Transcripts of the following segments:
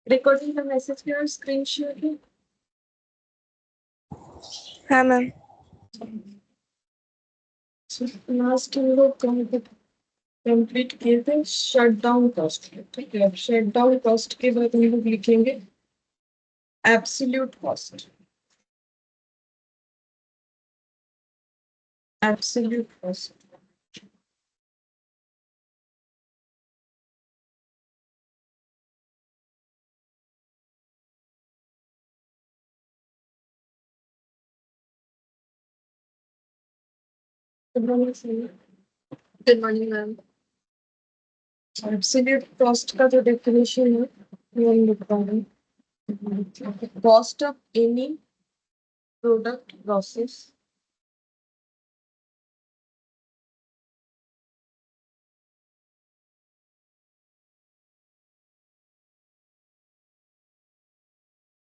Recording का message किया, screen share है। हाँ मैम। लास्ट हम लोग कंप्लीट किए थे शट डाउन कॉस्ट। ठीक है, अब शट डाउन कॉस्ट के बाद हम लोग लिखेंगे absolute cost. Absolute cost good morning ma'am. Absolute cost का जो डेफिनेशन है वो हम लिख पा रहे हैं, cost of any product process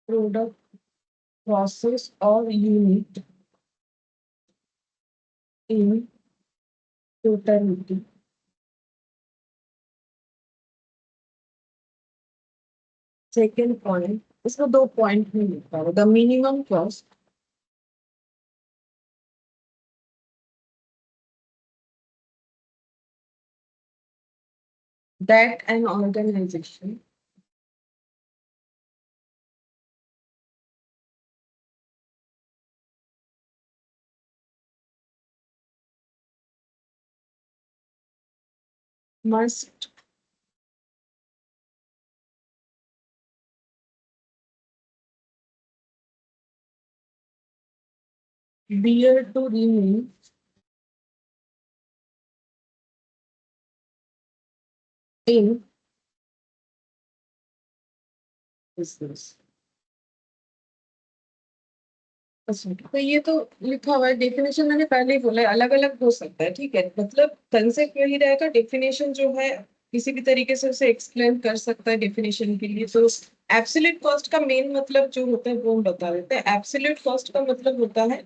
product process और unit in totality. Second point, इसको दो पॉइंट में लिखा है, the minimum cost that an organization must bear to remain in business। अच्छा, तो ये तो लिखा हुआ है, डेफिनेशन मैंने पहले ही बोला है, अलग अलग हो सकता है। ठीक है, मतलब कंसेप्ट यही रहेगा, डेफिनेशन जो है किसी भी तरीके से उसे एक्सप्लेन कर सकता है डेफिनेशन के लिए। तो एब्सोल्यूट कॉस्ट का मेन मतलब जो होता है वो हम बता देते हैं। एब्सोल्यूट कॉस्ट का मतलब होता है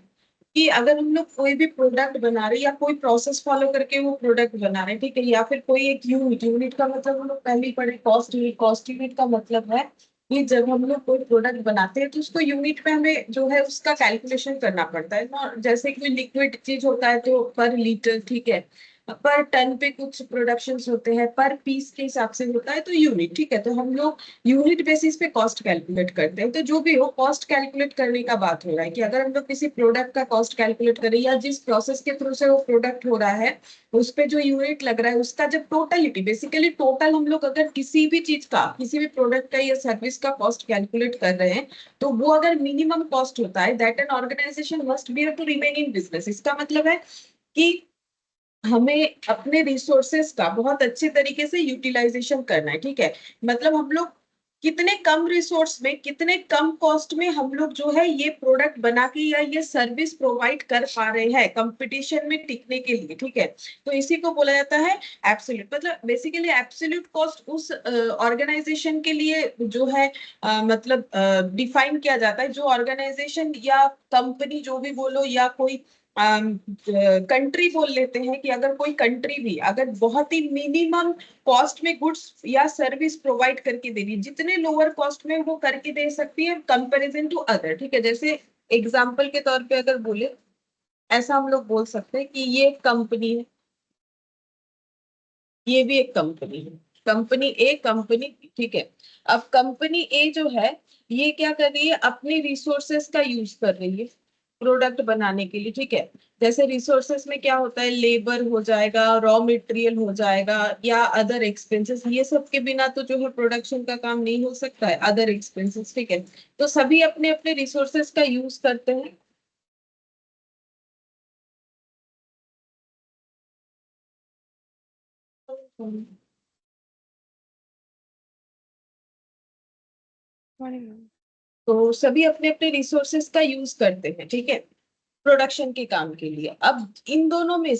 कि अगर हम लोग कोई भी प्रोडक्ट बना रहे हैं या कोई प्रोसेस फॉलो करके वो प्रोडक्ट बना रहे हैं, ठीक है, या फिर कोई एक यूनिट, यूनिट का मतलब हम लोग पहले ही पढ़े, कॉस्ट यूनिट। कॉस्ट यूनिट का मतलब है कि जब हम लोग कोई प्रोडक्ट बनाते हैं तो उसको यूनिट में हमें जो है उसका कैलकुलेशन करना पड़ता है ना। जैसे कोई लिक्विड चीज होता है तो पर लीटर, ठीक है, पर टन पे कुछ प्रोडक्शंस होते हैं, पर पीस के हिसाब से होता है तो यूनिट। ठीक है, तो हम लोग यूनिट बेसिस पे कॉस्ट कैलकुलेट करते हैं। तो जो भी हो, कॉस्ट कैलकुलेट करने का बात हो रहा है कि अगर हम लोग किसी प्रोडक्ट का कॉस्ट कैलकुलेट करें या जिस प्रोसेस के थ्रू से वो प्रोडक्ट हो रहा है उस पे जो यूनिट लग रहा है उसका जब टोटलिटी, बेसिकली टोटल, हम लोग अगर किसी भी चीज का, किसी भी प्रोडक्ट का या सर्विस का कॉस्ट कैलकुलेट कर रहे हैं तो वो अगर मिनिमम कॉस्ट होता है, that an organization must be to remain in business. इसका मतलब है कि हमें अपने रिसोर्सेस का बहुत अच्छे तरीके से यूटिलाइजेशन करना है। ठीक है, मतलब हम लोग कितने कम रिसोर्स में, कितने कम कॉस्ट में हम लोग जो है ये प्रोडक्ट बना के या ये सर्विस प्रोवाइड कर पा रहे हैं कंपटीशन में टिकने के लिए। ठीक है, तो इसी को बोला जाता है एब्सोल्यूट। मतलब बेसिकली एब्सोल्यूट कॉस्ट उस ऑर्गेनाइजेशन के लिए जो है मतलब डिफाइन किया जाता है, जो ऑर्गेनाइजेशन या कंपनी जो भी बोलो या कोई कंट्री बोल लेते हैं, कि अगर कोई कंट्री भी अगर बहुत ही मिनिमम कॉस्ट में गुड्स या सर्विस प्रोवाइड करके दे रही है, जितने लोअर कॉस्ट में वो करके दे सकती है कंपैरिजन टू अदर। ठीक है, जैसे एग्जांपल के तौर पे अगर बोले, ऐसा हम लोग बोल सकते हैं कि ये एक कंपनी है, ये भी एक कंपनी है, कंपनी ए, कंपनी बी। ठीक है, अब कंपनी ए जो है ये क्या कर रही है, अपने रिसोर्सेस का यूज कर रही है प्रोडक्ट बनाने के लिए। ठीक है, जैसे रिसोर्सेस में क्या होता है, लेबर हो जाएगा, रॉ मटेरियल हो जाएगा, या अदर एक्सपेंसेस, ये सब के बिना तो जो है प्रोडक्शन का काम नहीं हो सकता है, अदर एक्सपेंसेस। ठीक है, तो सभी अपने अपने रिसोर्सेस का यूज करते हैं। Morning ma'am. तो सभी अपने अपने रिसोर्सेस का यूज करते हैं, ठीक है, प्रोडक्शन के काम के लिए। अब इन दोनों में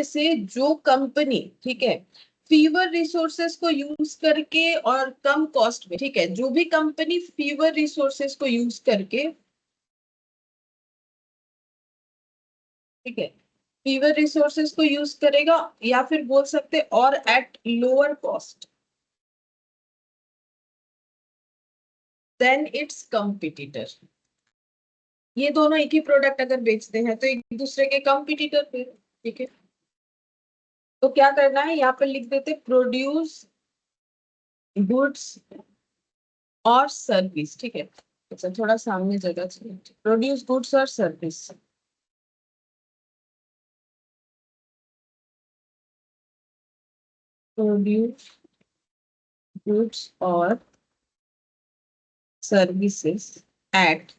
से जो कंपनी, ठीक है, फीवर रिसोर्सेस को यूज करके और कम कॉस्ट में, ठीक है, जो भी कंपनी फीवर रिसोर्सेस को यूज करके, ठीक है, फीवर रिसोर्सेस को यूज करेगा, या फिर बोल सकते और at lower cost, than its competitor. ये दोनों एक ही प्रोडक्ट अगर बेचते हैं तो एक दूसरे के कंपिटिटर थे, ठीक है। तो क्या करना है, यहाँ पर लिख देते प्रोड्यूस गुड्स और सर्विस, ठीक है। अच्छा थोड़ा सामने जगह चाहिए, प्रोड्यूस गुड्स और सर्विस। प्रोड्यूस गुड्स और सर्विसेज एट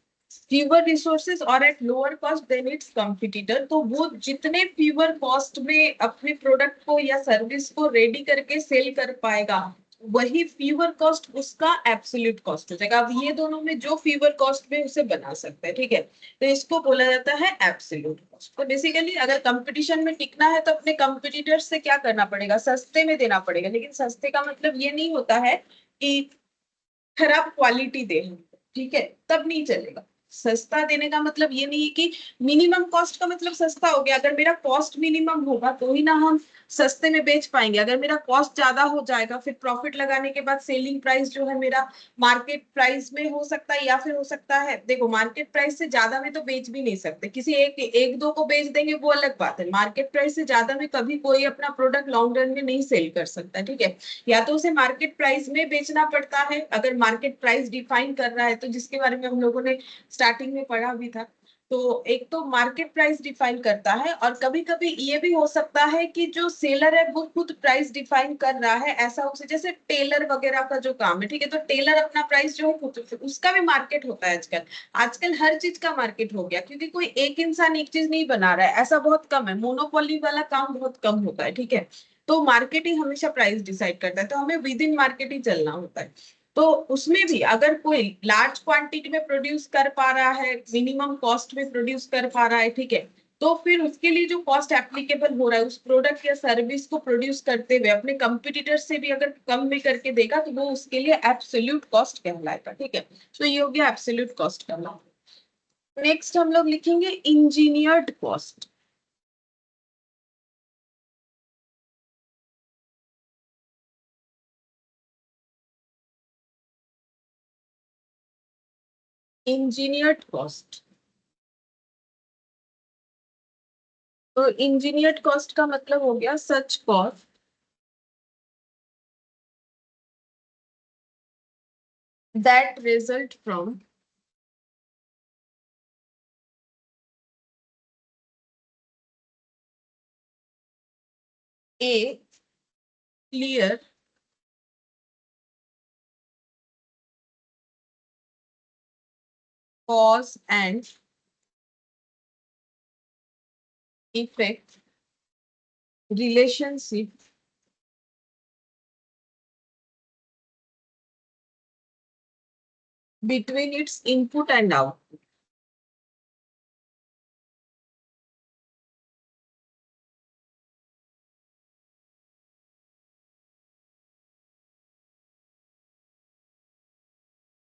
फीवर रिसोर्सेज और at lower cost than its competitor. तो वो जितने फीवर कॉस्ट में अपने प्रोडक्ट को या सर्विस को रेडी करके सेल कर पाएगा, वही फीवर कॉस्ट उसका एब्सोल्यूट कॉस्ट हो जाएगा। अब ये दोनों में जो फीवर कॉस्ट में उसे बना सकता है, ठीक है, तो इसको बोला जाता है एब्सोल्यूट कॉस्ट। तो बेसिकली अगर कंपटीशन में टिकना है तो अपने कंपटीटर से क्या करना पड़ेगा, सस्ते में देना पड़ेगा। लेकिन सस्ते का मतलब ये नहीं होता है कि खराब क्वालिटी दे, ठीक है, तब नहीं चलेगा। सस्ता देने का मतलब ये नहीं कि मिनिमम कॉस्ट का मतलब सस्ता हो गया। अगर मेरा कॉस्ट मिनिमम होगा तो ही ना हम सस्ते में बेच पाएंगे। अगर मेरा कॉस्ट ज्यादा हो जाएगा, फिर प्रॉफिट लगाने के बाद सेलिंग प्राइस जो है मेरा मार्केट प्राइस में हो सकता है, या फिर हो सकता है, देखो मार्केट प्राइस से ज्यादा में तो बेच भी नहीं सकते। किसी एक दो को बेच देंगे वो अलग बात है। मार्केट प्राइस से ज्यादा में कभी कोई अपना प्रोडक्ट लॉन्ग रन में नहीं सेल कर सकता, ठीक है। या तो उसे मार्केट प्राइस में बेचना पड़ता है, अगर मार्केट प्राइस डिफाइन कर रहा है तो, जिसके बारे में हम लोगों ने स्टार्टिंग में पढ़ा भी था। तो एक तो मार्केट प्राइस डिफाइन करता है, और कभी कभी ये भी हो सकता है कि जो सेलर है वो खुद प्राइस डिफाइन कर रहा है। ऐसा हो सकता है जैसे टेलर वगैरह का जो काम है, ठीक है, तो टेलर अपना प्राइस जो है खुद, उसका भी मार्केट होता है आजकल। आजकल हर चीज का मार्केट हो गया, क्योंकि कोई एक इंसान एक चीज नहीं बना रहा है, ऐसा बहुत कम है। मोनोपोली वाला काम बहुत कम होता है, ठीक है। तो मार्केट ही हमेशा प्राइस डिसाइड करता है, तो हमें विद इन मार्केट ही चलना होता है। तो उसमें भी अगर कोई लार्ज क्वांटिटी में प्रोड्यूस कर पा रहा है, मिनिमम कॉस्ट में प्रोड्यूस कर पा रहा है, ठीक है, तो फिर उसके लिए जो कॉस्ट एप्लीकेबल हो रहा है उस प्रोडक्ट या सर्विस को प्रोड्यूस करते हुए अपने कंपटीटर से भी अगर कम में करके देगा तो वो उसके लिए एब्सोल्यूट कॉस्ट कहलाएगा, ठीक है। तो ये हो गया एब्सोल्यूट कॉस्ट कहलाएगा। नेक्स्ट हम लोग लिखेंगे इंजीनियर्ड कॉस्ट। इंजीनियर्ड कॉस्ट, तो इंजीनियर्ड कॉस्ट का मतलब हो गया सच cost that result from a clear cause and effect relationship between its input and output.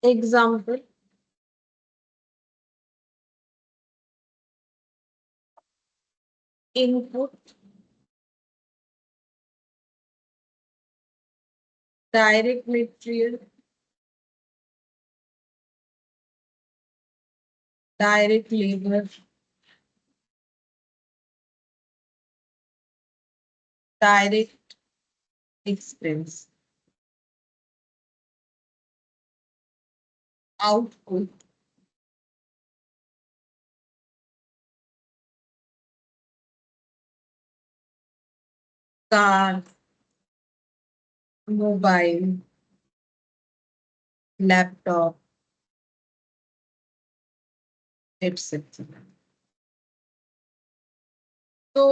Example, input direct material, direct labor, direct expense. Output car, mobile, laptop, etc. तो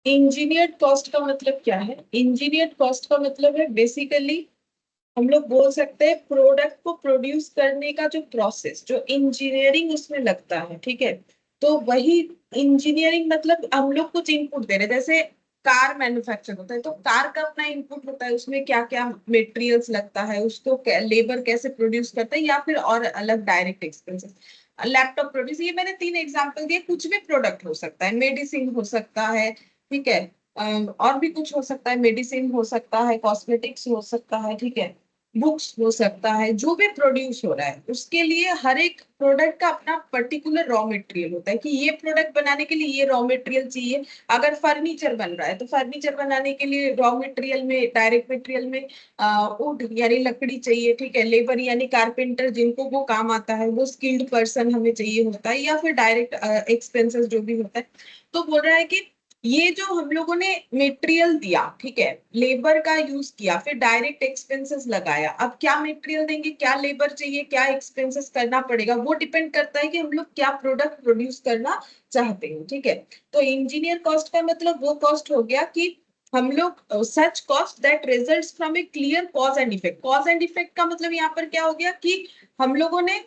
engineered cost का मतलब क्या है? Engineered cost का मतलब है basically हम लोग बोल सकते हैं प्रोडक्ट को प्रोड्यूस करने का जो प्रोसेस, जो इंजीनियरिंग उसमें लगता है, ठीक है। तो वही इंजीनियरिंग मतलब हम लोग कुछ इनपुट दे रहे हैं, जैसे कार मैन्युफैक्चर होता है तो कार का अपना इनपुट होता है, उसमें क्या क्या मटेरियल्स लगता है, उसको लेबर कैसे प्रोड्यूस करता है, या फिर और अलग डायरेक्ट एक्सपेंसेस। लैपटॉप प्रोड्यूस, ये मैंने 3 एग्जांपल दिए। कुछ भी प्रोडक्ट हो सकता है, मेडिसिन हो सकता है, ठीक है, और भी कुछ हो सकता है, मेडिसिन हो सकता है, कॉस्मेटिक्स हो सकता है, ठीक है, बुक्स हो सकता है, जो भी प्रोड्यूस हो रहा है उसके लिए हर एक प्रोडक्ट का अपना पर्टिकुलर रॉ मटेरियल होता है कि ये प्रोडक्ट बनाने के लिए ये रॉ मटेरियल चाहिए। अगर फर्नीचर बन रहा है तो फर्नीचर बनाने के लिए रॉ मटेरियल में, डायरेक्ट मटेरियल में वुड यानी लकड़ी चाहिए, ठीक है। लेबर यानी कारपेंटर जिनको वो काम आता है, वो स्किल्ड पर्सन हमें चाहिए होता है, या फिर डायरेक्ट एक्सपेंसेस जो भी होता है। तो बोल रहा है कि ये जो हम लोगों ने मटेरियल दिया, ठीक है, लेबर का यूज किया, फिर डायरेक्ट एक्सपेंसेस लगाया, अब क्या मटेरियल देंगे, क्या लेबर चाहिए, क्या एक्सपेंसेस करना पड़ेगा, वो डिपेंड करता है कि हम लोग क्या प्रोडक्ट प्रोड्यूस करना चाहते हैं, ठीक है। तो इंजीनियर कॉस्ट का मतलब वो कॉस्ट हो गया कि हम लोग सच cost that results from A clear cause and effect. Cause and effect का मतलब यहाँ पर क्या हो गया कि हम लोगों ने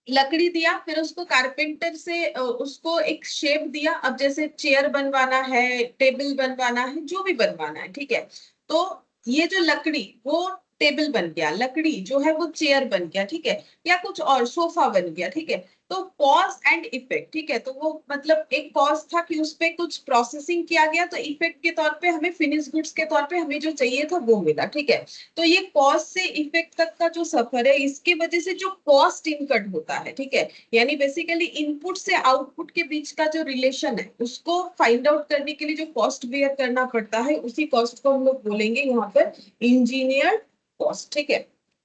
लकड़ी दिया, फिर उसको कारपेंटर से उसको एक शेप दिया। अब जैसे चेयर बनवाना है, टेबल बनवाना है, जो भी बनवाना है, ठीक है। तो ये जो लकड़ी वो टेबल बन गया, लकड़ी जो है वो चेयर बन गया, ठीक है, या कुछ और सोफा बन गया, ठीक है। तो कॉज एंड इफेक्ट, ठीक है, तो वो मतलब एक कॉज था कि उस पे कुछ प्रोसेसिंग किया गया, तो इफेक्ट के तौर पे हमें फिनिश गुड्स के तौर पे हमें जो चाहिए था वो मिला, ठीक है। तो ये कॉस्ट से इफेक्ट तक का जो सफर है, इसकी वजह से जो कॉस्ट इनकट होता है, ठीक है, यानी बेसिकली इनपुट से आउटपुट के बीच का जो रिलेशन है उसको फाइंड आउट करने के लिए जो कॉस्ट बेयर करना पड़ता है, उसी कॉस्ट को हम लोग बोलेंगे यहाँ पर इंजीनियर कॉस्ट, ठीक है।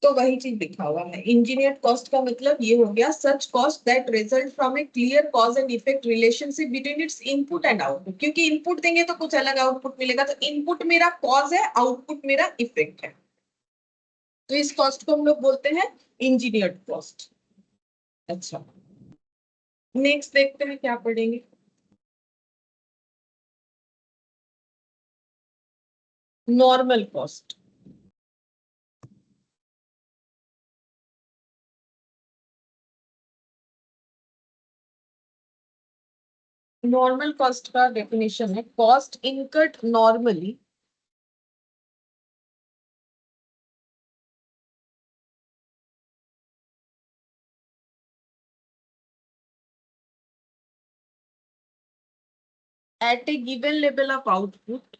तो वही चीज लिखा हुआ है, इंजीनियर कॉस्ट का मतलब ये हो गया सच cost that result from A clear cause and effect relationship between its input and output. क्योंकि इनपुट देंगे तो कुछ अलग आउटपुट मिलेगा, तो इनपुट मेरा कॉज है, आउटपुट मेरा इफेक्ट है। तो इस कॉस्ट को हम लोग बोलते हैं इंजीनियर्ड कॉस्ट। अच्छा, नेक्स्ट देखते हैं क्या पढ़ेंगे। Normal cost. नॉर्मल कॉस्ट का डेफिनेशन है cost incurred normally at a given level of output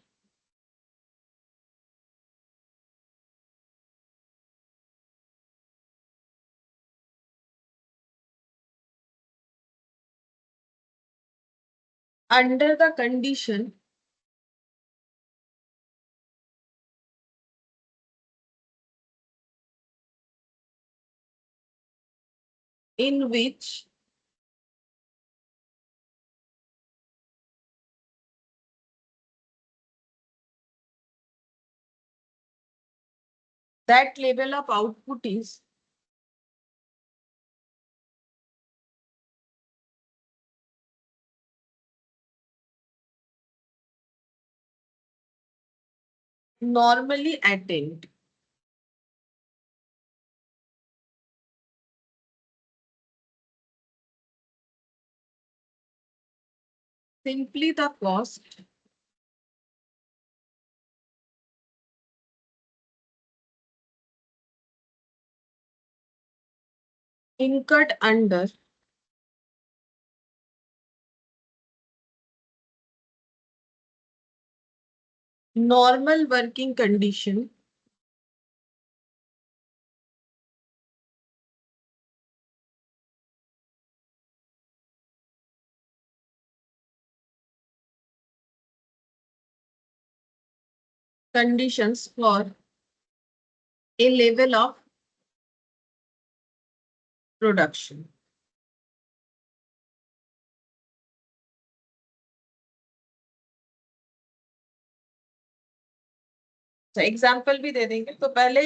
under the condition in which that level of output is normally attained. Simply the cost incurred under normal working condition conditions for a level of production. तो example भी दे देंगे। तो पहले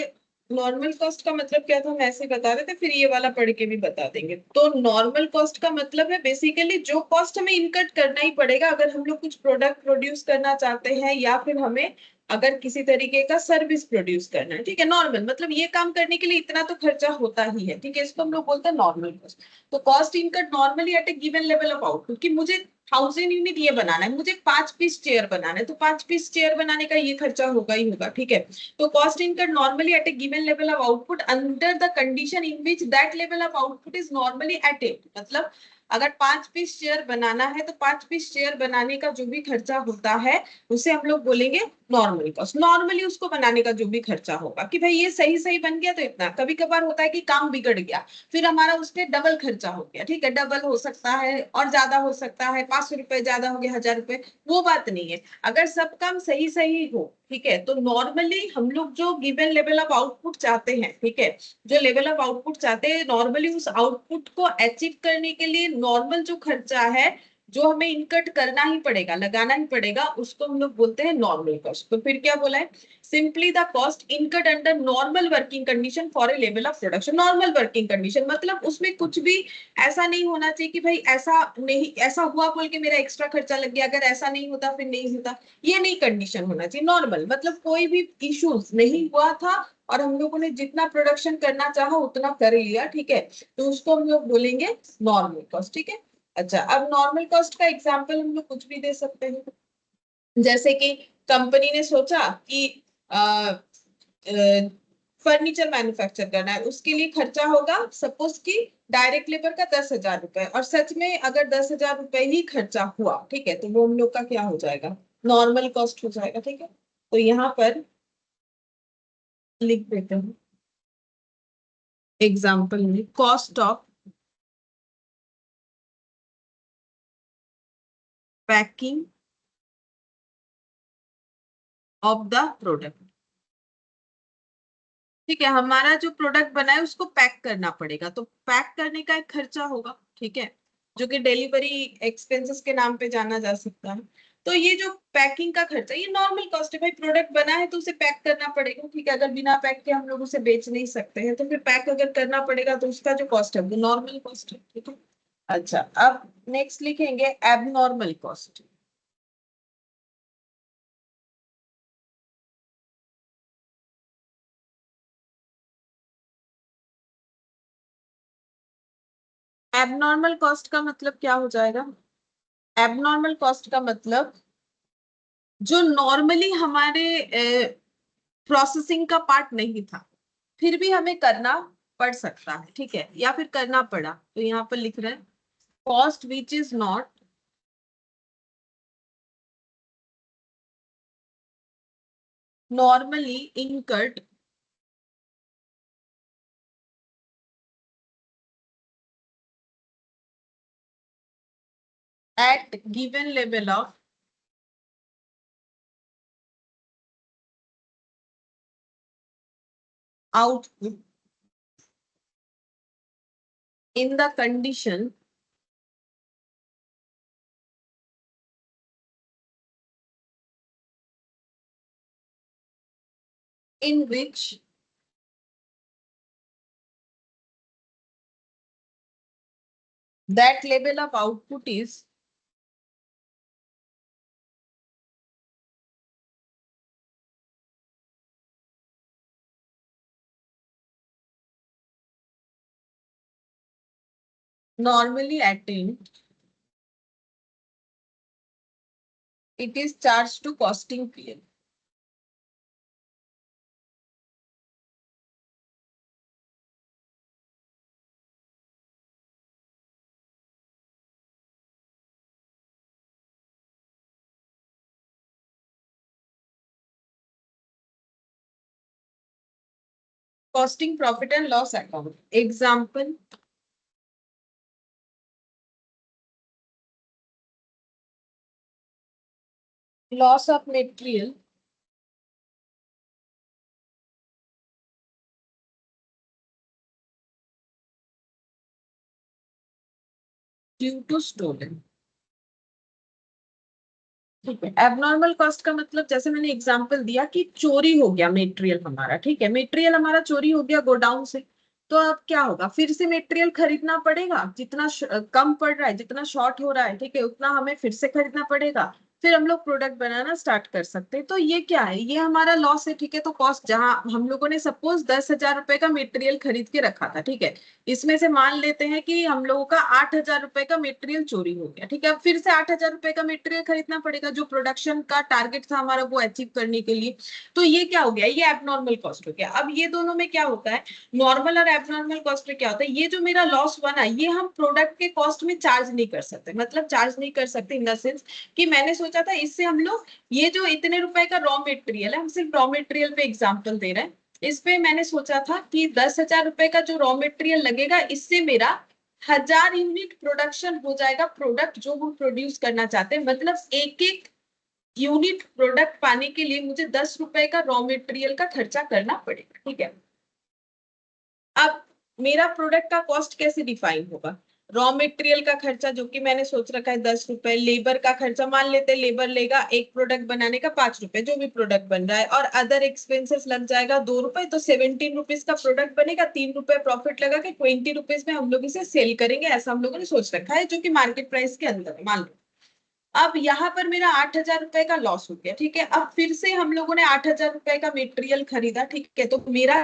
normal cost का मतलब क्या था हम ऐसे बता रहे थे, फिर ये वाला पढ़ के भी बता देंगे। तो नॉर्मल कॉस्ट का मतलब है बेसिकली जो कॉस्ट हमें इनकट करना ही पड़ेगा अगर हम लोग कुछ प्रोडक्ट प्रोड्यूस करना चाहते हैं, या फिर हमें अगर किसी तरीके का सर्विस प्रोड्यूस करना है, ठीक है। नॉर्मल मतलब ये काम करने के लिए इतना तो खर्चा होता ही है, ठीक है, इसको हम लोग बोलते हैं नॉर्मल कॉस्ट। तो cost incurred normally at a given level of output, कि मुझे 1000 यूनिट ये बनाना है, मुझे 5 पीस चेयर बनाना है, तो 5 पीस चेयर बनाने का ये खर्चा होगा ही होगा, ठीक है। तो cost incurred normally at a given level of output under the condition in which that level of output is normally attained, मतलब अगर 5 पीस चेयर बनाना है तो 5 पीस चेयर बनाने का जो भी खर्चा होता है उसे हम लोग बोलेंगे नॉर्मल कॉस्ट। नॉर्मली उसको बनाने का जो भी खर्चा होगा कि भाई ये सही सही बन गया तो इतना। कभी कभार होता है कि काम बिगड़ गया, फिर हमारा उस पर डबल खर्चा हो गया, ठीक है, डबल हो सकता है और ज्यादा हो सकता है, 500 रुपए ज्यादा हो गया, 1000 रुपए, वो बात नहीं है। अगर सब काम सही सही हो, ठीक है, तो नॉर्मली हम लोग जो गिवन लेवल ऑफ आउटपुट चाहते हैं, ठीक है, जो लेवल ऑफ आउटपुट चाहते हैं, नॉर्मली उस आउटपुट को अचीव करने के लिए नॉर्मल जो खर्चा है जो हमें इनकट करना ही पड़ेगा, लगाना ही पड़ेगा, उसको हम लोग बोलते हैं नॉर्मल कॉस्ट। तो फिर क्या बोला है, simply the cost इनकट under normal working condition for a level of production. Normal working condition मतलब उसमें कुछ भी ऐसा नहीं होना चाहिए कि भाई ऐसा नहीं, ऐसा हुआ बोल के मेरा एक्स्ट्रा खर्चा लग गया, अगर ऐसा नहीं होता फिर नहीं होता, ये नहीं कंडीशन होना चाहिए। नॉर्मल मतलब कोई भी इश्यूज नहीं हुआ था और हम लोगों ने जितना प्रोडक्शन करना चाहा उतना कर लिया, ठीक है, तो उसको हम लोग बोलेंगे नॉर्मल कॉस्ट, ठीक है। अच्छा, अब नॉर्मल कॉस्ट का एग्जांपल हम लोग कुछ भी दे सकते हैं। जैसे कि कंपनी ने सोचा कि फर्नीचर मैन्युफैक्चर करना है, उसके लिए खर्चा होगा सपोज कि डायरेक्ट लेबर का 10,000 रुपए, और सच में अगर 10,000 रुपए ही खर्चा हुआ, ठीक है, तो वो हम लोग का क्या हो जाएगा, नॉर्मल कॉस्ट हो जाएगा, ठीक है। तो यहाँ पर लिख देते हैं एग्जाम्पल में, cost of packing of the product. ठीक है, हमारा जो प्रोडक्ट बना है उसको पैक करना पड़ेगा, तो पैक करने का एक खर्चा होगा, ठीक है, जो कि डिलीवरी एक्सपेंसेस के नाम पे जाना जा सकता है। तो ये जो पैकिंग का खर्चा, ये नॉर्मल कॉस्ट है। भाई प्रोडक्ट बना है तो उसे पैक करना पड़ेगा, ठीक है, अगर बिना पैक के हम लोग उसे बेच नहीं सकते हैं, तो फिर पैक अगर करना पड़ेगा तो उसका जो कॉस्ट है वो नॉर्मल कॉस्ट है, ठीक है। अच्छा, अब नेक्स्ट लिखेंगे एबनॉर्मल कॉस्ट। एबनॉर्मल कॉस्ट का मतलब क्या हो जाएगा, एबनॉर्मल कॉस्ट का मतलब जो नॉर्मली हमारे प्रोसेसिंग का पार्ट नहीं था, फिर भी हमें करना पड़ सकता है, ठीक है, या फिर करना पड़ा, तो यहाँ पर लिख रहे हैं cost which is not normally incurred at given level of output in the condition in which that level of output is normally attained, it is charged to costing period। Costing profit and loss account example, loss of material due to stolen. ठीक है, abnormal cost का मतलब जैसे मैंने example दिया कि चोरी हो गया मेटेरियल हमारा, ठीक है, मेटेरियल हमारा चोरी हो गया गोडाउन से, तो अब क्या होगा, फिर से मेटेरियल खरीदना पड़ेगा, जितना कम पड़ रहा है, जितना शॉर्ट हो रहा है, ठीक है, उतना हमें फिर से खरीदना पड़ेगा, फिर हम लोग प्रोडक्ट बनाना स्टार्ट कर सकते हैं। तो ये क्या है, ये हमारा लॉस है, ठीक है। तो कॉस्ट जहां हम लोगों ने सपोज 10,000 रुपए का मटेरियल खरीद के रखा था, ठीक है, इसमें से मान लेते हैं कि हम लोगों का 8,000 रुपए का मटेरियल चोरी हो गया, ठीक है। अब फिर से 8,000 रुपए का मटेरियल खरीदना पड़ेगा, जो प्रोडक्शन का टारगेट था हमारा वो अचीव करने के लिए। तो ये क्या हो गया, ये एबनॉर्मल कॉस्ट हो गया। अब ये दोनों में क्या होता है, नॉर्मल और एबनॉर्मल कॉस्ट में क्या होता है, ये जो मेरा लॉस बना ये हम प्रोडक्ट के कॉस्ट में चार्ज नहीं कर सकते। मतलब चार्ज नहीं कर सकते इन द सेंस कि मैंने सोचा था इससे हम लोग ये जो इतने रुपए का रॉ मटेरियल है, हम सिर्फ रॉ मटेरियल पे एग्जांपल दे रहे हैं, इस पे मैंने सोचा था कि 10,000 रुपए का जो रॉ मटेरियल लगेगा इससे मेरा 1,000 यूनिट प्रोडक्शन हो जाएगा, प्रोडक्ट जो हम प्रोड्यूस करना चाहते हैं। मतलब एक एक यूनिट प्रोडक्ट पाने के लिए मुझे 10 रुपए का रॉ मटेरियल का खर्चा करना पड़ेगा, ठीक है। अब मेरा प्रोडक्ट का कॉस्ट कैसे डिफाइन होगा, रॉ मटेरियल का खर्चा जो कि मैंने सोच रखा है 10 रुपए, लेबर का खर्चा मान लेते हैं लेबर लेगा एक प्रोडक्ट बनाने का 5 रुपए, जो भी प्रोडक्ट बन रहा है, और अदर एक्सपेंसेस लग जाएगा 2 रुपए, तो 17 रुपीज का प्रोडक्ट बनेगा, 3 रुपए प्रॉफिट लगा के 20 रुपीज में हम लोग इसे सेल करेंगे, ऐसा हम लोगों ने सोच रखा है, जो कि मार्केट प्राइस के अंदर है, मान लो। अब यहाँ पर मेरा 8,000 रुपए का लॉस हो गया, ठीक है। अब फिर से हम लोगों ने 8,000 रुपए का मटेरियल खरीदा, ठीक है। तो मेरा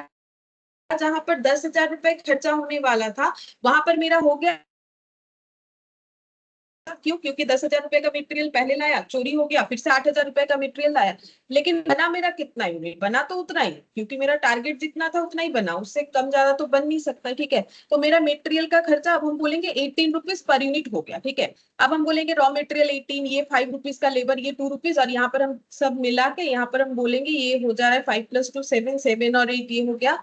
जहां पर 10,000 रुपए खर्चा होने वाला था वहां पर मेरा हो गया, क्यों, क्योंकि 10,000 रुपए का मटेरियल पहले लाया, चोरी हो गया, फिर से 8,000 रुपए का मटेरियल लाया, लेकिन बना मेरा कितना यूनिट, बना तो उतना ही, क्योंकि मेरा टारगेट जितना था उतना ही बना, उससे कम ज्यादा तो बन नहीं सकता, ठीक है। तो मेरा मटेरियल का खर्चा अब हम बोलेंगे 18 रुपीज पर यूनिट हो गया, ठीक है। अब हम बोलेंगे रॉ मटेरियल 18, ये 5 रुपीज का लेबर, ये 2 रुपीज, और यहाँ पर हम सब मिला के यहाँ पर हम बोलेंगे ये हो जा रहा है 5 + 2 7, 7 और 8 ये हो गया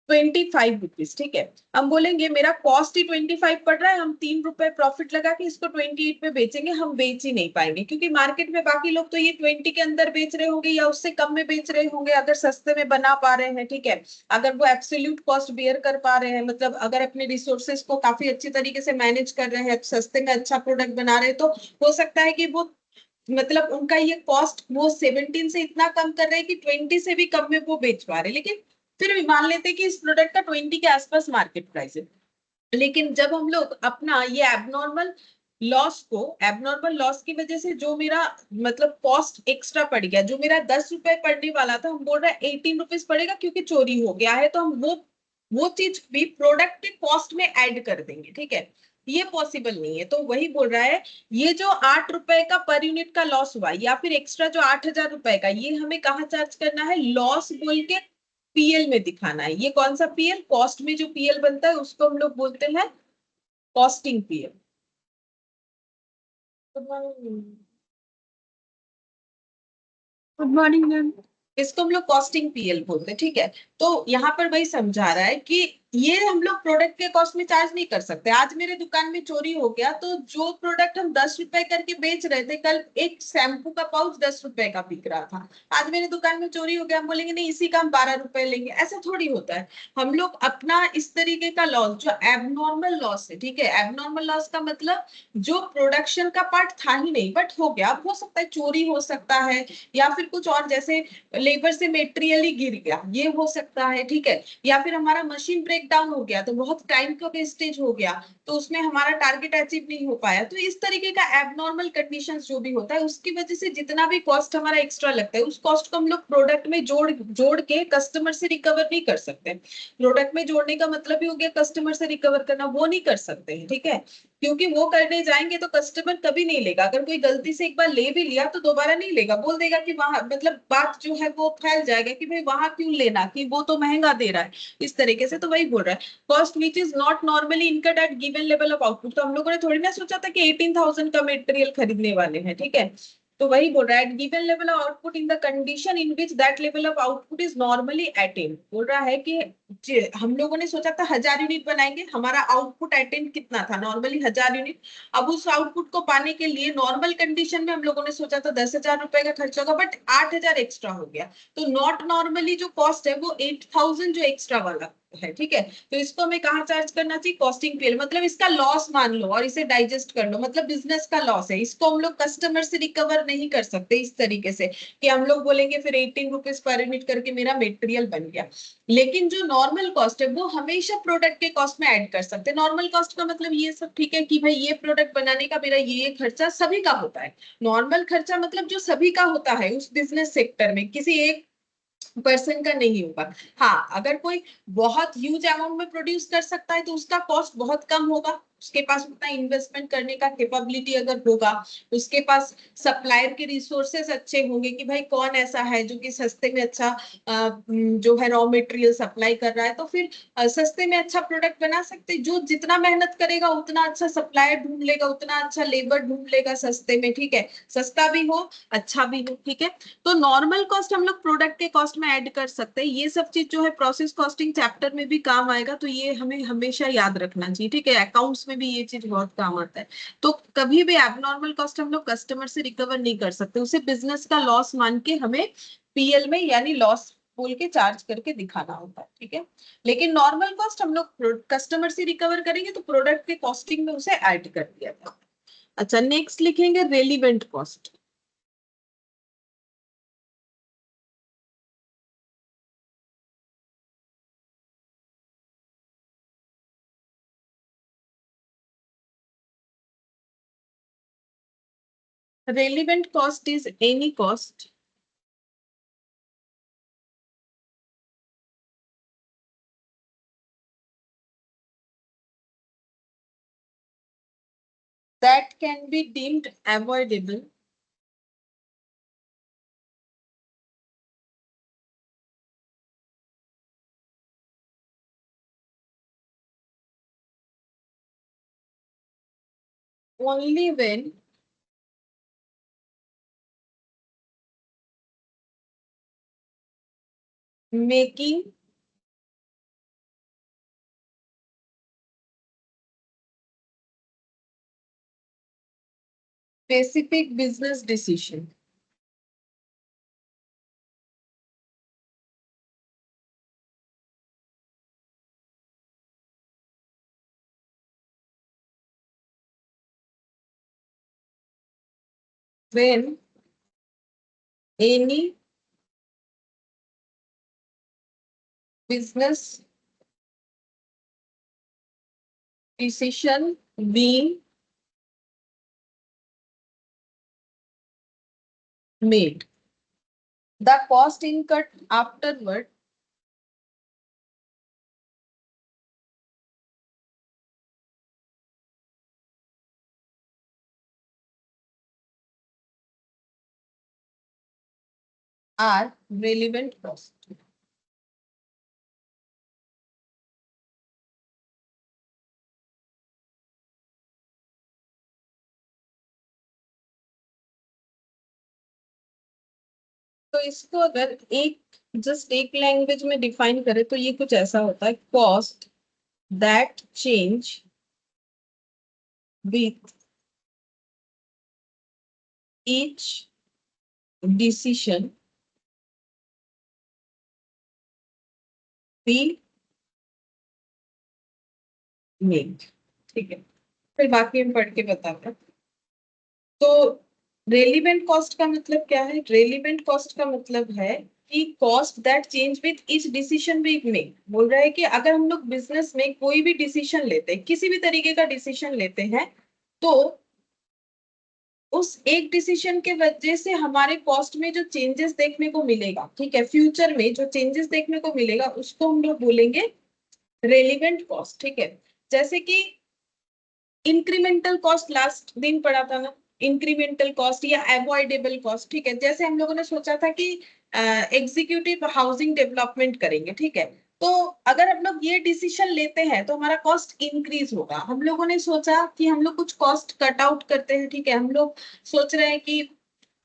25 रुपीज, ठीक है। हम बोलेंगे मेरा कॉस्ट ही 25 पड़ रहा है, हम 3 रुपए प्रॉफिट लगा के इसको 28 पे बेचेंगे, हम बेच ही नहीं पाएंगे, क्योंकि मार्केट में बाकी लोग तो ये 20 के अंदर बेच रहे होंगे या उससे कम में बेच रहे होंगे, अगर सस्ते में बना पा रहे हैं, ठीक है। अगर वो एब्सोल्यूट कॉस्ट बेयर कर पा रहे हैं, मतलब अगर अपने रिसोर्सेज को काफी अच्छी तरीके से मैनेज कर रहे हैं, सस्ते में अच्छा प्रोडक्ट बना रहे हैं, तो हो सकता है कि वो मतलब उनका ये कॉस्ट वो 17 से इतना कम कर रहे हैं कि 20 से भी कम में वो बेच पा रहे हैं। लेकिन फिर भी मान लेते हैं कि इस प्रोडक्ट का 20 के आसपास मार्केट प्राइस है, लेकिन जब हम लोग अपना ये एबनॉर्मल लॉस की वजह से जो मेरा मतलब कॉस्ट एक्स्ट्रा पड़ गया, जो मेरा 10 रुपए पड़ने वाला था, हम बोल रहे हैं 18 रुपीज पड़ेगा क्योंकि चोरी हो गया है, तो हम वो चीज भी प्रोडक्ट के कॉस्ट में ऐड कर देंगे, ठीक है। ये पॉसिबल नहीं है, तो वही बोल रहा है ये जो 8 रुपए का पर यूनिट का लॉस हुआ या फिर एक्स्ट्रा जो 8,000 रुपए का, ये हमें कहाँ चार्ज करना है, लॉस बोल के पीएल में दिखाना है। ये कौन सा पीएल, कॉस्ट में जो पीएल बनता है उसको हम लोग बोलते हैं costing PL. Good morning ma'am. इसको हम लोग कॉस्टिंग पीएल बोलते हैं, ठीक है। तो यहाँ पर वही समझा रहा है कि ये हम लोग प्रोडक्ट के कॉस्ट में चार्ज नहीं कर सकते। आज मेरे दुकान में चोरी हो गया, तो जो प्रोडक्ट हम 10 रुपए करके बेच रहे थे, कल एक शैम्पू का पाउच 10 रुपए का बिक रहा था, आज मेरे दुकान में चोरी हो गया, हम बोलेंगे नहीं इसी का हम 12 रुपए लेंगे, ऐसा थोड़ी होता है। हम लोग अपना इस तरीके का लॉस जो एबनॉर्मल लॉस है, ठीक है, एबनॉर्मल लॉस का मतलब जो प्रोडक्शन का पार्ट था ही नहीं बट हो गया, अब हो सकता है चोरी हो सकता है, या फिर कुछ और जैसे लेबर से मेटेरियल ही गिर गया, ये हो सकता है, ठीक है। या फिर हमारा मशीन ब्रेक डाउन हो गया, तो बहुत टाइम का वेस्टेज हो गया, तो उसमें हमारा टारगेट अचीव नहीं हो पाया। तो इस तरीके का एबनॉर्मल कंडीशंस जो भी होता है उसकी वजह से जितना भी कॉस्ट हमारा एक्स्ट्रा लगता है, उस कॉस्ट को हम लोग प्रोडक्ट में जोड़ जोड़ के कस्टमर से रिकवर नहीं कर सकते। प्रोडक्ट में जोड़ने का मतलब ही हो गया कस्टमर से रिकवर करना, वो नहीं कर सकते हैं, ठीक है। क्योंकि वो करने जाएंगे तो कस्टमर कभी नहीं लेगा, अगर कोई गलती से एक बार ले भी लिया तो दोबारा नहीं लेगा, बोल देगा कि वहां मतलब बात जो है वो फैल जाएगा कि भाई वहां क्यों लेना, कि वो तो महंगा दे रहा है, इस तरीके से। तो वही बोल रहा है cost which is not normally incurred at given level of output. तो हम लोगों ने थोड़ी ना सोचा था कि 18,000 का मटेरियल खरीदने वाले हैं, ठीक है। तो वही बोल रहा है given level of output in the condition in which that level of output is normally attend. बोल रहा है कि हम लोगों ने सोचा था 1,000 यूनिट बनाएंगे, हमारा आउटपुट अटेन्ड कितना था, नॉर्मली 1,000 यूनिट। अब उस आउटपुट को पाने के लिए नॉर्मल कंडीशन में हम लोगों ने सोचा था 10,000 रुपए का खर्चा होगा, बट 8,000 एक्स्ट्रा हो गया। तो नॉट नॉर्मली जो कॉस्ट है वो 8,000 जो एक्स्ट्रा वाला है, ठीक है। तो इसको हमें कहाँ चार्ज करना चाहिए, कॉस्टिंग पीएल। मतलब इसका लॉस मान लो और इसे डाइजेस्ट कर लो, मतलब बिजनेस का लॉस है, इसको हम लोग कस्टमर से रिकवर नहीं कर सकते इस तरीके से कि हम लोग बोलेंगे फिर 18 रुपीज पर यूनिट करके मेरा मटेरियल बन गया। लेकिन जो नॉर्मल कॉस्ट है वो हमेशा प्रोडक्ट के कॉस्ट में ऐड कर सकते हैं। नॉर्मल कॉस्ट का मतलब ये सब ठीक है कि भाई ये प्रोडक्ट बनाने का मेरा ये खर्चा सभी का होता है। नॉर्मल खर्चा मतलब जो सभी का होता है उस बिजनेस सेक्टर में, किसी एक पर्सन का नहीं होगा। हाँ, अगर कोई बहुत ह्यूज अमाउंट में प्रोड्यूस कर सकता है तो उसका कॉस्ट बहुत कम होगा, उसके पास उतना इन्वेस्टमेंट करने का कैपेबिलिटी अगर होगा, उसके पास सप्लायर के रिसोर्सेस अच्छे होंगे कि भाई कौन ऐसा है जो कि सस्ते में अच्छा जो है रॉ मटेरियल सप्लाई कर रहा है, तो फिर सस्ते में अच्छा प्रोडक्ट बना सकते। जो जितना मेहनत करेगा उतना अच्छा सप्लायर ढूंढ लेगा, उतना अच्छा लेबर ढूंढ लेगा सस्ते में, ठीक है, सस्ता भी हो अच्छा भी हो, ठीक है। तो नॉर्मल कॉस्ट हम लोग प्रोडक्ट के कॉस्ट में ऐड कर सकते हैं। ये सब चीज जो है प्रोसेस कॉस्टिंग चैप्टर में भी काम आएगा, तो ये हमें हमेशा याद रखना चाहिए, ठीक है। अकाउंट्स में भी ये चीज बहुत काम आता है। तो कभी भी एबनॉर्मल कॉस्ट हम लोग कस्टमर से रिकवर नहीं कर सकते, उसे बिजनेस का लॉस मान के हमें पीएल में यानी लॉस बोल के चार्ज करके दिखाना होता है, ठीक है। लेकिन नॉर्मल कॉस्ट हम लोग कस्टमर से रिकवर करेंगे तो प्रोडक्ट के कॉस्टिंग में उसे ऐड कर दिया जाता है। अच्छा, नेक्स्ट लिखेंगे relevant cost. Relevant cost is any cost that can be deemed avoidable only when making specific business decision. When any business decision being made, the cost incurred afterward are relevant cost. तो इसको अगर just एक language में define करें तो ये कुछ ऐसा होता है, cost that change with each decision be made, ठीक है। फिर बाकी हम पढ़ के बताते हैं। तो रेलिवेंट कॉस्ट का मतलब क्या है? रेलिवेंट कॉस्ट का मतलब है कि cost that change with each decision we make. बोल रहा है कि अगर हम लोग बिजनेस में कोई भी डिसीजन लेते हैं, किसी भी तरीके का डिसीजन लेते हैं, तो उस एक डिसीजन के वजह से हमारे कॉस्ट में जो चेंजेस देखने को मिलेगा, ठीक है, फ्यूचर में जो चेंजेस देखने को मिलेगा उसको हम लोग बोलेंगे रेलिवेंट कॉस्ट, ठीक है। जैसे कि इंक्रीमेंटल कॉस्ट लास्ट दिन पढ़ा था ना, इंक्रीमेंटल कॉस्ट या अवॉइडेबल कॉस्ट, ठीक है। जैसे हम लोगों ने सोचा था कि एग्जीक्यूटिव हाउसिंग डेवलपमेंट करेंगे, ठीक है। तो अगर हम लोग ये डिसीजन लेते हैं तो हमारा कॉस्ट इंक्रीज होगा। हम लोगों ने सोचा कि हम लोग कुछ कॉस्ट कट आउट करते हैं, ठीक है। हम लोग सोच रहे हैं कि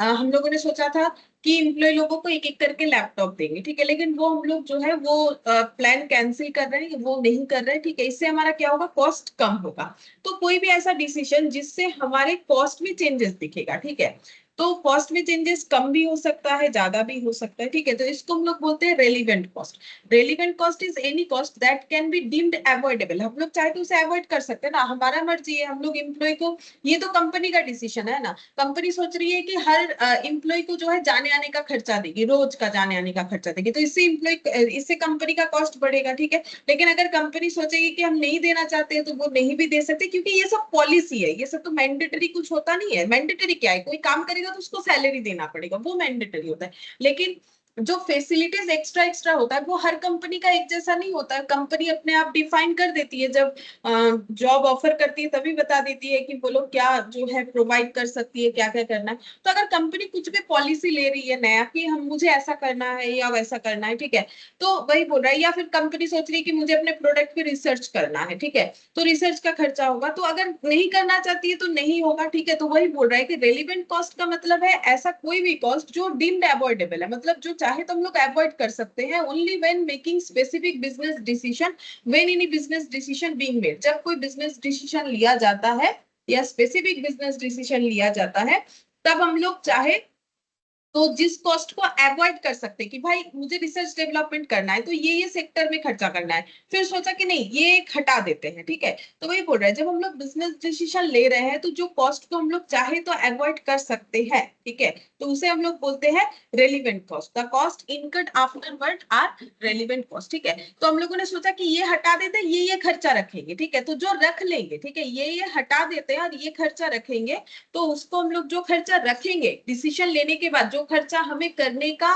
हम लोगों ने सोचा था कि एम्प्लॉय लोगों को एक एक करके लैपटॉप देंगे, ठीक है, लेकिन वो हम लोग जो है वो प्लान कैंसिल कर रहे हैं, वो नहीं कर रहे हैं, ठीक है। इससे हमारा क्या होगा? कॉस्ट कम होगा। तो कोई भी ऐसा डिसीजन जिससे हमारे कॉस्ट में चेंजेस दिखेगा, ठीक है, तो कॉस्ट में चेंजेस कम भी हो सकता है, ज्यादा भी हो सकता है, ठीक है। तो इसको हम लोग बोलते हैं relevant cost. Relevant cost is any cost that can be deemed avoidable. हम लोग चाहे तो उसे अवॉइड कर सकते हैं ना, हमारा मर्जी है, हम लोग एम्प्लॉय को, ये तो कंपनी का डिसीजन है ना। कंपनी सोच रही है कि हर एम्प्लॉय को जो है जाने आने का खर्चा देगी, रोज का जाने आने का खर्चा देगी, तो इससे एम्प्लॉय, इससे कंपनी का कॉस्ट बढ़ेगा, ठीक है। लेकिन अगर कंपनी सोचेगी कि हम नहीं देना चाहते हैं तो वो नहीं भी दे सकते, क्योंकि ये सब पॉलिसी है, ये सब तो मैंडेटरी कुछ होता नहीं है। मैंडेटरी क्या है, कोई काम करेगा तो उसको सैलरी देना पड़ेगा, वो मैंडेटरी होता है। लेकिन जो फैसिलिटीज एक्स्ट्रा एक्स्ट्रा होता है वो हर कंपनी का एक जैसा नहीं होता है। कंपनी अपने आप डिफाइन कर देती है, जब जॉब ऑफर करती है तभी बता देती है कि वो लोग क्या जो है प्रोवाइड कर सकती है, क्या क्या करना है। तो अगर कंपनी कुछ भी पॉलिसी ले रही है नया कि हम मुझे ऐसा करना है या वैसा करना है, ठीक है, तो वही बोल रहा है। या फिर कंपनी सोच रही है कि मुझे अपने प्रोडक्ट पे रिसर्च करना है, ठीक है, तो रिसर्च का खर्चा होगा। तो अगर नहीं करना चाहती है तो नहीं होगा, ठीक है। तो वही बोल रहा है कि रेलिवेंट कॉस्ट का मतलब है ऐसा कोई भी कॉस्ट जो डीम्ड अवॉइडेबल है, मतलब जो चाहे तो हम लोग अवॉइड कर सकते हैं, only when making specific business decision, when any business decision being made. जब कोई बिजनेस डिसीजन लिया जाता है या स्पेसिफिक बिजनेस डिसीजन लिया जाता है, तब हम लोग चाहे तो जिस कॉस्ट को अवॉइड कर सकते हैं कि भाई मुझे रिसर्च डेवलपमेंट करना है तो ये सेक्टर में खर्चा करना है, फिर सोचा कि नहीं ये हटा देते हैं, ठीक है। तो वही बोल रहा है, जब हम लोग बिजनेस डिसीजन ले रहे हैं तो जो कॉस्ट को हम लोग चाहे तो अवॉइड कर सकते हैं, ठीक है, तो उसे हम लोग बोलते हैं relevant cost. The cost incurred afterward are relevant cost, ठीक है। तो हम लोगों ने सोचा कि ये हटा देते हैं, ये खर्चा रखेंगे, ठीक है, तो जो रख लेंगे, ठीक है, ये हटा देते हैं और ये खर्चा रखेंगे, तो उसको हम लोग जो खर्चा रखेंगे डिसीजन लेने के बाद, जो खर्चा हमें करने का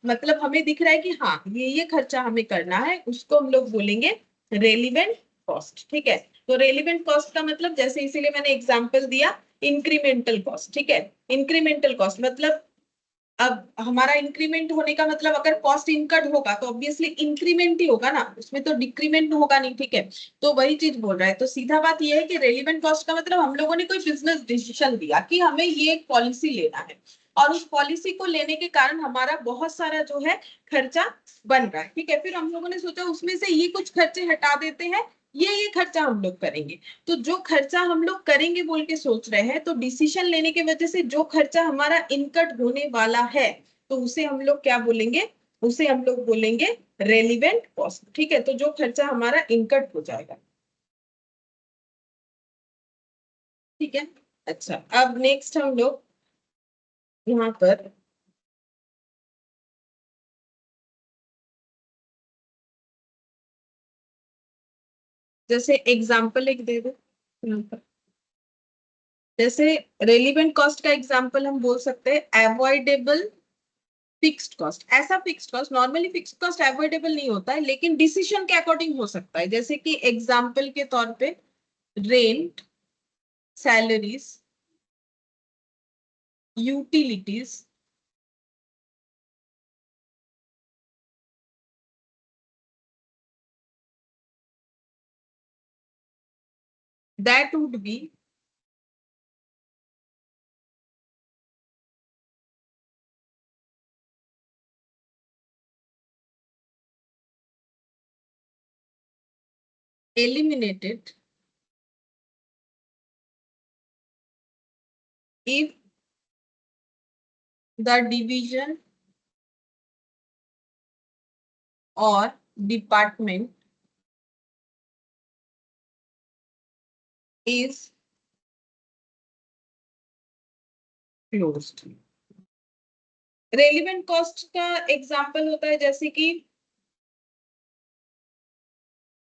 मतलब हमें दिख रहा है कि हाँ ये खर्चा हमें करना है, उसको हम लोग बोलेंगे रेलिवेंट कॉस्ट, ठीक है। तो रेलिवेंट कॉस्ट का मतलब, जैसे इसीलिए मैंने एग्जांपल दिया इंक्रीमेंटल कॉस्ट, ठीक है। इंक्रीमेंटल कॉस्ट मतलब अब हमारा इंक्रीमेंट होने का मतलब, अगर कॉस्ट इनकर्ड होगा तो ऑब्वियसली इंक्रीमेंट ही होगा ना, उसमें तो डिक्रीमेंट होगा नहीं, ठीक है। तो वही चीज बोल रहा है। तो सीधा बात ये है कि रेलिवेंट कॉस्ट का मतलब हम लोगों ने कोई बिजनेस डिसीजन लिया कि हमें ये एक पॉलिसी लेना है, और उस पॉलिसी को लेने के कारण हमारा बहुत सारा जो है खर्चा बन रहा है, ठीक है। फिर हम लोगों ने सोचा उसमें से ये कुछ खर्चे हटा देते हैं, ये खर्चा हम लोग करेंगे। तो जो खर्चा हम लोग करेंगे बोल के सोच रहे हैं, तो डिसीजन लेने की वजह से जो खर्चा हमारा इनकट होने वाला है, तो उसे हम लोग क्या बोलेंगे, उसे हम लोग बोलेंगे रेलिवेंट कॉस्ट, ठीक है। तो जो खर्चा हमारा इनकट हो जाएगा, ठीक है। अच्छा, अब नेक्स्ट हम लोग यहाँ पर जैसे एग्जाम्पल एक दे दो यहाँ पर। जैसे रेलिवेंट कॉस्ट का एग्जाम्पल हम बोल सकते हैं अवॉइडेबल फिक्स्ड कॉस्ट। ऐसा fixed cost, normally fixed cost avoidable नहीं होता है, लेकिन डिसीजन के अकॉर्डिंग हो सकता है। जैसे कि एग्जाम्पल के तौर पे rent, salaries, utilities, that would be eliminated if the division or department is closed। Relevant cost का एग्जाम्पल होता है जैसे कि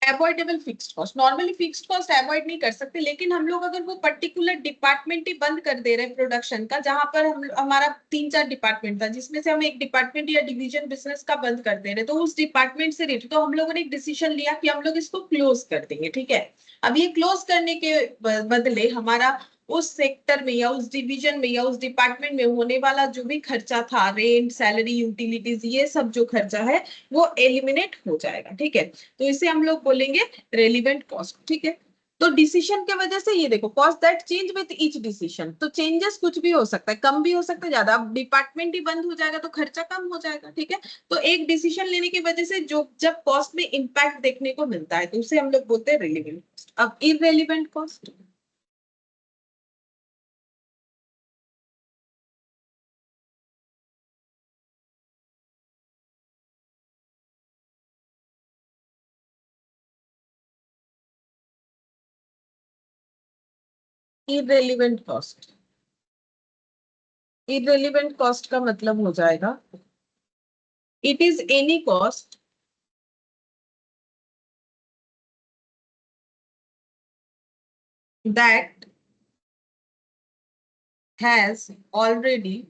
avoidable fixed cost. Normally fixed cost avoid नहीं कर सकते, लेकिन हम लोग अगर वो पर्टिकुलर डिपार्टमेंट ही बंद कर दे रहे हैं प्रोडक्शन का, जहां पर हम हमारा 3-4 डिपार्टमेंट था, जिसमें से हम एक डिपार्टमेंट या डिवीजन बिजनेस का बंद कर दे रहे, तो उस डिपार्टमेंट से रिलेटेड तो हम लोगों ने एक डिसीजन लिया कि हम लोग इसको क्लोज कर देंगे, ठीक है। अब ये क्लोज करने के बदले हमारा उस सेक्टर में या उस डिवीजन में या उस डिपार्टमेंट में होने वाला जो भी खर्चा था, रेंट, सैलरी, यूटिलिटीज, ये सब जो खर्चा है वो एलिमिनेट हो जाएगा, ठीक है। तो इसे हम लोग बोलेंगे रेलिवेंट कॉस्ट, ठीक है। तो डिसीजन के वजह से ये देखो, cost that change with each decision, तो चेंजेस कुछ भी हो सकता है, कम भी हो सकता है, ज्यादा। अब डिपार्टमेंट ही बंद हो जाएगा तो खर्चा कम हो जाएगा, ठीक है। तो एक डिसीजन लेने की वजह से जो जब कॉस्ट में इंपैक्ट देखने को मिलता है तो उसे हम लोग बोलते हैं रेलिवेंट कॉस्ट। अब irrelevant cost, irrelevant cost, irrelevant cost का मतलब हो जाएगा it is any cost that has already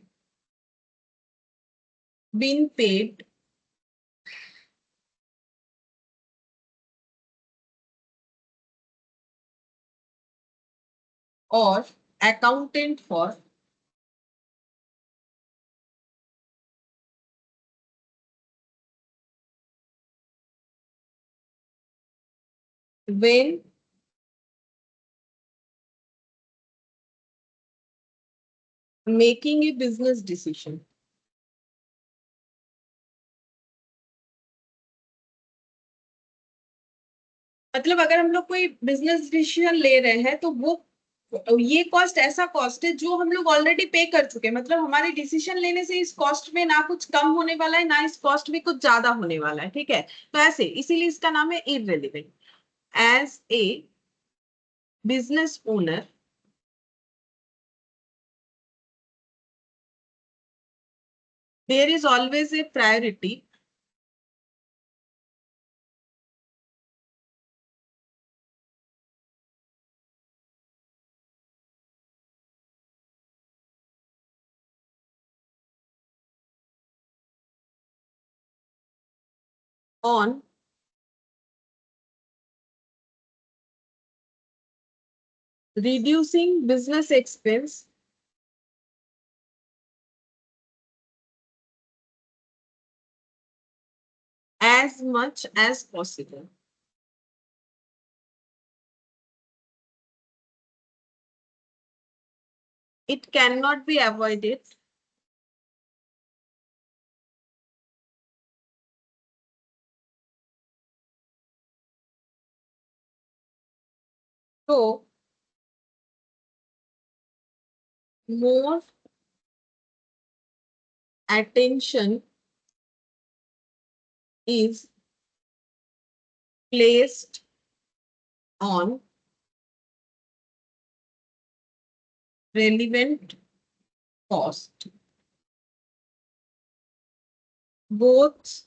been paid or accounted for when making a business decision. मतलब अगर हम लोग कोई बिजनेस डिसीजन ले रहे हैं तो वो ये कॉस्ट ऐसा कॉस्ट है जो हम लोग ऑलरेडी पे कर चुके हैं, मतलब हमारे डिसीजन लेने से इस कॉस्ट में ना कुछ कम होने वाला है ना इस कॉस्ट में कुछ ज्यादा होने वाला है, ठीक है। तो ऐसे इसीलिए इसका नाम है irrelevant. As a business owner there is always a priority on reducing business expense as much as possible. It cannot be avoided. So, more attention is placed on relevant cost. Both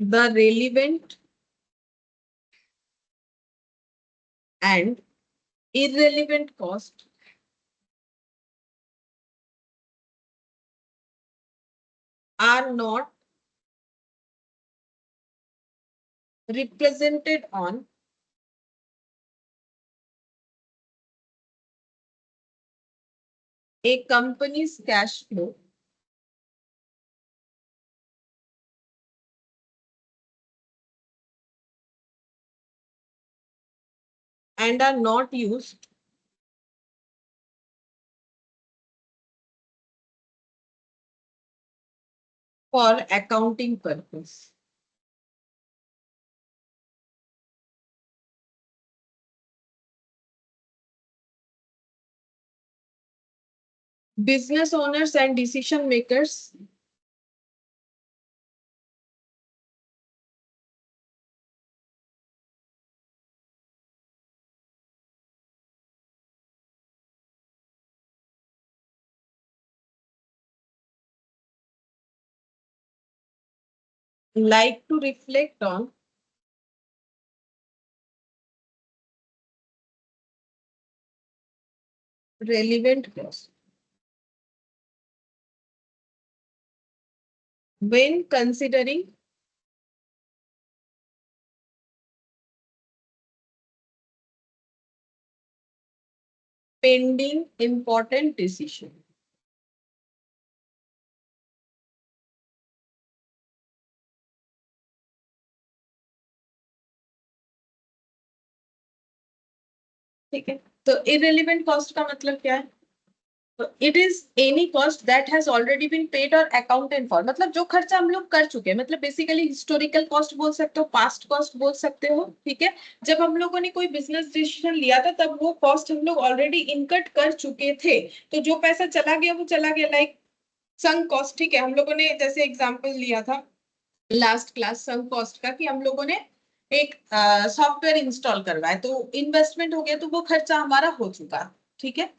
the relevant and irrelevant cost are not represented on a company's cash flow and are not used for accounting purpose. Business owners and decision makers like to reflect on relevant cost when considering pending important decision. ठीक है, तो irrelevant cost का मतलब क्या है? It is any cost that has already been paid और accounted for, मतलब जो खर्चा हम लोग कर चुके हैं, मतलब बेसिकली हिस्टोरिकल कॉस्ट बोल सकते हो, पास्ट कॉस्ट बोल सकते हो, ठीक है। जब हम लोगों ने कोई बिजनेस डिसीजन लिया था तब वो कॉस्ट हम लोग ऑलरेडी इनकट कर चुके थे, तो जो पैसा चला गया वो चला गया, लाइक संक कॉस्ट, ठीक है। हम लोगों ने जैसे एग्जांपल लिया था लास्ट क्लास संक कॉस्ट का कि हम लोगों ने एक सॉफ्टवेयर इंस्टॉल करवाए, तो इन्वेस्टमेंट हो गया, तो वो खर्चा हमारा हो चुका, ठीक है।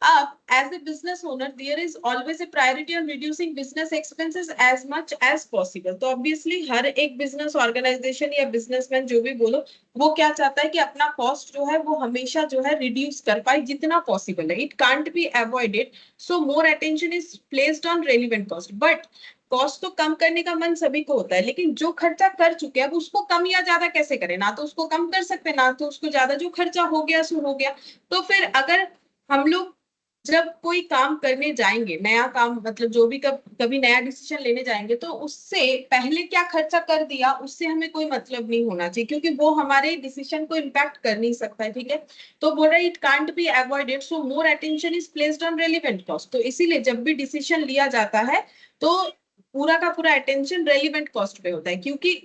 अब as a business owner there is always a priority on reducing business expenses as much as possible। तो obviously हर एक बिजनेस ऑर्गेनाइजेशन या बिजनेसमैन जो भी बोलो, वो क्या चाहता है कि अपना कॉस्ट जो है वो हमेशा जो है रिड्यूस कर पाए जितना पॉसिबल है। It can't be avoided, so more attention is placed on relevant cost. But cost तो कम करने का मन सभी को होता है, लेकिन जो खर्चा कर चुके हैं अब उसको कम या ज्यादा कैसे करें? ना तो उसको कम कर सकते, ना तो उसको ज्यादा। जो खर्चा हो गया सो हो गया। तो फिर अगर हम लोग जब कोई काम करने जाएंगे, नया काम मतलब जो भी कभी नया डिसीजन लेने जाएंगे, तो उससे पहले क्या खर्चा कर दिया उससे हमें कोई मतलब नहीं होना चाहिए, क्योंकि वो हमारे डिसीजन को इम्पैक्ट कर नहीं सकता है, ठीक है। तो बोल रहा है it can't be avoided, so more attention is placed on relevant cost. तो इसीलिए जब भी डिसीजन लिया जाता है तो पूरा का पूरा अटेंशन रेलिवेंट कॉस्ट पे होता है, क्योंकि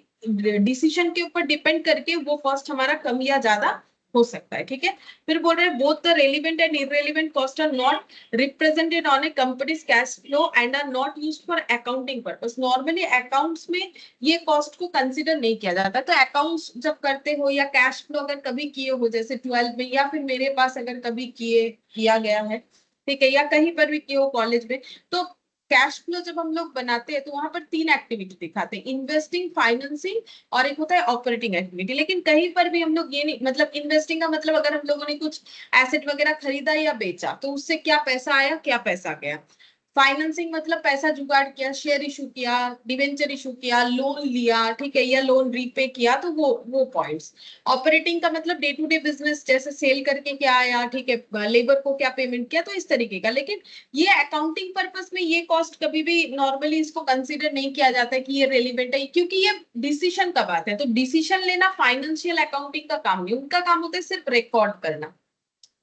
डिसीजन के ऊपर डिपेंड करके वो कॉस्ट हमारा कम या ज्यादा हो सकता है, ठीक है। फिर बोल रहे हैं both the relevant and irrelevant cost are not represented on a company's cash flow and are not used for accounting purpose. Normally accounts में ये कॉस्ट को कंसीडर नहीं किया जाता। तो अकाउंट्स जब करते हो या कैश फ्लो अगर कभी किए हो, जैसे 12 में या फिर मेरे पास अगर कभी किया गया है, ठीक है, या कहीं पर भी किए हो कॉलेज में, तो कैश फ्लो जब हम लोग बनाते हैं तो वहां पर 3 एक्टिविटी दिखाते हैं, इन्वेस्टिंग, फाइनेंसिंग और एक होता है ऑपरेटिंग एक्टिविटी। लेकिन कहीं पर भी हम लोग ये नहीं, मतलब इन्वेस्टिंग का मतलब अगर हम लोगों ने कुछ एसेट वगैरह खरीदा या बेचा तो उससे क्या पैसा आया, क्या पैसा गया। फाइनेंसिंग मतलब पैसा जुगाड़ किया, शेयर इशू किया, डिवेंचर इशू किया, लोन लिया, ठीक है, या लोन रीपे किया, तो वो पॉइंट्स। ऑपरेटिंग का मतलब डे टू डे बिजनेस, जैसे सेल करके क्या आया, ठीक है, लेबर को क्या पेमेंट किया, तो इस तरीके का। लेकिन ये अकाउंटिंग पर्पस में ये कॉस्ट कभी भी नॉर्मली इसको कंसीडर नहीं किया जाता है कि ये रेलिवेंट है, क्योंकि ये डिसीजन का बात है। तो डिसीजन लेना फाइनेंशियल अकाउंटिंग का काम नहीं, उनका काम होता है सिर्फ रिकॉर्ड करना।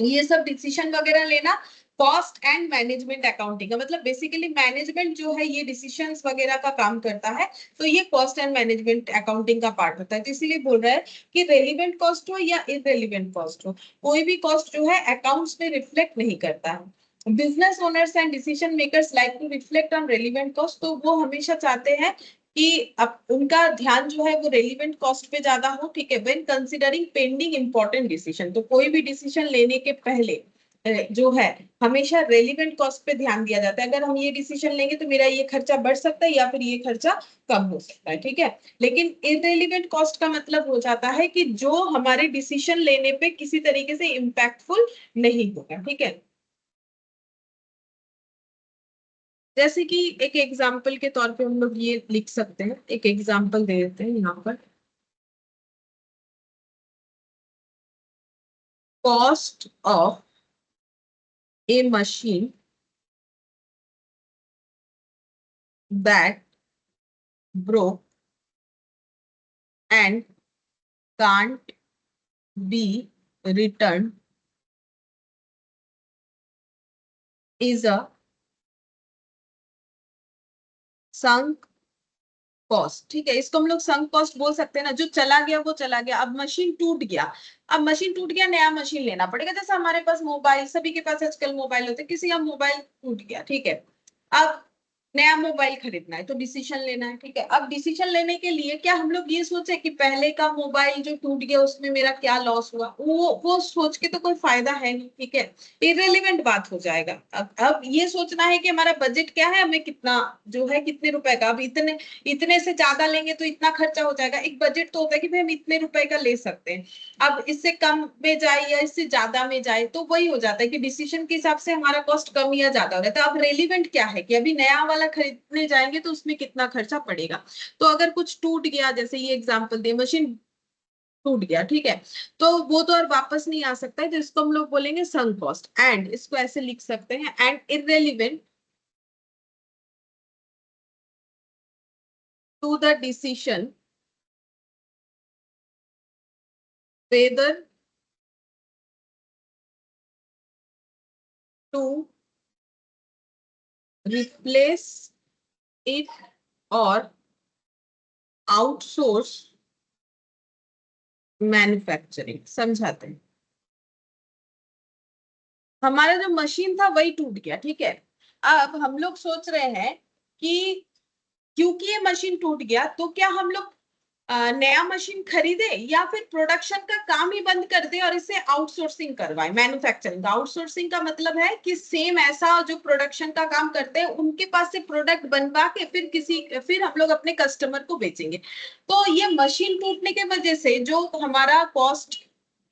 ये सब डिसीजन वगैरह लेना कॉस्ट एंड मैनेजमेंट अकाउंटिंग का मतलब, बेसिकली मैनेजमेंट जो है ये डिसीजंस वगैरह का काम करता है, तो ये कॉस्ट एंड मैनेजमेंट अकाउंटिंग का पार्ट होता है। तो इसीलिए बोल रहा है कि रेलिवेंट कॉस्ट हो या इररेलिवेंट कॉस्ट हो, कोई भी कॉस्ट जो है अकाउंट्स में रिफ्लेक्ट नहीं करता है। Business owners and decision makers like to reflect on relevant cost, तो वो हमेशा चाहते हैं कि अब उनका ध्यान जो है वो रेलिवेंट कॉस्ट पे ज्यादा हो, ठीक है, when considering pending important decision. तो कोई भी डिसीजन लेने के पहले जो है हमेशा रेलिवेंट कॉस्ट पे ध्यान दिया जाता है। अगर हम ये डिसीजन लेंगे तो मेरा ये खर्चा बढ़ सकता है या फिर ये खर्चा कम हो सकता है, ठीक है। लेकिन इररेलिवेंट कॉस्ट का मतलब हो जाता है कि जो हमारे डिसीजन लेने पे किसी तरीके से इम्पैक्टफुल नहीं होगा, ठीक है। जैसे कि एक एग्जाम्पल के तौर पे हम लोग ये लिख सकते हैं, एक एग्जाम्पल दे देते हैं यहाँ पर। Cost of a machine that broke and can't be returned is a sunk cost, ठीक है। इसको हम लोग संक कॉस्ट बोल सकते हैं ना, जो चला गया वो चला गया। अब मशीन टूट गया, अब मशीन टूट गया, नया मशीन लेना पड़ेगा। जैसे हमारे पास मोबाइल, सभी के पास आजकल मोबाइल होते हैं, किसी का मोबाइल टूट गया, ठीक है, अब नया मोबाइल खरीदना है तो डिसीजन लेना है, ठीक है। अब डिसीजन लेने के लिए क्या हम लोग ये सोचे कि पहले का मोबाइल जो टूट गया उसमें मेरा क्या लॉस हुआ, वो सोच के तो कोई फायदा है नहीं, ठीक है, इररिलेवेंट बात हो जाएगा। अब ये सोचना है कि हमारा बजट क्या है, हमें कितना जो है कितने रुपए का, अब इतने इतने से ज्यादा लेंगे तो इतना खर्चा हो जाएगा। एक बजट तो होता है कि भाई हम इतने रुपए का ले सकते हैं, अब इससे कम में जाए या इससे ज्यादा में जाए तो वही हो जाता है कि डिसीजन के हिसाब से हमारा कॉस्ट कम या ज्यादा हो जाता है। अब रेलिवेंट क्या है कि अभी नया वाला खरीदने जाएंगे तो उसमें कितना खर्चा पड़ेगा। तो अगर कुछ टूट गया, जैसे ये एग्जाम्पल दे, मशीन टूट गया, ठीक है, तो वो तो और वापस नहीं आ सकता है, तो इसको हम लोग बोलेंगे संक कॉस्ट। एंड इसको ऐसे लिख सकते हैं, and irrelevant to the decision whether to replace it or outsource manufacturing. समझाते हैं, हमारा जो मशीन था वही टूट गया, ठीक है। अब हम लोग सोच रहे हैं कि क्योंकि ये मशीन टूट गया तो क्या हम लोग नया मशीन खरीदे या फिर प्रोडक्शन का काम ही बंद कर दे और इसे आउटसोर्सिंग करवाए। मैन्युफैक्चरिंग का आउटसोर्सिंग का मतलब है कि सेम ऐसा जो प्रोडक्शन का काम करते हैं उनके पास से प्रोडक्ट बनवा के फिर हम लोग अपने कस्टमर को बेचेंगे। तो ये मशीन टूटने के वजह से जो हमारा कॉस्ट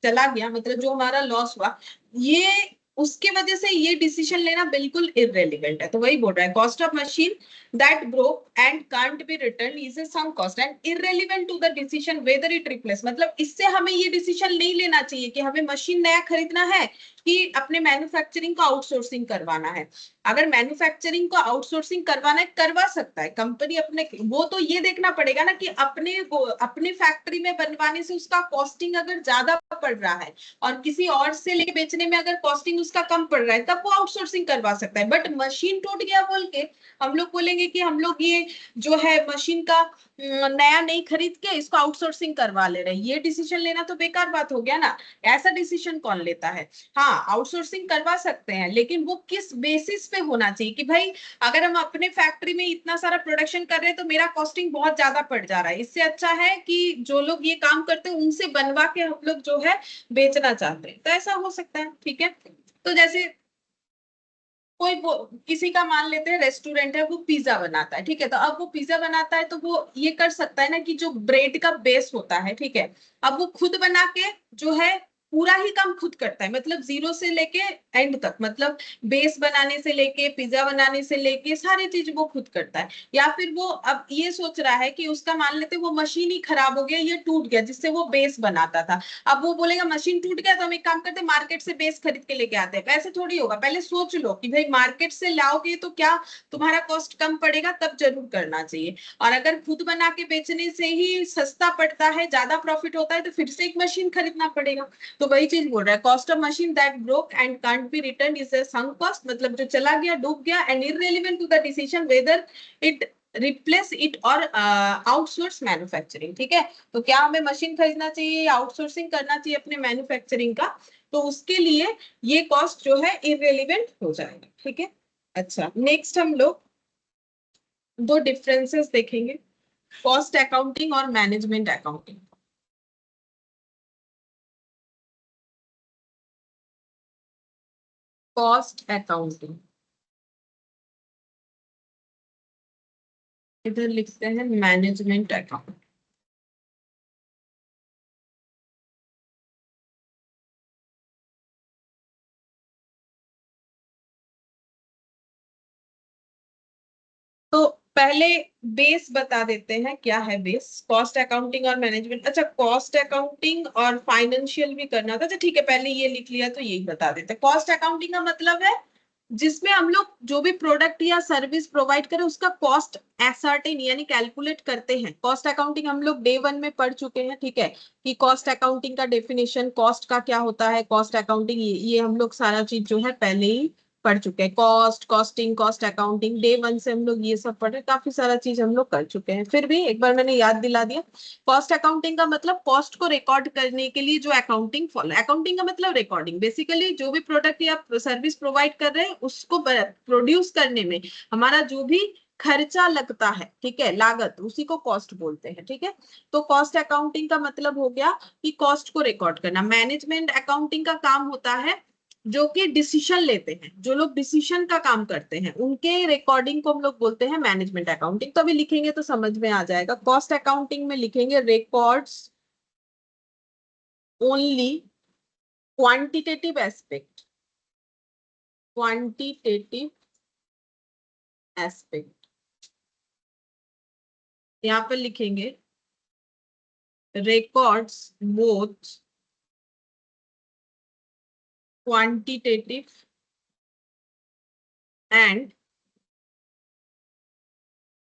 चला गया, मतलब जो हमारा लॉस हुआ, ये उसके वजह से ये डिसीजन लेना बिल्कुल इररेलेवेंट है। तो वही बोल रहा है, cost of machine that broke and can't be returned is a sunk cost and irrelevant to the decision whether it replace। मतलब इससे हमें ये डिसीजन नहीं लेना चाहिए कि हमें मशीन नया खरीदना है कि अपने मैन्युफैक्चरिंग को आउटसोर्सिंग करवाना है। अगर मैन्युफैक्चरिंग को आउटसोर्सिंग करवाना है, करवा सकता है कंपनी अपने, वो तो ये देखना पड़ेगा ना कि अपने फैक्ट्री में बनवाने से उसका कॉस्टिंग अगर ज्यादा पड़ रहा है और किसी और से लेके बेचने में अगर कॉस्टिंग उसका कम पड़ रहा है, तब वो आउटसोर्सिंग करवा सकता है। बट मशीन टूट गया बोल के हम लोग बोलेंगे कि हम लोग ये जो है मशीन का नया नहीं खरीद के इसको आउटसोर्सिंग करवा ले रहे हैं, ये डिसीजन लेना तो बेकार बात हो गया ना। ऐसा डिसीजन कौन लेता है? हाँ, आउटसोर्सिंग करवा सकते हैं, लेकिन वो किस बेसिस पे होना चाहिए कि भाई अगर हम अपने फैक्ट्री में इतना सारा प्रोडक्शन कर रहे हैं तो मेरा कॉस्टिंग बहुत ज्यादा पड़ जा रहा है, इससे अच्छा है कि जो लोग ये काम करते हैं उनसे बनवा के हम लोग जो है बेचना चाहते हैं, तो ऐसा हो सकता है। ठीक है, तो जैसे कोई किसी का मान लेते हैं रेस्टोरेंट है, वो पिज्जा बनाता है, ठीक है, तो अब वो पिज्जा बनाता है तो वो ये कर सकता है ना कि जो ब्रेड का बेस होता है, ठीक है, अब वो खुद बना के जो है पूरा ही काम खुद करता है, मतलब जीरो से लेके एंड तक, मतलब बेस बनाने से लेके पिज्जा बनाने से लेके सारी चीज वो खुद करता है। या फिर वो अब ये सोच रहा है कि उसका मान लेते वो मशीन ही खराब हो गया, ये टूट गया जिससे वो बेस बनाता था, अब वो बोलेगा मशीन टूट गया तो हम एक काम करते हैं मार्केट से बेस खरीद के लेके आते हैं। ऐसे थोड़ी होगा, पहले सोच लो कि भाई मार्केट से लाओगे तो क्या तुम्हारा कॉस्ट कम पड़ेगा, तब जरूर करना चाहिए। और अगर खुद बना के बेचने से ही सस्ता पड़ता है, ज्यादा प्रॉफिट होता है, तो फिर से एक मशीन खरीदना पड़ेगा। तो वही चीज बोल रहा है, cost of machine that broke and can't be return is a sunk cost, मतलब जो चला गया डूब गया, and irrelevant to the decision whether it replace it or outsource manufacturing. ठीक है, तो क्या हमें मशीन खरीदना चाहिए या आउटसोर्सिंग करना चाहिए अपने मैन्युफैक्चरिंग का, तो उसके लिए ये कॉस्ट जो है इररिलेवेंट हो जाएगा। ठीक है, अच्छा नेक्स्ट हम लोग दो डिफरेंसेस देखेंगे, कॉस्ट अकाउंटिंग और मैनेजमेंट अकाउंटिंग। कॉस्ट अकाउंटिंग, इधर लिखते हैं मैनेजमेंट अकाउंट। तो पहले बेस बता देते हैं क्या है बेस, कॉस्ट अकाउंटिंग और मैनेजमेंट। अच्छा, कॉस्ट अकाउंटिंग और फाइनेंशियल भी करना था, अच्छा ठीक है, पहले ये लिख लिया तो यही बता देते हैं। कॉस्ट अकाउंटिंग का मतलब है जिसमें हम लोग जो भी प्रोडक्ट या सर्विस प्रोवाइड करें उसका कॉस्ट एसर्टेन यानी कैलकुलेट करते हैं। कॉस्ट अकाउंटिंग हम लोग डे 1 में पढ़ चुके हैं, ठीक है, कि कॉस्ट अकाउंटिंग का डेफिनेशन, कॉस्ट का क्या होता है, कॉस्ट अकाउंटिंग, ये हम लोग सारा चीज जो है पहले ही पढ़ चुके हैं। Cost, costing, cost accounting, day 1 से हम लोग ये सब पढ़ रहे, काफी सारा चीज हम लोग कर चुके हैं, फिर भी एक बार मैंने याद दिला दिया। कॉस्ट अकाउंटिंग का मतलब कॉस्ट को रिकॉर्ड करने के लिए जो अकाउंटिंग फॉलो, अकाउंटिंग का मतलब रिकॉर्डिंग, बेसिकली जो भी प्रोडक्ट या सर्विस प्रोवाइड कर रहे हैं उसको प्रोड्यूस करने में हमारा जो भी खर्चा लगता है, ठीक है, लागत, उसी को कॉस्ट बोलते हैं। ठीक है, तो कॉस्ट अकाउंटिंग का मतलब हो गया कि कॉस्ट को रिकॉर्ड करना। मैनेजमेंट अकाउंटिंग का काम होता है जो कि डिसीजन लेते हैं, जो लोग डिसीजन का काम करते हैं उनके रिकॉर्डिंग को हम लोग बोलते हैं मैनेजमेंट अकाउंटिंग। तो अभी लिखेंगे तो समझ में आ जाएगा, कॉस्ट अकाउंटिंग में लिखेंगे records only quantitative aspect, quantitative aspect, यहाँ पर लिखेंगे records both quantitative and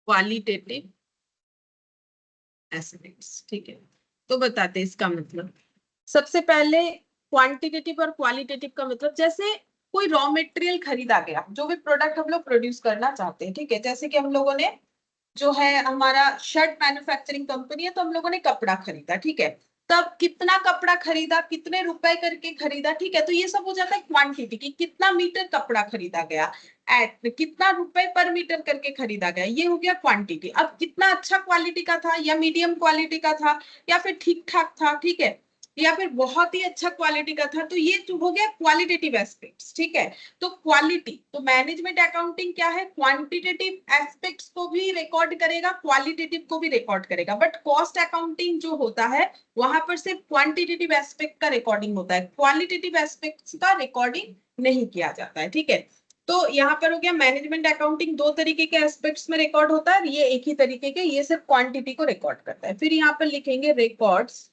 qualitative aspects. ठीक है, तो बताते हैं इसका मतलब। सबसे पहले क्वांटिटेटिव और क्वालिटेटिव का मतलब, जैसे कोई रॉ मटेरियल खरीदा गया, जो भी प्रोडक्ट हम लोग प्रोड्यूस करना चाहते हैं, ठीक है, जैसे कि हम लोगों ने जो है हमारा शर्ट मैन्युफैक्चरिंग कंपनी है तो हम लोगों ने कपड़ा खरीदा, ठीक है, तब कितना कपड़ा खरीदा, कितने रुपए करके खरीदा, ठीक है। तो ये सब हो जाता है क्वांटिटी की, कितना मीटर कपड़ा खरीदा गया, एट कितना रुपए पर मीटर करके खरीदा गया, ये हो गया क्वांटिटी। अब कितना अच्छा क्वालिटी का था या मीडियम क्वालिटी का था या फिर ठीक ठाक था, ठीक है, या फिर बहुत ही अच्छा क्वालिटी का था, तो ये जो हो गया क्वालिटेटिव एस्पेक्ट्स, ठीक है। तो क्वालिटी, तो मैनेजमेंट अकाउंटिंग क्या है, क्वांटिटेटिव एस्पेक्ट्स को भी रिकॉर्ड करेगा, क्वालिटेटिव को भी रिकॉर्ड करेगा। बट कॉस्ट अकाउंटिंग जो होता है वहां पर सिर्फ क्वांटिटेटिव एस्पेक्ट का रिकॉर्डिंग होता है, क्वालिटेटिव एस्पेक्ट्स का रिकॉर्डिंग नहीं किया जाता है, ठीक है। तो यहाँ पर हो गया मैनेजमेंट अकाउंटिंग दो तरीके के एस्पेक्ट्स में रिकॉर्ड होता है, ये एक ही तरीके के, ये सिर्फ क्वांटिटी को रिकॉर्ड करता है। फिर यहाँ पर लिखेंगे records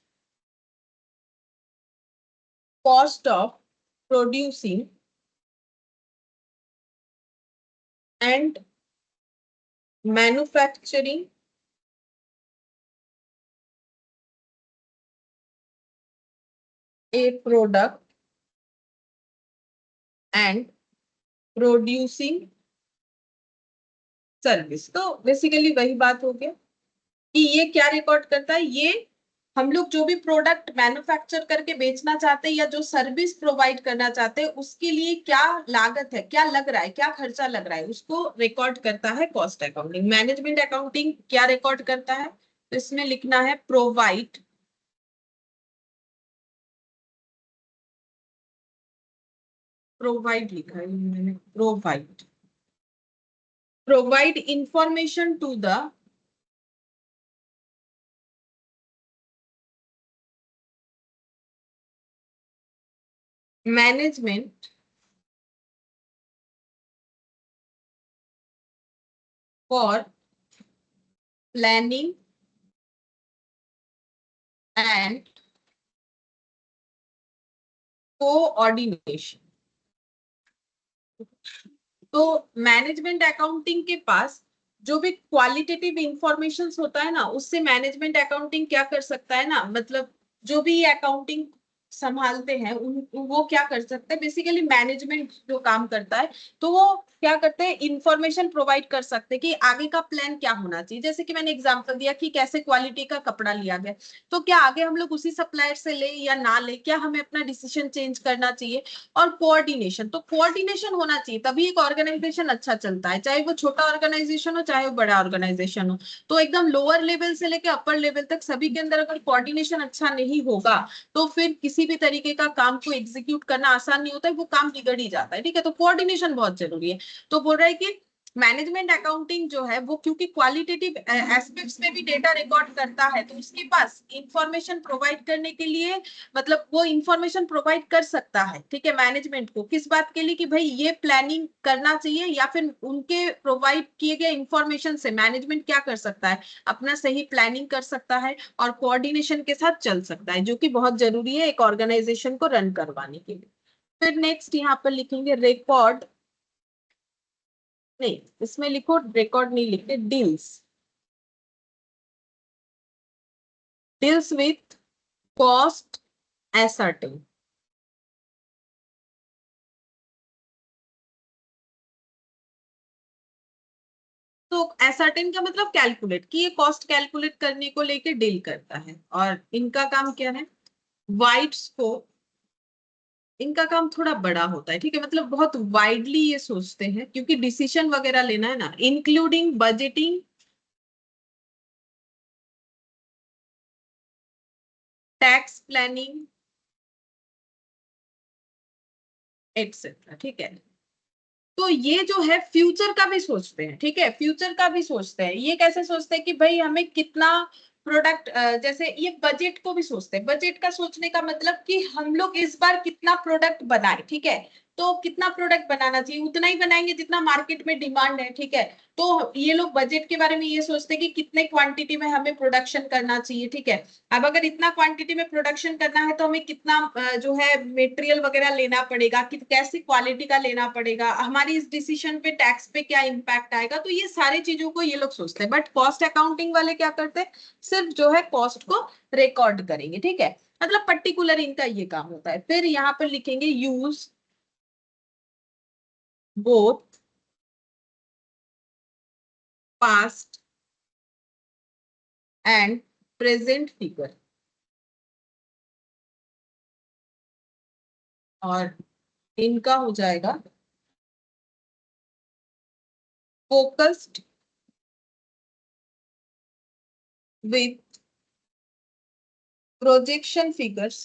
cost of producing and manufacturing a product and producing service. तो बेसिकली वही बात हो गया कि ये क्या रिकॉर्ड करता है, ये हम लोग जो भी प्रोडक्ट मैन्युफैक्चर करके बेचना चाहते हैं या जो सर्विस प्रोवाइड करना चाहते हैं उसके लिए क्या लागत है, क्या लग रहा है, क्या खर्चा लग रहा है, उसको रिकॉर्ड करता है कॉस्ट अकाउंटिंग। मैनेजमेंट अकाउंटिंग क्या रिकॉर्ड करता है, तो इसमें लिखना है प्रोवाइड प्रोवाइड लिखा है मैंने, provide information to the management for planning and coordination. तो मैनेजमेंट अकाउंटिंग के पास जो भी क्वालिटेटिव इंफॉर्मेशन होता है ना, उससे मैनेजमेंट अकाउंटिंग क्या कर सकता है ना, मतलब जो भी अकाउंटिंग संभालते हैं वो क्या कर सकते हैं, बेसिकली मैनेजमेंट जो काम करता है तो वो क्या करते हैं, इंफॉर्मेशन प्रोवाइड कर सकते हैं कि आगे का प्लान क्या होना चाहिए। जैसे कि मैंने एग्जांपल दिया कि कैसे क्वालिटी का कपड़ा लिया गया, तो क्या आगे हम लोग उसी सप्लायर से ले या ना ले, क्या हमें अपना डिसीजन चेंज करना चाहिए। और कोऑर्डिनेशन, तो कोऑर्डिनेशन होना चाहिए तभी एक ऑर्गेनाइजेशन अच्छा चलता है, चाहे वो छोटा ऑर्गेनाइजेशन हो चाहे वो बड़ा ऑर्गेनाइजेशन हो। तो एकदम लोअर लेवल से लेकर अपर लेवल तक सभी के अंदर अगर कोऑर्डिनेशन अच्छा नहीं होगा तो फिर किसी भी तरीके का काम को एग्जीक्यूट करना आसान नहीं होता है, वो काम बिगड़ ही जाता है, ठीक है। तो कोऑर्डिनेशन बहुत जरूरी है। तो बोल रहा है कि मैनेजमेंट अकाउंटिंग जो है वो क्योंकि क्वालिटेटिव एस्पेक्ट्स में भी डेटा रिकॉर्ड करता है, तो उसके पास इंफॉर्मेशन प्रोवाइड करने के लिए, मतलब वो इंफॉर्मेशन प्रोवाइड कर सकता है, ठीक है, मैनेजमेंट को, किस बात के लिए कि भाई ये प्लानिंग करना चाहिए, या फिर उनके प्रोवाइड किए गए इंफॉर्मेशन से मैनेजमेंट क्या कर सकता है, अपना सही प्लानिंग कर सकता है और कोऑर्डिनेशन के साथ चल सकता है, जो कि बहुत जरूरी है एक ऑर्गेनाइजेशन को रन करवाने के लिए। फिर नेक्स्ट यहाँ पर लिखेंगे रिकॉर्ड, नहीं इसमें लिखो रिकॉर्ड नहीं लिखते, डील्स, डील्स विथ कॉस्ट एसर्टिंग। तो एसर्टेन का मतलब कैलकुलेट, कि ये कॉस्ट कैलकुलेट करने को लेके डील करता है, और इनका काम क्या है, वाइड स्कोप, इनका काम थोड़ा बड़ा होता है, ठीक है, मतलब बहुत वाइडली ये सोचते हैं क्योंकि डिसीजन वगैरह लेना है ना, including budgeting, tax planning etcetera, ठीक है। तो ये जो है फ्यूचर का भी सोचते हैं, ठीक है, फ्यूचर का भी सोचते हैं। ये कैसे सोचते हैं कि भाई हमें कितना प्रोडक्ट, जैसे ये बजट को भी सोचते हैं। बजट का सोचने का मतलब कि हम लोग इस बार कितना प्रोडक्ट बनाए, ठीक है, तो कितना प्रोडक्ट बनाना चाहिए, उतना ही बनाएंगे जितना मार्केट में डिमांड है, ठीक है। तो ये लोग बजट के बारे में ये सोचते हैं कि कितने क्वांटिटी में हमें प्रोडक्शन करना चाहिए, ठीक है। अब अगर इतना क्वांटिटी में प्रोडक्शन करना है तो हमें कितना जो है मटेरियल वगैरह लेना पड़ेगा, कि कैसी क्वालिटी का लेना पड़ेगा, हमारी इस डिसीजन पे टैक्स पे क्या इम्पैक्ट आएगा, तो ये सारी चीजों को ये लोग सोचते हैं। बट कॉस्ट अकाउंटिंग वाले क्या करते हैं, सिर्फ जो है कॉस्ट को रिकॉर्ड करेंगे, ठीक है, मतलब पर्टिकुलर इनका ये काम होता है। फिर यहाँ पर लिखेंगे use both past and present figure. और इनका हो जाएगा focused with projection figures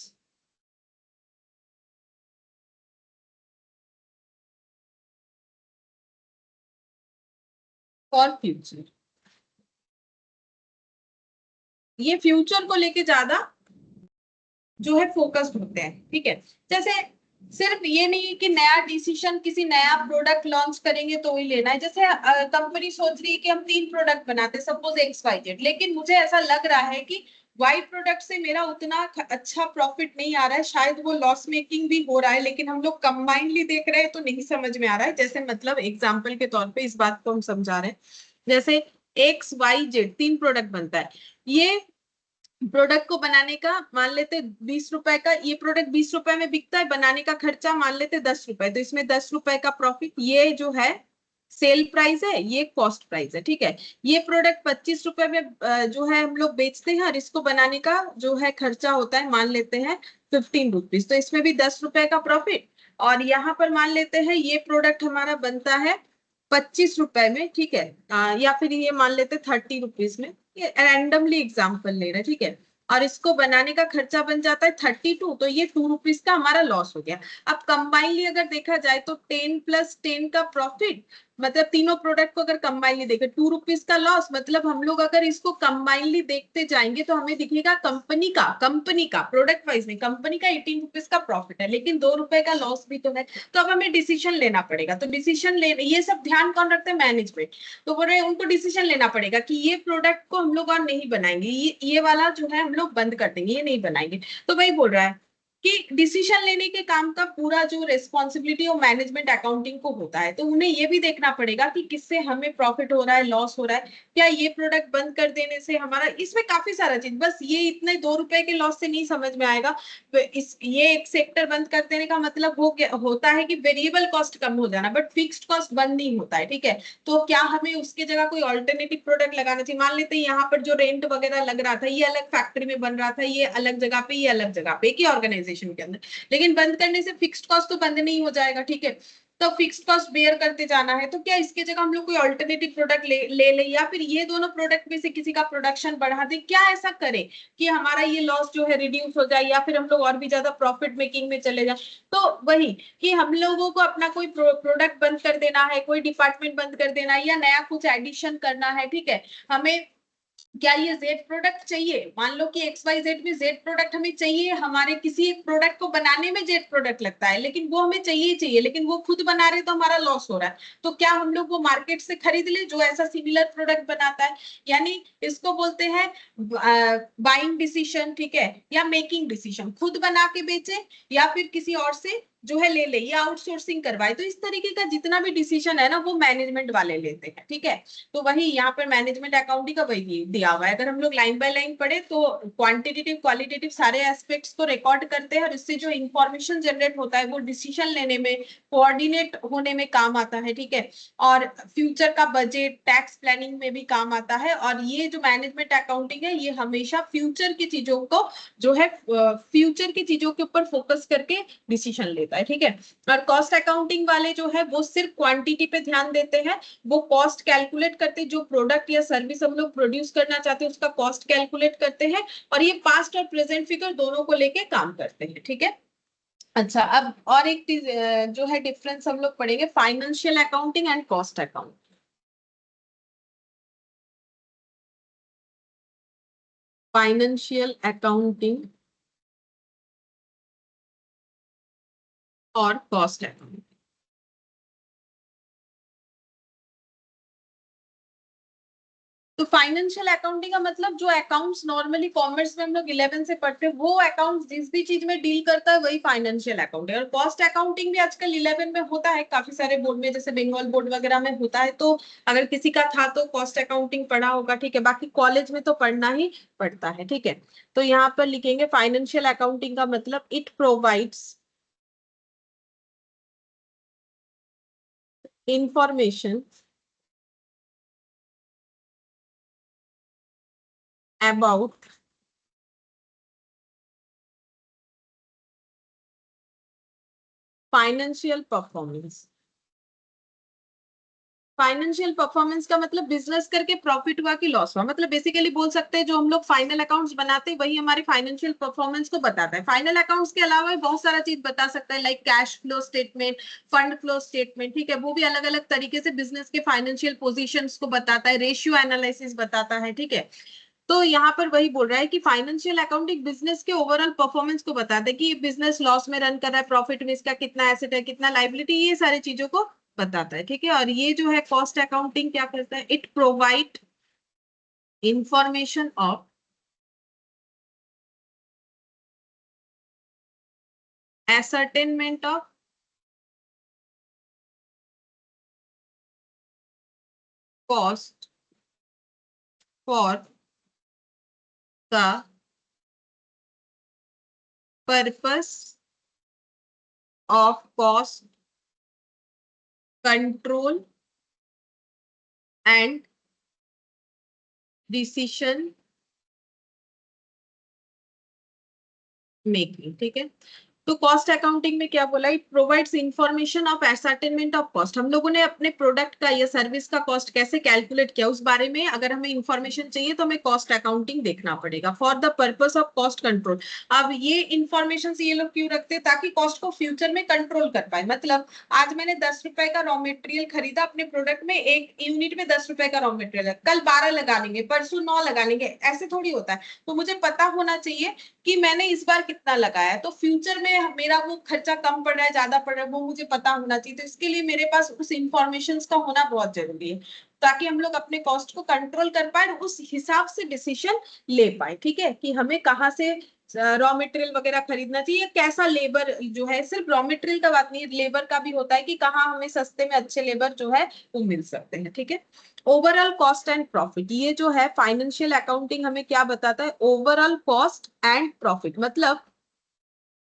for future. ये फ्यूचर को लेके ज्यादा जो है फोकस्ड होते हैं, ठीक है। जैसे सिर्फ ये नहीं कि नया डिसीजन किसी नया प्रोडक्ट लॉन्च करेंगे तो ही लेना है। जैसे कंपनी सोच रही है कि हम 3 प्रोडक्ट बनाते हैं, सपोज एक्स वाई जेड, लेकिन मुझे ऐसा लग रहा है कि वाई प्रोडक्ट से मेरा उतना अच्छा प्रॉफिट नहीं आ रहा है, शायद वो लॉस मेकिंग भी हो रहा है, लेकिन हम लोग कंबाइनली देख रहे हैं तो नहीं समझ में आ रहा है। जैसे मतलब एग्जाम्पल के तौर पे इस बात को हम समझा रहे हैं। जैसे एक्स वाई जेड 3 प्रोडक्ट बनता है, ये प्रोडक्ट को बनाने का मान लेते 20 रुपए का, ये प्रोडक्ट 20 रुपए में बिकता है, बनाने का खर्चा मान लेते 10 रुपए, तो इसमें 10 रुपए का प्रॉफिट, ये जो है सेल प्राइस है, ये कॉस्ट प्राइस है, ठीक है। ये प्रोडक्ट 25 रुपए में जो है हम लोग बेचते हैं, और इसको बनाने का जो है खर्चा होता है मान लेते हैं 15 रुपीज, तो इसमें भी 10 रुपए का प्रॉफिट। और यहाँ पर मान लेते हैं ये प्रोडक्ट हमारा बनता है 25 रुपए में, ठीक है। या फिर ये मान लेते 30 रुपीज में, ये रैंडमली एग्जाम्पल ले रहे हैं, ठीक है। और इसको बनाने का खर्चा बन जाता है 32, तो ये 2 रुपीज का हमारा लॉस हो गया। अब कंबाइनली अगर देखा जाए तो 10 + 10 का प्रॉफिट, मतलब तीनों प्रोडक्ट को अगर कंबाइनली देखें 2 रुपीज का लॉस, मतलब हम लोग अगर इसको कंबाइनली देखते जाएंगे तो हमें दिखेगा कंपनी का प्रोडक्ट वाइज नहीं, कंपनी का 18 रुपीज का प्रॉफिट है, लेकिन 2 रुपए का लॉस भी तो है। तो अब हमें डिसीजन लेना पड़ेगा, तो डिसीजन ले, ये सब ध्यान कौन रखते हैं, मैनेजमेंट। तो बोल रहे उनको डिसीजन लेना पड़ेगा कि ये प्रोडक्ट को हम लोग और नहीं बनाएंगे, ये वाला जो है हम लोग बंद कर देंगे, ये नहीं बनाएंगे। तो वही बोल रहा है कि डिसीजन लेने के काम का पूरा जो रिस्पॉन्सिबिलिटी और मैनेजमेंट अकाउंटिंग को होता है, तो उन्हें ये भी देखना पड़ेगा कि किससे हमें प्रॉफिट हो रहा है, लॉस हो रहा है, क्या ये प्रोडक्ट बंद कर देने से हमारा, इसमें काफी सारा चीज, बस ये इतने 2 रुपए के लॉस से नहीं समझ में आएगा। तो इस ये एक सेक्टर बंद कर देने का मतलब हो क्या होता है कि वेरिएबल कॉस्ट कम हो जाना, बट फिक्स्ड कॉस्ट बंद नहीं होता है, ठीक है। तो क्या हमें उसके जगह कोई ऑल्टरनेटिव प्रोडक्ट लगाना चाहिए। मान लेते हैं यहाँ पर जो रेंट वगैरह लग रहा था, ये अलग फैक्ट्री में बन रहा था, ये अलग जगह पे, ये अलग जगह पे, एक ही ऑर्गेनाइजेशन के अंदर, लेकिन बंद करने से फिक्स्ड कॉस्ट तो बंद नहीं हो जाएगा, ठीक है। तो फिक्स्ड कॉस्ट बेयर करते जाना है, तो क्या इसके जगह हम लोग कोई ऑल्टरनेटिव प्रोडक्ट ले ले, या फिर ये दोनों प्रोडक्ट में से किसी का प्रोडक्शन बढ़ा दे, क्या ऐसा करे कि हमारा ये लॉस जो है रिड्यूस हो जाए, या फिर हम लोग और भी ज्यादा प्रॉफिट मेकिंग में चले जाए। तो वही कि हम लोगों को अपना कोई प्रोडक्ट बंद कर देना है, कोई डिपार्टमेंट बंद कर देना है, या नया कुछ एडिशन करना है, ठीक है। हमें क्या ये जेड प्रोडक्ट चाहिए, मान लो कि एक्स वाई जेड में जेड प्रोडक्ट हमें चाहिए, हमारे किसी एक प्रोडक्ट को बनाने में जेड प्रोडक्ट लगता है, लेकिन वो हमें चाहिए ही चाहिए, लेकिन वो खुद बना रहे तो हमारा लॉस हो रहा है। तो क्या हम लोग वो मार्केट से खरीद ले जो ऐसा सिमिलर प्रोडक्ट बनाता है, यानी इसको बोलते हैं बाइंग डिसीजन, ठीक है, या मेकिंग डिसीजन, खुद बना के बेचे या फिर किसी और से जो है ले ले, या आउटसोर्सिंग करवाए। तो इस तरीके का जितना भी डिसीजन है ना, वो मैनेजमेंट वाले लेते हैं, ठीक है। तो वही यहाँ पर मैनेजमेंट अकाउंटिंग का वही दिया हुआ है। अगर हम लोग लाइन बाय लाइन पढ़े तो क्वांटिटेटिव क्वालिटेटिव सारे एस्पेक्ट्स को रिकॉर्ड करते हैं, और इससे जो इंफॉर्मेशन जनरेट होता है वो डिसीजन लेने में, कोऑर्डिनेट होने में काम आता है, ठीक है। और फ्यूचर का बजट, टैक्स प्लानिंग में भी काम आता है। और ये जो मैनेजमेंट अकाउंटिंग है, ये हमेशा फ्यूचर की चीजों को जो है फ्यूचर की चीजों के ऊपर फोकस करके डिसीजन लेता है, ठीक है। और कॉस्ट अकाउंटिंग वाले जो है वो सिर्फ क्वांटिटी पे ध्यान देते हैं, वो कॉस्ट कैलकुलेट करते, जो प्रोडक्ट या सर्विस हम लोग प्रोड्यूस करना चाहते हैं उसका कॉस्ट कैलकुलेट करते हैं, और ये पास्ट और प्रेजेंट फिगर दोनों को लेके काम करते हैं, ठीक है। अच्छा, अब और एक चीज जो है डिफरेंस हम लोग पढ़ेंगे, financial accounting and cost account. Financial accounting और कॉस्ट अकाउंटिंग। तो फाइनेंशियल अकाउंटिंग का मतलब जो अकाउंट्स नॉर्मली कॉमर्स में हम लोग 11 से पढ़ते हैं, वो अकाउंट्स जिस भी चीज में डील करता है वही फाइनेंशियल अकाउंटिंग। और कॉस्ट अकाउंटिंग भी आजकल 11 में होता है, काफी सारे बोर्ड में, जैसे बंगाल बोर्ड वगैरह में होता है। तो अगर किसी का था तो कॉस्ट अकाउंटिंग पढ़ा होगा, ठीक है। बाकी कॉलेज में तो पढ़ना ही पड़ता है, ठीक है। तो यहाँ पर लिखेंगे फाइनेंशियल अकाउंटिंग का मतलब it provides information about financial performance. Financial performance का मतलब बिजनेस करके प्रॉफिट हुआ कि लॉस हुआ, मतलब बेसिकली बोल सकते हैं जो हम लोग फाइनल अकाउंट्स बनाते हैं वही हमारे फाइनेंशियल परफॉर्मेंस को बताता है। फाइनल अकाउंट्स के अलावा भी बहुत सारा चीज बता सकता है, like cash flow statement, fund flow statement, ठीक है, वो भी अलग अलग तरीके से बिजनेस के फाइनेंशियल पोजीशंस को बताता है, रेशियो एनालिसिस बताता है, ठीक है। तो यहाँ पर वही बोल रहा है कि फाइनेंशियल अकाउंटिंग बिजनेस के ओवरऑल परफॉर्मेंस को बताता है कि ये बिजनेस लॉस में रन कर रहा है, प्रॉफिट में इसका कितना एसेट है, कितना लाइबिलिटी, ये सारी चीजों को बताता है, ठीक है। और ये जो है कॉस्ट अकाउंटिंग क्या करता है, it provide information of ascertainment of cost for the purpose of cost control and decision making, ठीक है। तो कॉस्ट अकाउंटिंग में क्या बोला, it provides information of ascertainment of cost. हम लोगों ने अपने प्रोडक्ट का या सर्विस का कॉस्ट कैसे कैलकुलेट किया उस बारे में अगर हमें इंफॉर्मेशन चाहिए तो हमें कॉस्ट अकाउंटिंग देखना पड़ेगा for the purpose of cost control. अब ये इंफॉर्मेशन ये लोग क्यों रखते हैं, ताकि कॉस्ट को फ्यूचर में कंट्रोल कर पाए। मतलब आज मैंने 10 रुपए का रॉ मटेरियल खरीदा अपने प्रोडक्ट में, एक यूनिट में 10 रुपए का रॉ मटेरियल है, कल 12 लगा लेंगे, परसों 9 लगा लेंगे, ऐसे थोड़ी होता है। तो मुझे पता होना चाहिए कि मैंने इस बार कितना लगाया है, तो फ्यूचर में मेरा वो खर्चा कम पड़ रहा है ज्यादा पड़ रहा है वो मुझे पता होना चाहिए। तो इसके लिए मेरे पास उस इंफॉर्मेशन का होना बहुत जरूरी है, ताकि हम लोग अपने कॉस्ट को कंट्रोल कर पाए और उस हिसाब से डिसीजन ले पाए, ठीक है, कि हमें कहाँ से रॉ मटेरियल वगैरह खरीदना चाहिए, कैसा लेबर जो है, सिर्फ रॉ मटेरियल का बात नहीं है, लेबर का भी होता है कि कहाँ हमें सस्ते में अच्छे लेबर जो है वो मिल सकते हैं, ठीक है। ओवरऑल कॉस्ट एंड प्रॉफिट, ये जो है फाइनेंशियल अकाउंटिंग हमें क्या बताता है, ओवरऑल कॉस्ट एंड प्रॉफिट। मतलब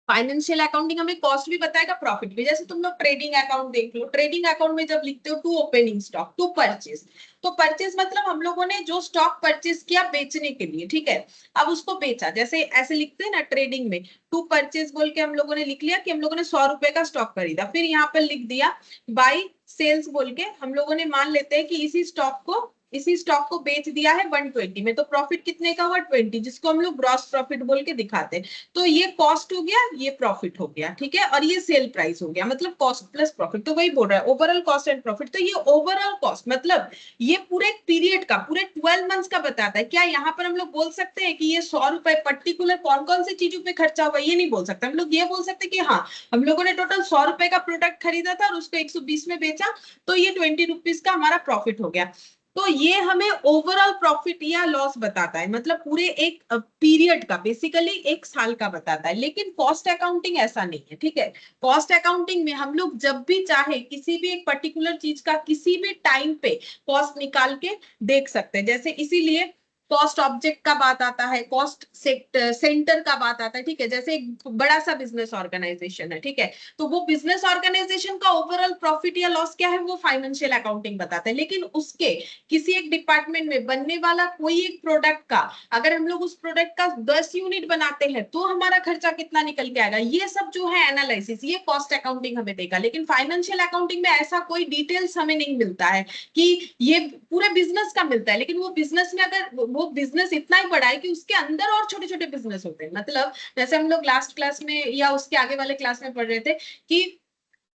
फाइनेंशियल अकाउंटिंग हमें कॉस्ट भी बताएगा प्रॉफिट भी। जैसे तुम लोग ट्रेडिंग अकाउंट देख लो, ट्रेडिंग अकाउंट में जब लिखते हो to opening stock to purchase, तो परचेज मतलब हम लोगों ने जो स्टॉक परचेज किया बेचने के लिए, ठीक है, अब उसको बेचा, जैसे ऐसे लिखते हैं ना ट्रेडिंग में, टू परचेज बोल के हम लोगों ने लिख लिया कि हम लोगों ने 100 रुपए का स्टॉक खरीदा, फिर यहाँ पर लिख दिया बाई सेल्स बोल के, हम लोगों ने मान लेते हैं कि इसी स्टॉक को बेच दिया है 120 में, तो प्रॉफिट कितने का हुआ 20, जिसको हम लोग ग्रॉस प्रॉफिट बोल के दिखाते हैं। तो ये कॉस्ट हो गया, ये प्रॉफिट हो गया, ठीक है, और ये सेल प्राइस हो गया, मतलब कॉस्ट प्लस प्रॉफिट। तो वही बोल रहा है ओवरऑल कॉस्ट एंड प्रॉफिट। तो ये ओवरऑल कॉस्ट मतलब ये पूरे पीरियड का, पूरे 12 मंथ्स का बताता है। क्या यहाँ पर हम लोग बोल सकते हैं कि ये 100 रुपए पर्टिकुलर कौन कौन सी चीजों पे खर्चा हुआ, ये नहीं बोल सकते। हम लोग ये बोल सकते हैं कि हाँ, हम लोगों ने टोटल 100 रुपए का प्रोडक्ट खरीदा था और उसको 120 में बेचा, तो ये 20 रुपीज का हमारा प्रॉफिट हो गया। तो ये हमें ओवरऑल प्रॉफिट या लॉस बताता है, मतलब पूरे एक पीरियड का, बेसिकली एक साल का बताता है। लेकिन कॉस्ट अकाउंटिंग ऐसा नहीं है, ठीक है। कॉस्ट अकाउंटिंग में हम लोग जब भी चाहे किसी भी एक पर्टिकुलर चीज का किसी भी टाइम पे कॉस्ट निकाल के देख सकते हैं। जैसे इसीलिए कॉस्ट ऑब्जेक्ट का बात आता है, कॉस्ट सेंटर का बात आता है, ठीक है। जैसे एक बड़ा सा बिजनेस ऑर्गेनाइजेशन है, ठीक है, तो वो बिजनेस ऑर्गेनाइजेशन का ओवरऑल प्रॉफिट या लॉस क्या है वो फाइनेंशियल अकाउंटिंग बताता है। लेकिन उसके किसी एक डिपार्टमेंट में बनने वाला कोई एक प्रोडक्ट का, अगर हम लोग उस प्रोडक्ट का 10 यूनिट बनाते हैं तो हमारा खर्चा कितना निकल के आएगा, ये सब जो है एनालिसिस, ये कॉस्ट अकाउंटिंग हमें देगा। लेकिन फाइनेंशियल अकाउंटिंग में ऐसा कोई डिटेल्स हमें नहीं मिलता है कि ये पूरे बिजनेस का मिलता है। लेकिन वो बिजनेस में अगर वो बिजनेस इतना ही बड़ा है कि उसके अंदर और छोटे छोटे बिजनेस होते हैं, मतलब जैसे हम लोग लास्ट क्लास में या उसके आगे वाले क्लास में पढ़ रहे थे कि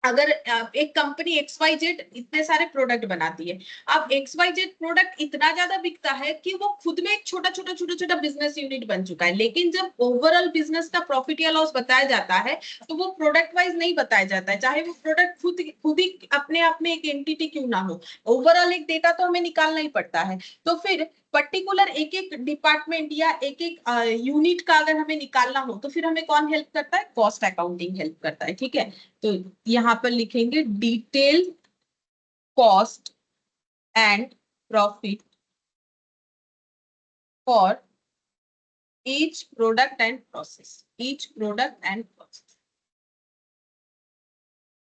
अगर एक कंपनी XYZ इतने सारे प्रोडक्ट बनाती है, अब XYZ प्रोडक्ट इतना ज्यादा बिकता है कि वो खुद में एक छोटा छोटा बिजनेस यूनिट बन चुका है। लेकिन जब ओवरऑल बिजनेस का प्रॉफिट या लॉस बताया जाता है तो वो प्रोडक्ट वाइज नहीं बताया जाता है, चाहे वो प्रोडक्ट खुद ही अपने आप में एक एंटिटी क्यों ना हो, ओवरऑल एक डेटा तो हमें निकालना ही पड़ता है। तो फिर पर्टिकुलर एक एक डिपार्टमेंट या एक एक यूनिट का अगर हमें निकालना हो तो फिर हमें कौन हेल्प करता है, कॉस्ट अकाउंटिंग हेल्प करता है, ठीक है। तो यहां पर लिखेंगे detail cost and profit for each product and process, each product and process,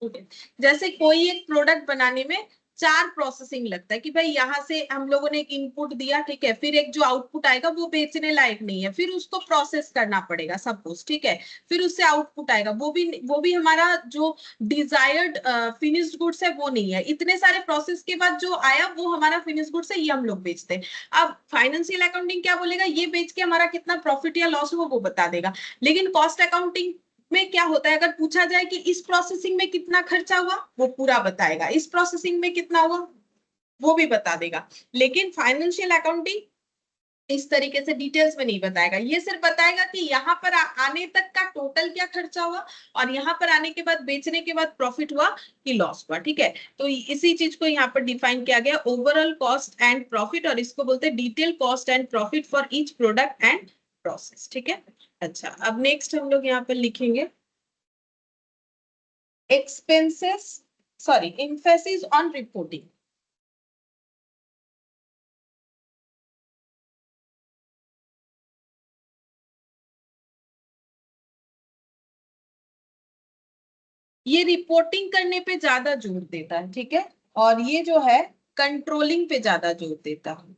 ठीक है। जैसे कोई एक प्रोडक्ट बनाने में 4 प्रोसेसिंग लगता है कि भाई यहाँ से हम लोगों ने एक इनपुट दिया, ठीक है, फिर एक जो आउटपुट आएगा वो बेचने लायक नहीं है, फिर उसको प्रोसेस करना पड़ेगा सपोज, ठीक है, फिर उससे आउटपुट आएगा, वो भी हमारा जो डिजायर्ड फिनिश्ड गुड्स है वो नहीं है, इतने सारे प्रोसेस के बाद जो आया वो हमारा फिनिश्ड गुड्स है, ये हम लोग बेचते हैं। अब फाइनेंशियल अकाउंटिंग क्या बोलेगा, ये बेच के हमारा कितना प्रॉफिट या लॉस हुआ वो बता देगा। लेकिन कॉस्ट अकाउंटिंग में क्या होता है, अगर पूछा जाए कि इस प्रोसेसिंग में कितना खर्चा हुआ वो पूरा बताएगा, इस प्रोसेसिंग में कितना हुआ वो भी बता देगा। लेकिन फाइनेंशियल अकाउंटिंग इस तरीके से डिटेल्स में नहीं बताएगा, ये सिर्फ बताएगा कि यहाँ पर आने तक का टोटल क्या खर्चा हुआ और यहाँ पर आने के बाद बेचने के बाद प्रॉफिट हुआ कि लॉस हुआ, ठीक है। तो इसी चीज को यहाँ पर डिफाइन किया गया, ओवरऑल कॉस्ट एंड प्रॉफिट, और इसको बोलते हैं detail cost and profit for each product and process, ठीक है। अच्छा, अब नेक्स्ट हम लोग यहाँ पर लिखेंगे expenses, sorry, emphasis on reporting. ये रिपोर्टिंग करने पे ज्यादा जोर देता है, ठीक है, और ये जो है कंट्रोलिंग पे ज्यादा जोर देता है।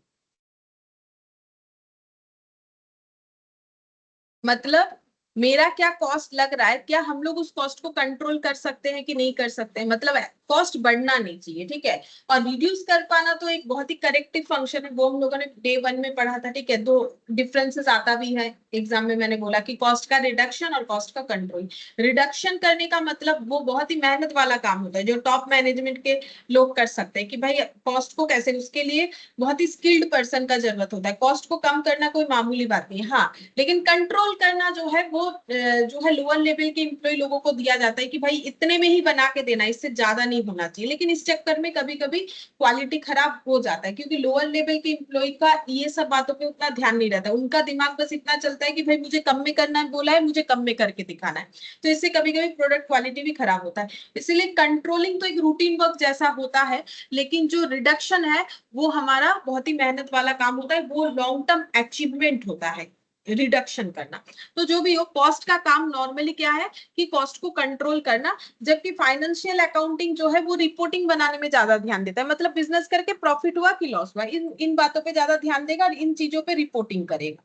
मतलब मेरा क्या कॉस्ट लग रहा है, क्या हम लोग उस कॉस्ट को कंट्रोल कर सकते हैं कि नहीं कर सकते हैं, मतलब कॉस्ट बढ़ना नहीं चाहिए, ठीक है। और रिड्यूस कर पाना तो एक बहुत ही करेक्टिव फंक्शन है, वो हम लोगों ने डे 1 में पढ़ा था, ठीक है। दो डिफरेंसेस आता भी है एग्जाम में, मैंने बोला कि कॉस्ट का रिडक्शन और कॉस्ट का कंट्रोल। रिडक्शन करने का मतलब वो बहुत ही मेहनत वाला काम होता है जो टॉप मैनेजमेंट के लोग कर सकते हैं कि भाई कॉस्ट को कैसे, उसके लिए बहुत ही स्किल्ड पर्सन का जरूरत होता है, कॉस्ट को कम करना कोई मामूली बात नहीं, हाँ। लेकिन कंट्रोल करना जो है वो जो है लोअर लेवल के एम्प्लॉय लोगों को दिया जाता है कि भाई इतने में ही बना के देना, इससे ज्यादा नहीं होना चाहिए। लेकिन इस चक्कर में कभी कभी क्वालिटी खराब हो जाता है, क्योंकि लोअर लेवल के एम्प्लॉय का ये सब बातों पे उतना ध्यान नहीं रहता, उनका दिमाग बस इतना चलता है कि भाई मुझे कम में करना है, बोला है मुझे कम में करके दिखाना है। तो इससे कभी कभी प्रोडक्ट क्वालिटी भी खराब होता है। इसलिए कंट्रोलिंग तो एक रूटीन वर्क जैसा होता है, लेकिन जो रिडक्शन है वो हमारा बहुत ही मेहनत वाला काम होता है, वो लॉन्ग टर्म अचीवमेंट होता है रिडक्शन करना। तो जो भी हो, कॉस्ट का काम नॉर्मली क्या है कि कॉस्ट को कंट्रोल करना, जबकि फाइनेंशियल अकाउंटिंग जो है वो रिपोर्टिंग बनाने में ज्यादा ध्यान देता है, मतलब बिजनेस करके प्रॉफिट हुआ कि लॉस हुआ, इन इन बातों पे ज्यादा ध्यान देगा और इन चीजों पे रिपोर्टिंग करेगा।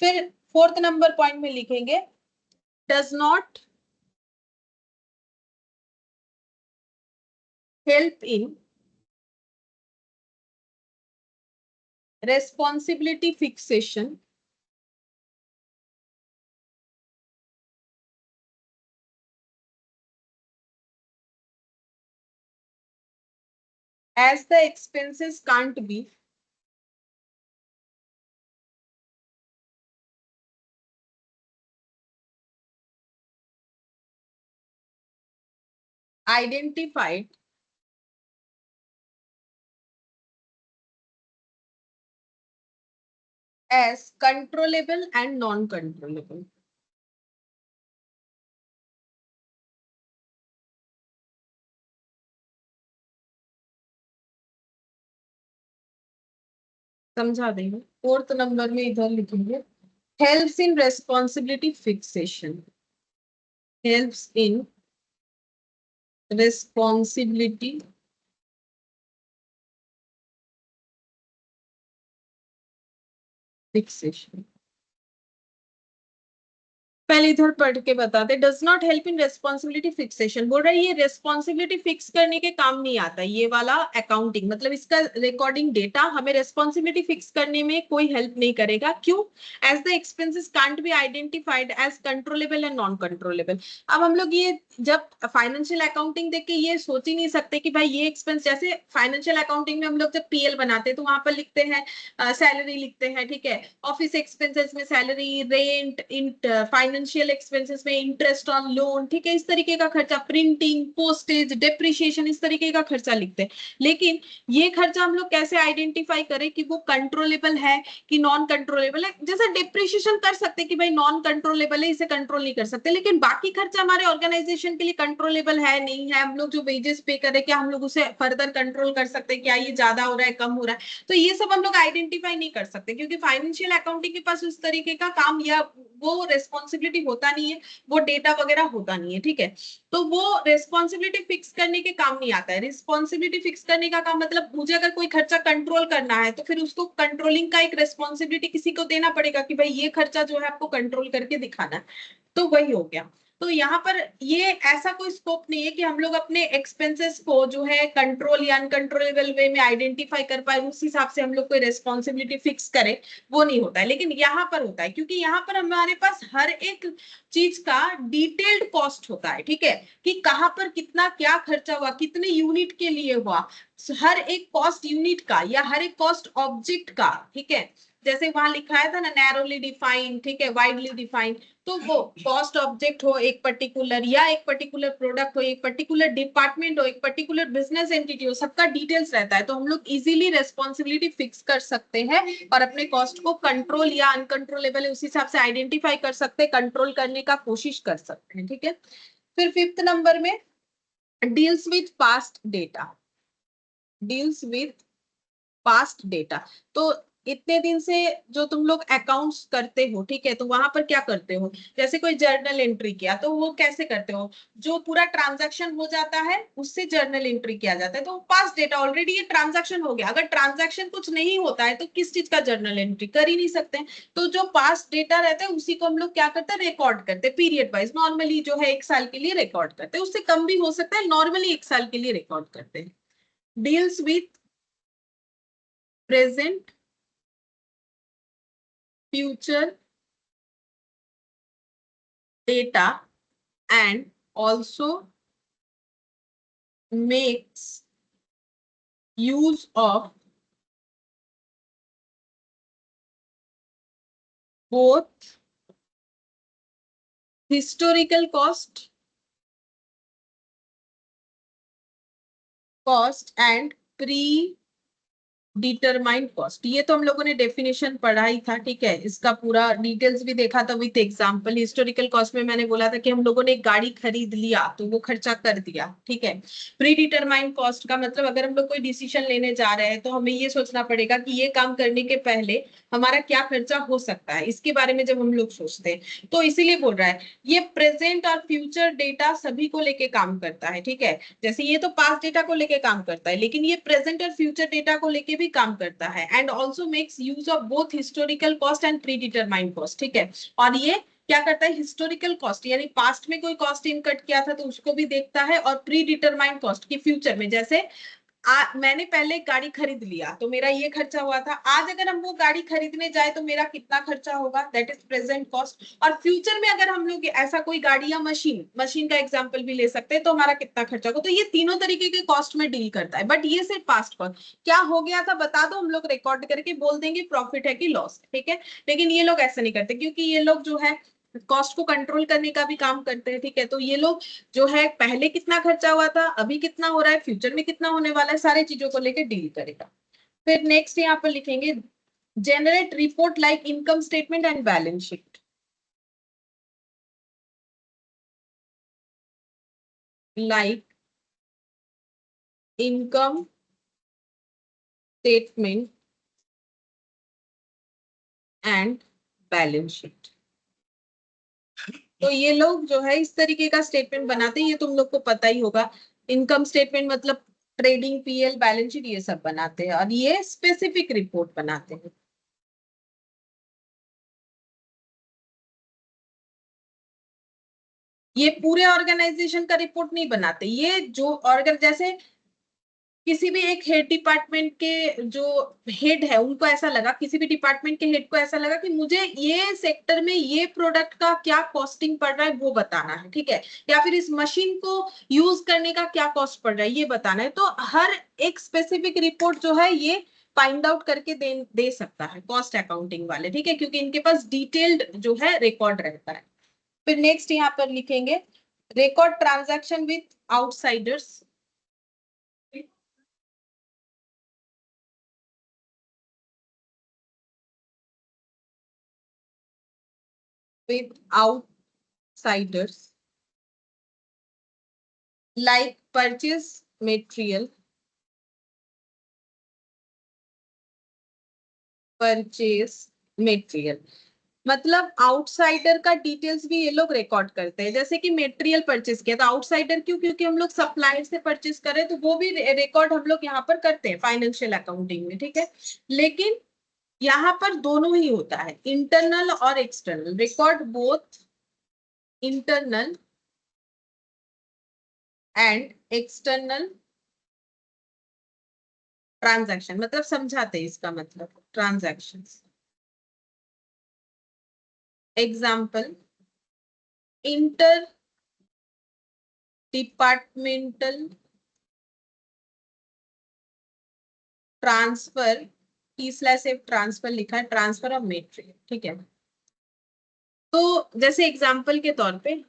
फिर फोर्थ नंबर पॉइंट में लिखेंगे does not help in responsibility fixation as the expenses can't be identified as controllable and non-controllable। समझा देंगे। फोर्थ नंबर में इधर लिखेंगे helps in responsibility fixation, helps in responsibility fixation। पहले इधर पढ़ के बताते, does not help in responsibility fixation, बोल रहा है ये रेस्पॉन्सिबिलिटी फिक्स करने के काम नहीं आता, ये वाला अकाउंटिंग मतलब इसका रिकॉर्डिंग डेटा हमें रेस्पॉन्सिबिलिटी फिक्स करने में कोई हेल्प नहीं करेगा। क्यों? As the expenses can't be identified as controllable and non controllable. अब हम लोग ये जब फाइनेंशियल अकाउंटिंग देख के ये सोच ही नहीं सकते कि भाई ये एक्सपेंस, जैसे फाइनेंशियल अकाउंटिंग में हम लोग जब पीएल बनाते हैं तो वहां पर लिखते हैं सैलरी लिखते हैं, ठीक है, ऑफिस एक्सपेंसेस में सैलरी, रेंट, फाइनेंशियल एक्सपेंसेस में इंटरेस्ट ऑन लोन, ठीक है, इस तरीके का खर्चा, प्रिंटिंग, पोस्टेज, डेप्रिसिएशन, इस तरीके का खर्चा लिखते हैं। लेकिन ये खर्चा हम लोग कैसे आइडेंटिफाई करें कि वो कंट्रोलेबल है कि नॉन कंट्रोलेबल है? जैसे डेप्रिसिएशन कर सकते कि भाई नॉन कंट्रोलेबल है, इसे कंट्रोल नहीं कर सकते, लेकिन बाकी खर्चा हमारे ऑर्गेनाइजेशन के लिए कंट्रोलेबल है नहीं है, हम लोग जो वेजेस पे कर रहे हैं क्या हम लोग उसे फर्दर कंट्रोल कर सकते हैं, क्या ये ज्यादा हो रहा है कम हो रहा है? तो ये सब हम लोग आइडेंटिफाई नहीं कर सकते, क्योंकि फाइनेंशियल अकाउंटिंग के पास उस तरीके का काम या वो रेस्पॉन्सिबिलिटी रिस्पॉन्सिबिलिटी होता नहीं है, वो डेटा वगैरह होता नहीं है, ठीक है। तो वो रिस्पॉन्सिबिलिटी फिक्स करने के काम नहीं आता है। रिस्पॉन्सिबिलिटी फिक्स करने का काम मतलब मुझे अगर कोई खर्चा कंट्रोल करना है तो फिर उसको कंट्रोलिंग का एक रिस्पॉन्सिबिलिटी किसी को देना पड़ेगा कि भाई ये खर्चा जो है आपको कंट्रोल करके दिखाना है। तो वही हो गया। तो यहाँ पर ये ऐसा कोई स्कोप नहीं है कि हम लोग अपने एक्सपेंसेस को जो है कंट्रोल या अनकंट्रोलेबल वे में आइडेंटिफाई कर पाए, उस हिसाब से हम लोग कोई रेस्पॉन्सिबिलिटी फिक्स करें, वो नहीं होता है। लेकिन यहाँ पर होता है, क्योंकि यहाँ पर हमारे पास हर एक चीज का डिटेल्ड कॉस्ट होता है, ठीक है, कि कहाँ पर कितना क्या खर्चा हुआ, कितने यूनिट के लिए हुआ, हर एक कॉस्ट यूनिट का या हर एक कॉस्ट ऑब्जेक्ट का, ठीक है। जैसे वहां लिखा था ना, नैरोली डिफाइंड, ठीक है, वाइडली डिफाइंड। तो वो कॉस्ट ऑब्जेक्ट हो एक पर्टिकुलर, या एक पर्टिकुलर प्रोडक्ट हो, एक पर्टिकुलर डिपार्टमेंट हो, एक पर्टिकुलर बिजनेस एंटिटी हो, सबका डिटेल्स रहता है। तो हम लोग इजीली रेस्पॉन्सिबिलिटी फिक्स कर सकते हैं और अपने कॉस्ट को कंट्रोल या अनकंट्रोलेबल है उस हिसाब से आइडेंटिफाई कर सकते हैं, कंट्रोल करने का कोशिश कर सकते हैं, ठीक है। फिर फिफ्थ नंबर में deals with past data, deals with past data. तो इतने दिन से जो तुम लोग अकाउंट्स करते हो, ठीक है, तो वहां पर क्या करते हो, जैसे कोई जर्नल एंट्री किया तो वो कैसे करते हो, जो पूरा ट्रांजैक्शन हो जाता है उससे जर्नल एंट्री किया जाता है, तो पास्ट डेटा ऑलरेडी ये ट्रांजैक्शन हो गया। अगर ट्रांजैक्शन कुछ नहीं होता है तो किस चीज का जर्नल एंट्री कर ही नहीं सकते। तो जो पास्ट डेटा रहता है उसी को हम लोग क्या करते हैं, रिकॉर्ड करते हैं पीरियड वाइज। नॉर्मली जो है 1 साल के लिए रिकॉर्ड करते हैं, उससे कम भी हो सकता है, नॉर्मली 1 साल के लिए रिकॉर्ड करते हैं। Deals with present, future data, and also makes use of both historical cost and pre determined cost. ये तो हम लोगों ने डेफिनेशन पढ़ा ही था, ठीक है, इसका पूरा डिटेल्स भी देखा था विद एग्जांपल। हिस्टोरिकल कॉस्ट में मैंने बोला था कि हम लोगों ने एक गाड़ी खरीद लिया तो वो खर्चा कर दिया, ठीक है। प्री डिटरमाइंड कॉस्ट का मतलब अगर हम लोग कोई डिसीजन लेने जा रहे हैं तो हमें ये सोचना पड़ेगा कि ये काम करने के पहले हमारा क्या खर्चा हो सकता है, इसके बारे में जब हम लोग सोचते हैं। तो इसीलिए बोल रहा है ये प्रेजेंट और फ्यूचर डेटा सभी को लेके काम करता है, ठीक है। जैसे ये तो पास्ट डेटा को लेके काम करता है, लेकिन ये प्रेजेंट और फ्यूचर डेटा को लेके भी काम करता है। And also makes use of both historical cost and pre determined cost, ठीक है। और ये क्या करता है, हिस्टोरिकल कॉस्ट यानी पास्ट में कोई कॉस्ट इनकट किया था तो उसको भी देखता है, और प्री डिटरमाइंड कॉस्ट की फ्यूचर में, जैसे मैंने पहले एक गाड़ी खरीद लिया तो मेरा ये खर्चा हुआ था, आज अगर हम वो गाड़ी खरीदने जाए तो मेरा कितना खर्चा होगा, दैट इज प्रेजेंट कॉस्ट। और फ्यूचर में अगर हम लोग ऐसा कोई गाड़ी या मशीन, मशीन का एग्जांपल भी ले सकते हैं, तो हमारा कितना खर्चा होगा। तो ये तीनों तरीके के कॉस्ट में डील करता है। बट ये सिर्फ पास्ट कॉस्ट, क्या हो गया था बता दो, हम लोग रिकॉर्ड करके बोल देंगे प्रॉफिट है कि लॉस, ठीक है। लेकिन ये लोग ऐसा नहीं करते, क्योंकि ये लोग जो है कॉस्ट को कंट्रोल करने का भी काम करते हैं, ठीक है। तो ये लोग जो है पहले कितना खर्चा हुआ था, अभी कितना हो रहा है, फ्यूचर में कितना होने वाला है, सारी चीजों को लेकर डील करेगा। फिर नेक्स्ट यहाँ पर लिखेंगे generate report like income statement and balance sheet, like income statement and balance sheet. तो ये लोग जो है इस तरीके का स्टेटमेंट बनाते हैं, ये तुम लोग को पता ही होगा। इनकम स्टेटमेंट मतलब ट्रेडिंग, पीएल, बैलेंस शीट, ये सब बनाते हैं, और ये स्पेसिफिक रिपोर्ट बनाते हैं। ये पूरे ऑर्गेनाइजेशन का रिपोर्ट नहीं बनाते, ये जो ऑर्गन, जैसे किसी भी एक हेड डिपार्टमेंट के जो हेड है उनको ऐसा लगा, किसी भी डिपार्टमेंट के हेड को ऐसा लगा कि मुझे ये सेक्टर में ये प्रोडक्ट का क्या कॉस्टिंग पड़ रहा है वो बताना है, ठीक है, या फिर इस मशीन को यूज करने का क्या कॉस्ट पड़ रहा है ये बताना है। तो हर एक स्पेसिफिक रिपोर्ट जो है ये फाइंड आउट करके दे सकता है कॉस्ट अकाउंटिंग वाले, ठीक है, क्योंकि इनके पास डिटेल्ड जो है रिकॉर्ड रहता है। फिर नेक्स्ट यहाँ पर लिखेंगे record transaction with outsiders, with outsiders like purchase material, purchase material, मतलब आउटसाइडर का डिटेल्स भी ये लोग रिकॉर्ड करते हैं, जैसे कि मटेरियल परचेस किया तो आउटसाइडर क्यों, क्योंकि हम लोग सप्लायर से परचेस कर रहे हैं, तो वो भी रिकॉर्ड हम लोग यहाँ पर करते हैं फाइनेंशियल अकाउंटिंग में, ठीक है। लेकिन यहाँ पर दोनों ही होता है, इंटरनल और external record, both internal and external transaction. मतलब समझाते हैं इसका मतलब transaction. Example, inter departmental transfer, टी/f ट्रांसफर लिखा है, ट्रांसफर ऑफ मेटेरियल, ठीक है। तो जैसे एग्जाम्पल के तौर पे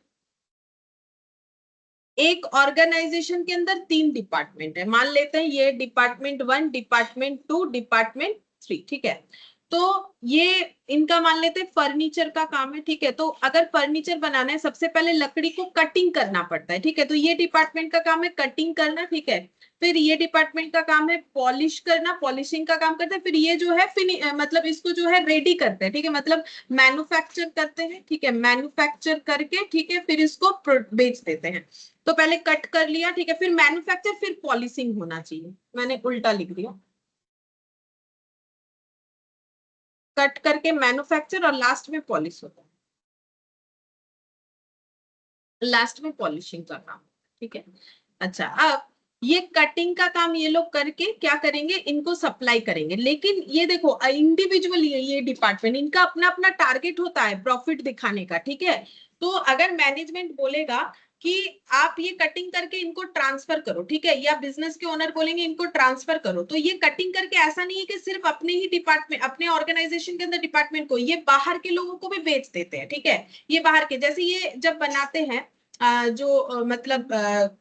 एक ऑर्गेनाइजेशन के अंदर 3 डिपार्टमेंट है, मान लेते हैं ये डिपार्टमेंट 1, डिपार्टमेंट 2, डिपार्टमेंट 3, ठीक है। तो ये इनका मान लेते हैं फर्नीचर का काम है, ठीक है। तो अगर फर्नीचर बनाना है, सबसे पहले लकड़ी को कटिंग करना पड़ता है, ठीक है। तो ये डिपार्टमेंट का काम है कटिंग करना, ठीक है। फिर ये डिपार्टमेंट का काम है पॉलिश करना, पॉलिशिंग का काम करता है। फिर ये जो है मतलब इसको जो है रेडी करते हैं, ठीक है, मतलब मैन्युफैक्चर करते हैं, ठीक है। मैन्युफैक्चर करके, ठीक है, फिर इसको बेच देते हैं। तो पहले कट कर लिया, ठीक है, फिर मैन्युफैक्चर, फिर पॉलिशिंग होना चाहिए, मैंने उल्टा लिख दिया। कट करके मैन्युफैक्चर और लास्ट में पॉलिश होता है, लास्ट में पॉलिशिंग का काम, ठीक है। अच्छा, अब ये कटिंग का काम ये लोग करके क्या करेंगे, इनको सप्लाई करेंगे। लेकिन ये देखो इंडिविजुअल ये डिपार्टमेंट, इनका अपना अपना टारगेट होता है प्रॉफिट दिखाने का, ठीक है। तो अगर मैनेजमेंट बोलेगा कि आप ये कटिंग करके इनको ट्रांसफर करो, ठीक है, या बिजनेस के ओनर बोलेंगे इनको ट्रांसफर करो, तो ये कटिंग करके ऐसा नहीं है कि सिर्फ अपने ही डिपार्टमेंट, अपने ऑर्गेनाइजेशन के अंदर डिपार्टमेंट को, ये बाहर के लोगों को भी बेच देते हैं, ठीक है। ये बाहर के, जैसे ये जब बनाते हैं मतलब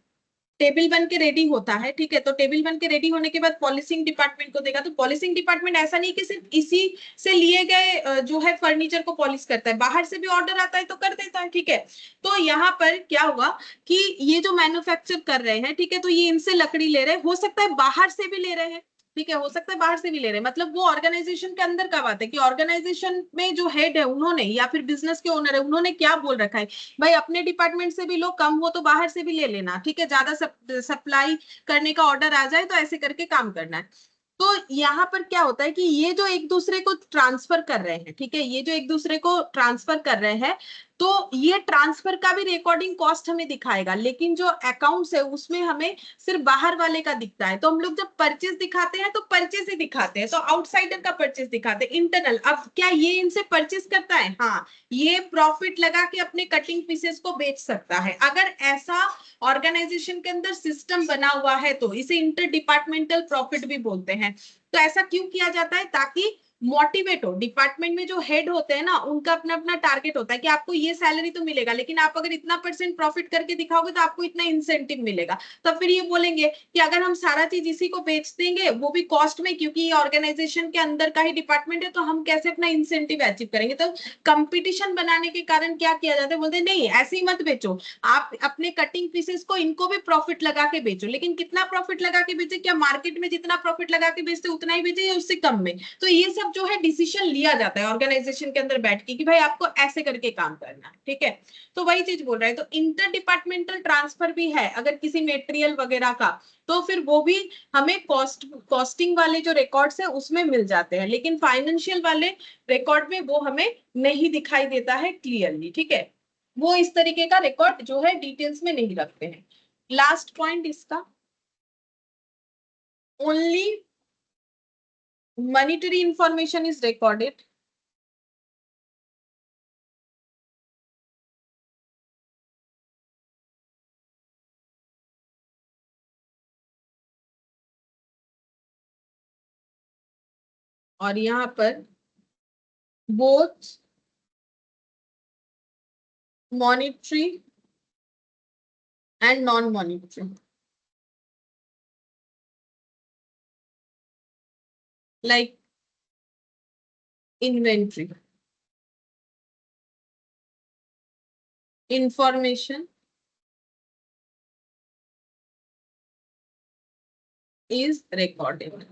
टेबल बन के रेडी होता है, ठीक है। तो टेबल बन के रेडी होने के बाद पॉलिशिंग डिपार्टमेंट को देगा, तो पॉलिशिंग डिपार्टमेंट ऐसा नहीं कि सिर्फ इसी से लिए गए जो है फर्नीचर को पॉलिश करता है, बाहर से भी ऑर्डर आता है तो कर देता है, ठीक है। तो यहाँ पर क्या होगा कि ये जो मैन्युफैक्चर कर रहे हैं, ठीक है, तो ये इनसे लकड़ी ले रहे हैं, हो सकता है बाहर से भी ले रहे हैं, ठीक है, हो सकता है बाहर से भी ले रहे हैं। मतलब वो ऑर्गेनाइजेशन के अंदर का बात है कि ऑर्गेनाइजेशन में जो हेड है उन्होंने, या फिर बिजनेस के ओनर है उन्होंने क्या बोल रखा है, भाई अपने डिपार्टमेंट से भी लोग कम हो तो बाहर से भी ले लेना, ठीक है, ज्यादा सप्लाई करने का ऑर्डर आ जाए तो ऐसे करके काम करना है। तो यहाँ पर क्या होता है कि ये जो एक दूसरे को ट्रांसफर कर रहे हैं, ठीक है, ये जो एक दूसरे को ट्रांसफर कर रहे हैं, तो ये ट्रांसफर का भी रिकॉर्डिंग कॉस्ट हमें दिखाएगा, लेकिन जो अकाउंट्स है उसमें हमें सिर्फ बाहर वाले का दिखता है। तो हम लोग जब परचेस दिखाते हैं तो परचेस ही दिखाते हैं, तो आउटसाइडर का परचेस दिखाते हैं इंटरनल। अब क्या ये इनसे परचेस करता है? हाँ, ये प्रॉफिट लगा के अपने कटिंग पीसेस को बेच सकता है। अगर ऐसा ऑर्गेनाइजेशन के अंदर सिस्टम बना हुआ है तो इसे इंटर डिपार्टमेंटल प्रॉफिट भी बोलते हैं। तो ऐसा क्यों किया जाता है? ताकि मोटिवेट हो, डिपार्टमेंट में जो हेड होते हैं ना, उनका अपना अपना टारगेट होता है कि आपको ये सैलरी तो मिलेगा, लेकिन आप अगर इतना % प्रॉफिट करके दिखाओगे तो आपको इतना इंसेंटिव मिलेगा। तब फिर ये बोलेंगे कि अगर हम सारा चीज इसी को बेच देंगे, वो भी कॉस्ट में, क्योंकि ये ऑर्गेनाइजेशन के अंदर का ही डिपार्टमेंट है, तो हम कैसे अपना इंसेंटिव अचीव करेंगे। तो कंपटीशन बनाने के कारण क्या किया जाता है, बोलते नहीं ऐसे ही मत बेचो, आप अपने कटिंग पीसेस को इनको भी प्रॉफिट लगा के बेचो। लेकिन कितना प्रॉफिट लगा के बेचे? क्या मार्केट में जितना प्रॉफिट लगा के बेचते उतना ही बेचे या उससे कम में? तो ये सब जो है डिसीजन लिया जाता है ऑर्गेनाइजेशन के अंदर बैठ के कि भाई आपको ऐसे करके काम करना है, ठीक है। तो वही चीज बोल रहा है। तो इंटर डिपार्टमेंटल ट्रांसफर भी है अगर किसी मेटेरियल वगैरह का, तो फिर वो भी हमें कॉस्टिंग वाले जो रिकॉर्ड्स है उसमें मिल जाते हैं, लेकिन फाइनेंशियल वाले रिकॉर्ड में वो हमें नहीं दिखाई देता है क्लियरली, ठीक है। वो इस तरीके का रिकॉर्ड जो है डिटेल्स में नहीं रखते हैं। लास्ट पॉइंट इसका, only monetary information is recorded, और यहाँ पर both monetary and non monetary, like inventory information is recorded.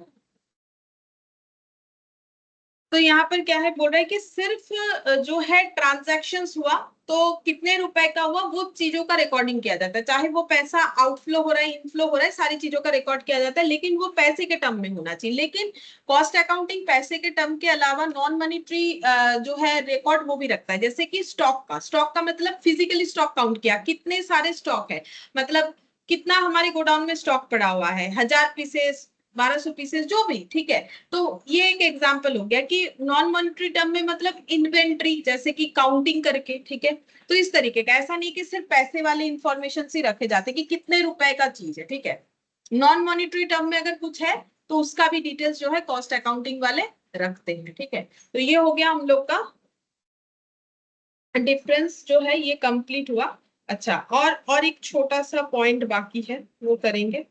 तो यहाँ पर क्या है, बोल रहा है कि सिर्फ जो है ट्रांजैक्शंस हुआ तो कितने रुपए का हुआ वो चीजों का रिकॉर्डिंग किया जाता है, चाहे वो पैसा आउटफ्लो हो रहा है इनफ्लो हो रहा है, सारी चीजों का रिकॉर्ड किया जाता है, लेकिन वो पैसे के टर्म में होना चाहिए। लेकिन कॉस्ट अकाउंटिंग पैसे के टर्म के अलावा नॉन मॉनिटरी जो है रिकॉर्ड वो भी रखता है, जैसे कि स्टॉक का मतलब फिजिकली स्टॉक काउंट किया, कितने सारे स्टॉक है, मतलब कितना हमारे गोडाउन में स्टॉक पड़ा हुआ है, 1000 पीसेस, 1200 पीसेस, जो भी, ठीक है। तो ये एक एग्जांपल हो गया कि नॉन मॉनिटरी टर्म में मतलब इन्वेंट्री, जैसे कि काउंटिंग करके, ठीक है। तो इस तरीके का, ऐसा नहीं कि सिर्फ पैसे वाले इंफॉर्मेशन ही रखे जाते कि कितने रुपए का चीज है, ठीक है। नॉन मॉनिटरी टर्म में अगर कुछ है तो उसका भी डिटेल्स जो है कॉस्ट अकाउंटिंग वाले रखते हैं, ठीक है। तो ये हो गया हम लोग का डिफरेंस जो है, ये कंप्लीट हुआ। अच्छा, और एक छोटा सा पॉइंट बाकी है, वो करेंगे,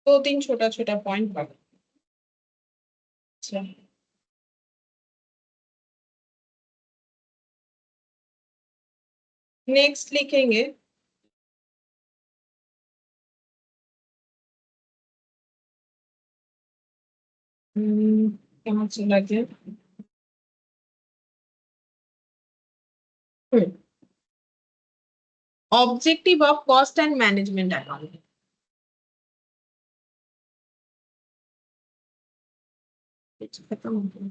दो तीन छोटा छोटा पॉइंट बाकी। अच्छा, नेक्स्ट लिखेंगे कहाँ चला गया, objective of cost and management accounting. खत्म हो गया,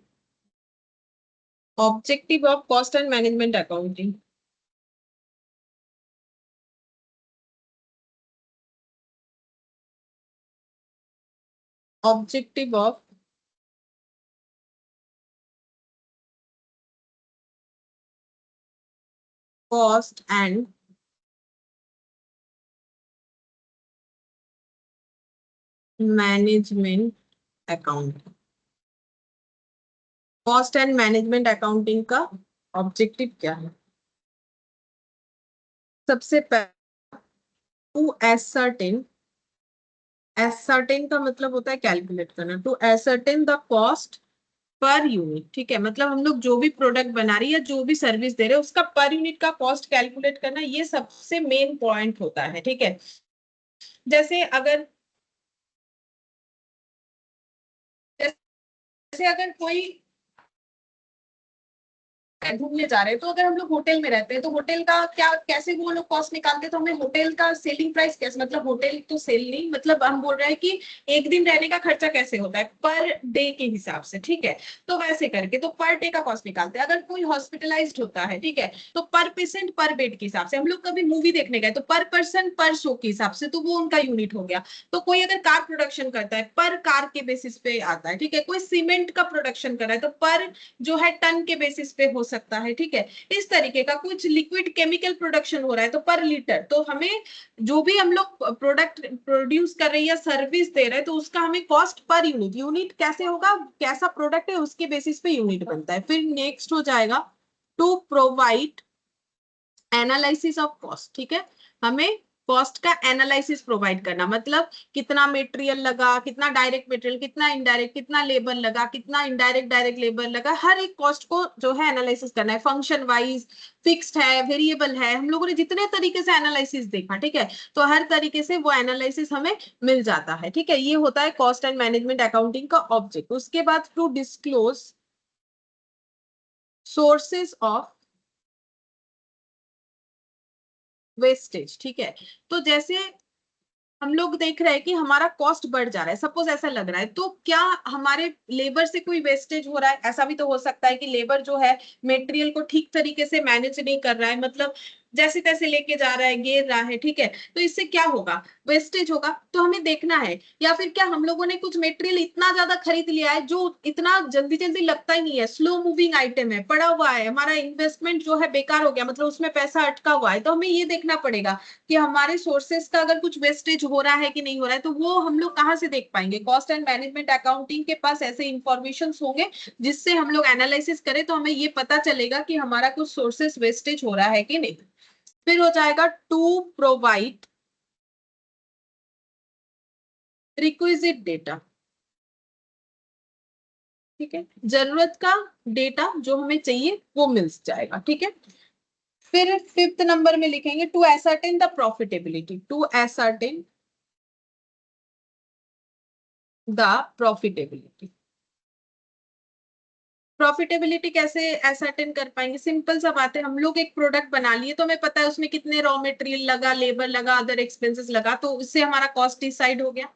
objective of cost and management accounting. Objective of cost and management accounting. Cost and management accounting का ऑब्जेक्टिव क्या है? सबसे पहले, टू एसर्टेन, एसर्टेन का मतलब होता है कैलकुलेट करना, to ascertain the cost per unit, ठीक है। मतलब हम लोग जो भी प्रोडक्ट बना रही है या जो भी सर्विस दे रहे हैं उसका पर यूनिट का कॉस्ट कैलकुलेट करना, ये सबसे मेन पॉइंट होता है, ठीक है। जैसे अगर जैसे अगर कोई घूमने जा रहे हैं, तो अगर हम लोग होटल में रहते हैं तो होटल का क्या, कैसे वो लोग कॉस्ट निकालते हैं, तो हमें होटल का सेलिंग प्राइस कैसे, मतलब होटल तो सेल नहीं, मतलब हम बोल रहे हैं कि एक दिन रहने का खर्चा कैसे होता है पर डे के हिसाब से, ठीक है। तो वैसे करके तो पर डे का कॉस्ट निकालते हैं। अगर कोई हॉस्पिटलाइज्ड होता है, ठीक है, तो पर पेशेंट पर बेड के हिसाब से। हम लोग कभी मूवी देखने गए तो पर पर्सन पर शो के हिसाब से, तो वो उनका यूनिट हो गया। तो कोई अगर कार प्रोडक्शन करता है पर कार के बेसिस पे आता है, ठीक है। कोई सीमेंट का प्रोडक्शन कर रहा है तो पर जो है टन के बेसिस पे हो सकता है, ठीक है। इस तरीके का कुछ लिक्विड केमिकल प्रोडक्शन हो रहा है तो पर लीटर, तो हमें जो भी हम लोग प्रोडक्ट प्रोड्यूस कर रहे हैं या सर्विस दे रहे हैं तो उसका हमें कॉस्ट पर यूनिट, यूनिट कैसे होगा, कैसा प्रोडक्ट है उसके बेसिस पे यूनिट बनता है। फिर नेक्स्ट हो जाएगा to provide analysis of cost, ठीक है। हमें कॉस्ट का एनालिसिस प्रोवाइड करना, मतलब कितना मटेरियल लगा, कितना डायरेक्ट मटेरियल, कितना इनडायरेक्ट, कितना लेबर लगा, कितना इनडायरेक्ट डायरेक्ट लेबर लगा, हर एक कॉस्ट को जो है एनालिसिस करना है, फंक्शन वाइज, फिक्स्ड है, वेरिएबल है। हम लोगों ने जितने तरीके से एनालिसिस देखा, ठीक है, तो हर तरीके से वो एनालिसिस हमें मिल जाता है, ठीक है। ये होता है कॉस्ट एंड मैनेजमेंट अकाउंटिंग का ऑब्जेक्ट। उसके बाद to disclose sources of wastage, ठीक है। तो जैसे हम लोग देख रहे हैं कि हमारा कॉस्ट बढ़ जा रहा है, सपोज ऐसा लग रहा है, तो क्या हमारे लेबर से कोई वेस्टेज हो रहा है? ऐसा भी तो हो सकता है कि लेबर जो है मटेरियल को ठीक तरीके से मैनेज नहीं कर रहा है, मतलब जैसे तैसे लेके जा रहा है, गिर रहा है, ठीक है। तो इससे क्या होगा, वेस्टेज होगा। तो हमें देखना है, या फिर क्या हम लोगों ने कुछ मटेरियल इतना ज्यादा खरीद लिया है जो इतना जल्दी जल्दी लगता ही नहीं है, स्लो मूविंग आइटम है, पड़ा हुआ है, हमारा इन्वेस्टमेंट जो है बेकार हो गया, मतलब उसमें पैसा अटका हुआ है। तो हमें ये देखना पड़ेगा कि हमारे सोर्सेस का अगर कुछ वेस्टेज हो रहा है कि नहीं हो रहा है। तो वो हम लोग कहाँ से देख पाएंगे? कॉस्ट एंड मैनेजमेंट अकाउंटिंग के पास ऐसे इंफॉर्मेशन होंगे जिससे हम लोग एनालिसिस करें तो हमें ये पता चलेगा कि हमारा कुछ सोर्सेस वेस्टेज हो रहा है कि नहीं। फिर हो जाएगा टू प्रोवाइड रिक्विजिट डेटा, ठीक है। जरूरत का डेटा जो हमें चाहिए वो मिल जाएगा, ठीक है। फिर फिफ्थ नंबर में लिखेंगे to ascertain the profitability, to ascertain the profitability. Profitability कैसे एसर्टेन कर पाएंगे? सिंपल सा बात है, हम लोग एक प्रोडक्ट बना लिए तो हमें पता है उसमें कितने रॉ मटेरियल लगा, लेबर लगा, अदर एक्सपेंसेस लगा, तो उससे हमारा कॉस्ट डिसाइड हो गया।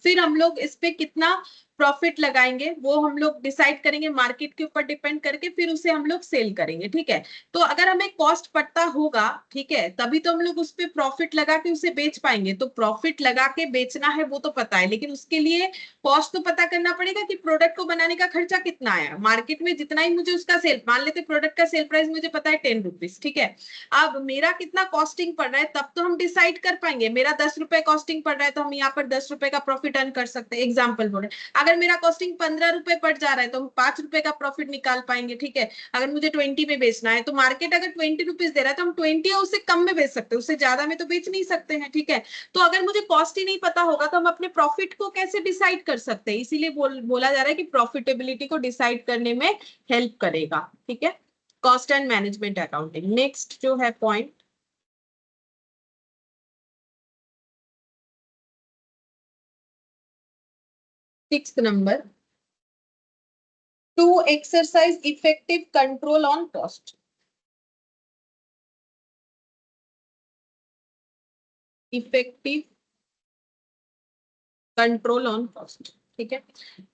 फिर हम लोग इस पे कितना प्रॉफिट लगाएंगे वो हम लोग डिसाइड करेंगे मार्केट के ऊपर डिपेंड करके, फिर उसे हम लोग सेल करेंगे, ठीक है। तो अगर हमें कॉस्ट पता होगा, ठीक है, तभी तो हम लोग उस पे प्रॉफिट लगा के उसे बेच पाएंगे। तो प्रॉफिट लगा के बेचना है वो तो पता है, लेकिन उसके लिए कॉस्ट तो पता करना पड़ेगा कि प्रोडक्ट को बनाने का खर्चा कितना आया। मार्केट में जितना ही मुझे उसका सेल, मान लेते प्रोडक्ट का सेल प्राइस मुझे पता है 10 रुपीज, ठीक है। अब मेरा कितना कॉस्टिंग पड़ रहा है तब तो हम डिसाइड कर पाएंगे। मेरा 10 रुपए कॉस्टिंग पड़ रहा है तो हम यहाँ पर 10 रुपए का प्रॉफिट अर्न कर सकते हैं, एग्जाम्पल बोल रहे हैं। अगर मेरा कॉस्टिंग 15 रुपए पड़ जा रहा है तो हम 5 रुपए का प्रॉफिट निकाल पाएंगे, ठीक है। अगर मुझे 20 में बेचना है तो मार्केट अगर 20 रुपीज दे रहा है तो हम 20 या उससे कम में बेच सकते हैं, उससे ज्यादा में तो बेच नहीं सकते हैं, ठीक है। तो अगर मुझे कॉस्ट ही नहीं पता होगा तो हम अपने प्रॉफिट को कैसे डिसाइड कर सकते हैं? इसीलिए बोला जा रहा है कि प्रॉफिटेबिलिटी को डिसाइड करने में हेल्प करेगा, ठीक है, cost and management accounting. Next जो है पॉइंट 6 नंबर, to exercise effective control on cost. Effective control on cost, ठीक है।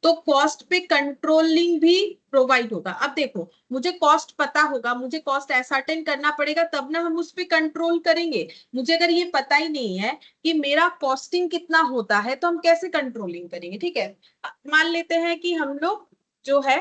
तो कॉस्ट पे कंट्रोलिंग भी प्रोवाइड होगा। अब देखो, मुझे कॉस्ट पता होगा, मुझे कॉस्ट असर्टेन करना पड़ेगा, तब ना हम उस पे कंट्रोल करेंगे। मुझे अगर ये पता ही नहीं है कि मेरा कॉस्टिंग कितना होता है तो हम कैसे कंट्रोलिंग करेंगे, ठीक है। मान लेते हैं कि हम लोग जो है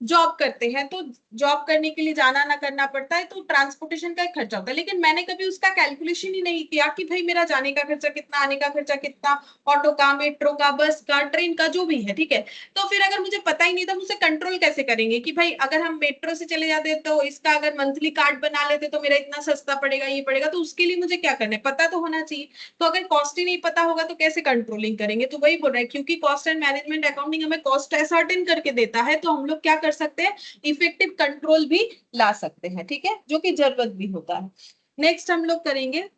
जॉब करते हैं, तो जॉब करने के लिए जाना ना करना पड़ता है, तो ट्रांसपोर्टेशन का एक खर्चा होता है, लेकिन मैंने कभी उसका कैलकुलेशन ही नहीं किया कि भाई मेरा जाने का खर्चा कितना, आने का खर्चा कितना, ऑटो का, मेट्रो का, बस का, ट्रेन का, जो भी है, ठीक है। तो फिर अगर मुझे पता ही नहीं तो मुझे कंट्रोल कैसे करेंगे कि भाई अगर हम मेट्रो से चले जाते तो इसका अगर मंथली कार्ड बना लेते तो मेरा इतना सस्ता पड़ेगा, ये पड़ेगा, तो उसके लिए मुझे क्या करना है, पता तो होना चाहिए। तो अगर कॉस्ट ही नहीं पता होगा तो कैसे कंट्रोलिंग करेंगे? तो वही बोल रहा है, क्योंकि कॉस्ट एंड मैनेजमेंट अकाउंटिंग हमें कॉस्ट असर्टेन करके देता है, तो हम लोग क्या कर सकते हैं, इफेक्टिव कंट्रोल भी ला सकते हैं, ठीक है, जो कि जरूरत भी होता है। नेक्स्ट हम लोग करेंगे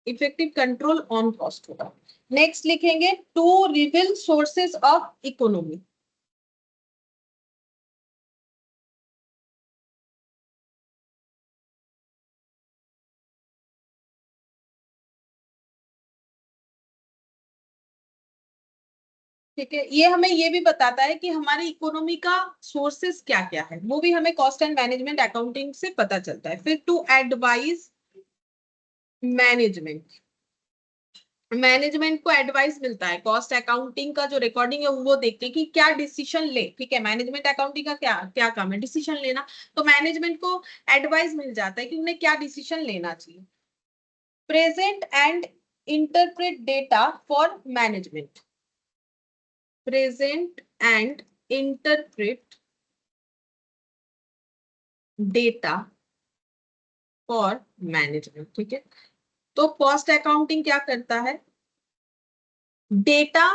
इफेक्टिव कंट्रोल ऑन कॉस्ट होगा। नेक्स्ट लिखेंगे to reveal sources of economy. ठीक है, ये हमें ये भी बताता है कि हमारी इकोनॉमी का सोर्सेस क्या क्या है, वो भी हमें कॉस्ट एंड मैनेजमेंट अकाउंटिंग से पता चलता है। फिर टू एडवाइज मैनेजमेंट, मैनेजमेंट को एडवाइस मिलता है, कॉस्ट अकाउंटिंग का जो रिकॉर्डिंग है वो देख के कि क्या डिसीजन ले, ठीक है। मैनेजमेंट अकाउंटिंग का क्या क्या काम है, डिसीजन लेना। तो मैनेजमेंट को एडवाइस मिल जाता है कि उन्हें क्या डिसीजन लेना चाहिए। Present and interpret data for management, present and interpret data for management, ठीक है। तो कॉस्ट अकाउंटिंग क्या करता है, डेटा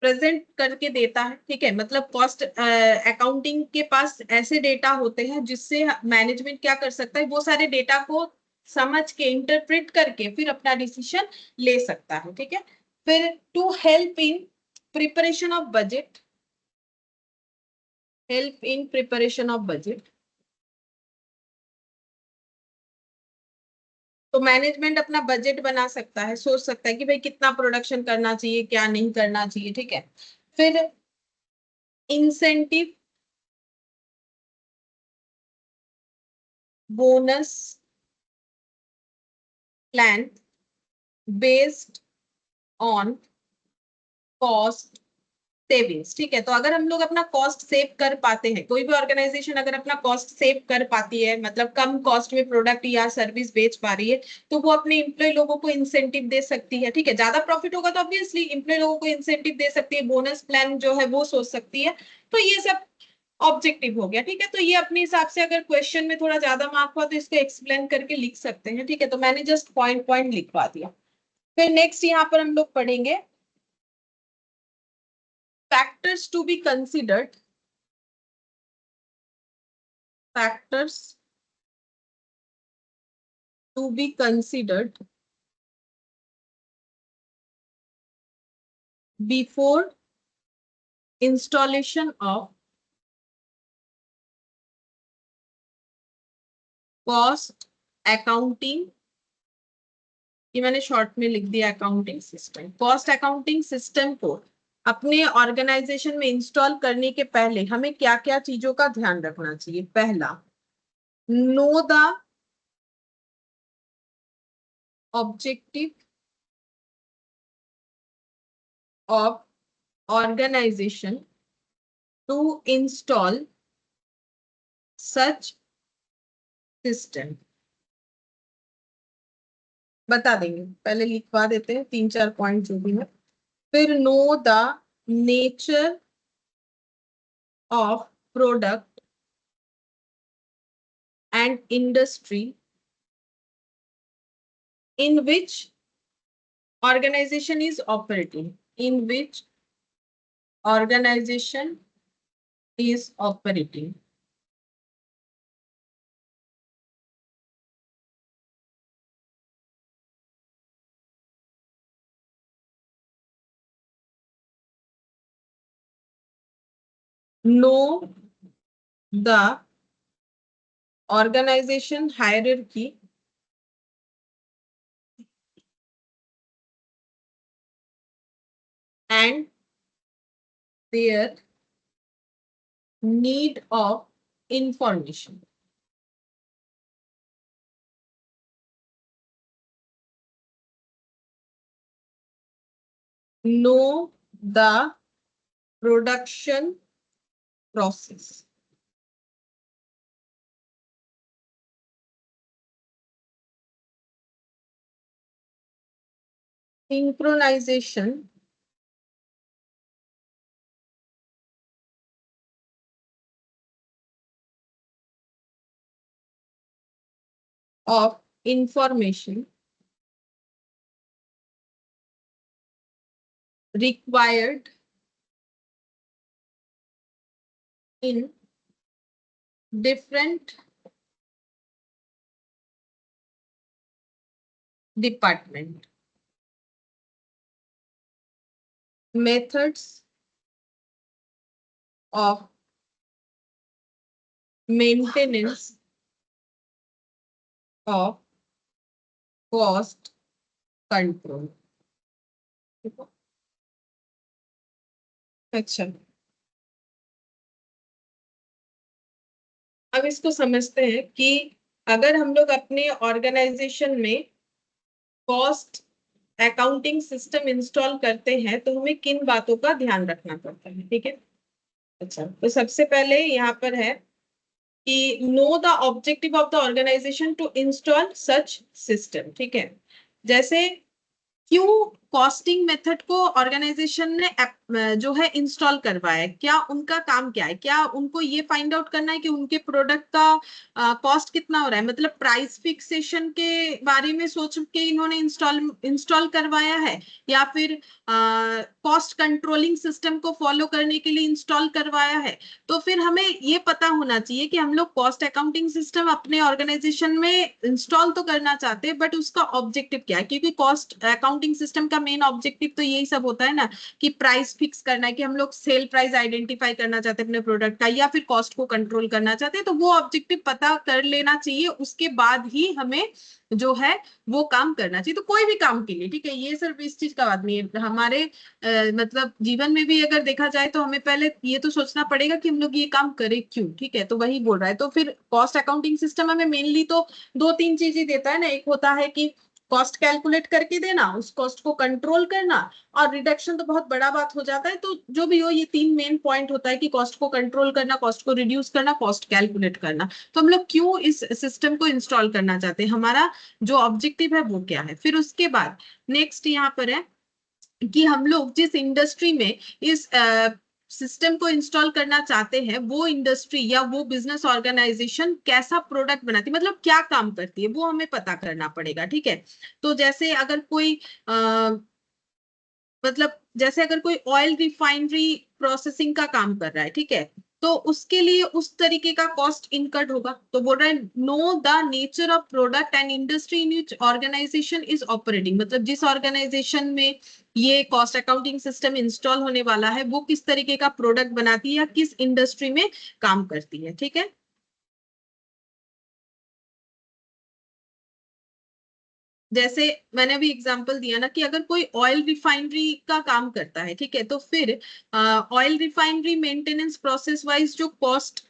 प्रेजेंट करके देता है, ठीक है। मतलब कॉस्ट अकाउंटिंग के पास ऐसे डेटा होते हैं जिससे मैनेजमेंट क्या कर सकता है, वो सारे डेटा को समझ के इंटरप्रेट करके फिर अपना डिसीजन ले सकता है, ठीक है। फिर to help in preparation of budget, help in preparation of budget. तो मैनेजमेंट अपना बजट बना सकता है, सोच सकता है कि भाई कितना प्रोडक्शन करना चाहिए, क्या नहीं करना चाहिए, ठीक है। फिर incentive, bonus plan based on cost savings, ठीक है। तो अगर हम लोग अपना कॉस्ट सेव कर पाते हैं, कोई भी ऑर्गेनाइजेशन अगर अपना कॉस्ट सेव कर पाती है, मतलब कम कॉस्ट में प्रोडक्ट या सर्विस बेच पा रही है, तो वो अपने एम्प्लॉय लोगों को इंसेंटिव दे सकती है, ठीक है। ज्यादा प्रॉफिट होगा तो ऑब्वियसली एम्प्लॉय लोगों को इंसेंटिव दे सकती है, बोनस प्लान जो है वो सोच सकती है। तो ये सब ऑब्जेक्टिव हो गया, ठीक है। तो ये अपने हिसाब से अगर क्वेश्चन में थोड़ा ज्यादा मार्क हुआ तो इसको एक्सप्लेन करके लिख सकते हैं, ठीक है। तो मैंने जस्ट पॉइंट पॉइंट लिखवा दिया। फिर नेक्स्ट यहाँ पर हम लोग पढ़ेंगे factors to be considered, factors to be considered before installation of cost accounting, ये मैंने शॉर्ट में लिख दिया accounting system. Cost accounting system को अपने ऑर्गेनाइजेशन में इंस्टॉल करने के पहले हमें क्या क्या चीजों का ध्यान रखना चाहिए? पहला, know the objective of organization to install such system. बता देंगे, पहले लिखवा देते हैं 3-4 पॉइंट जो भी है। फिर no the nature of product and industry in which organization is operating, in which organization is operating. Know the organization hierarchy and their need of information. Know the production process. Synchronization of information required in different department. Methods of maintenance of cost control. अच्छा, अब इसको समझते हैं कि अगर हम लोग अपने ऑर्गेनाइजेशन में कॉस्ट अकाउंटिंग सिस्टम इंस्टॉल करते हैं तो हमें किन बातों का ध्यान रखना पड़ता है। ठीक है, अच्छा, तो सबसे पहले यहाँ पर है कि know the objective of the organization to install such system. ठीक है, जैसे क्यों कॉस्टिंग मेथड को ऑर्गेनाइजेशन ने जो है इंस्टॉल करवाया है, क्या उनका काम क्या है? क्या उनको ये फाइंड आउट करना है कि उनके प्रोडक्ट का कॉस्ट कितना हो रहा है, मतलब प्राइस फिक्सेशन के बारे में सोच के इन्होंने इंस्टॉल करवाया है, या फिर कॉस्ट कंट्रोलिंग सिस्टम को फॉलो करने के लिए इंस्टॉल करवाया है? तो फिर हमें ये पता होना चाहिए कि हम लोग कॉस्ट अकाउंटिंग सिस्टम अपने ऑर्गेनाइजेशन में इंस्टॉल तो करना चाहते हैं, बट उसका ऑब्जेक्टिव क्या है? क्योंकि कॉस्ट अकाउंटिंग सिस्टम का मेन ऑब्जेक्टिव तो यही सब होता है ना, कि प्राइस फिक्स करना है, कि हम लोग सेल प्राइस आइडेंटिफाई करना चाहते हैं अपने प्रोडक्ट का, या फिर कॉस्ट को कंट्रोल करना चाहते हैं। तो वो ऑब्जेक्टिव पता कर लेना चाहिए, उसके बाद ही हमें जो है वो काम करना चाहिए। तो कोई भी काम के लिए, ठीक है, ये सिर्फ इस चीज का बात नहीं है, हमारे मतलब जीवन में भी अगर देखा जाए तो हमें पहले ये तो सोचना पड़ेगा कि हम लोग ये काम करें क्यों। ठीक है, तो वही बोल रहा है। तो फिर कॉस्ट अकाउंटिंग सिस्टम हमें मेनली तो 2-3 चीजें देता है ना। एक होता है कि कॉस्ट कैलकुलेट करके देना, उस कॉस्ट को कंट्रोल करना, और रिडक्शन तो बहुत बड़ा बात हो जाता है। तो जो भी हो, ये 3 मेन पॉइंट होता है कि कॉस्ट को कंट्रोल करना, कॉस्ट को रिड्यूस करना, कॉस्ट कैलकुलेट करना। तो हम लोग क्यों इस सिस्टम को इंस्टॉल करना चाहते हैं, हमारा जो ऑब्जेक्टिव है वो क्या है। फिर उसके बाद नेक्स्ट यहाँ पर है कि हम लोग जिस इंडस्ट्री में इस सिस्टम को इंस्टॉल करना चाहते हैं, वो इंडस्ट्री या वो बिजनेस ऑर्गेनाइजेशन कैसा प्रोडक्ट बनाती है, मतलब क्या काम करती है, वो हमें पता करना पड़ेगा। ठीक है, तो जैसे अगर कोई मतलब जैसे अगर कोई ऑयल रिफाइनरी प्रोसेसिंग का काम कर रहा है, ठीक है, तो उसके लिए उस तरीके का कॉस्ट इनकर्ड होगा। तो बोल रहा है know the nature of product and industry in which organization is operating, मतलब जिस ऑर्गेनाइजेशन में ये कॉस्ट अकाउंटिंग सिस्टम इंस्टॉल होने वाला है वो किस तरीके का प्रोडक्ट बनाती है या किस इंडस्ट्री में काम करती है। ठीक है, जैसे मैंने अभी एग्जांपल दिया ना कि अगर कोई ऑयल रिफाइनरी का काम करता है, ठीक है, तो फिर oil refinery maintenance process wise जो कॉस्ट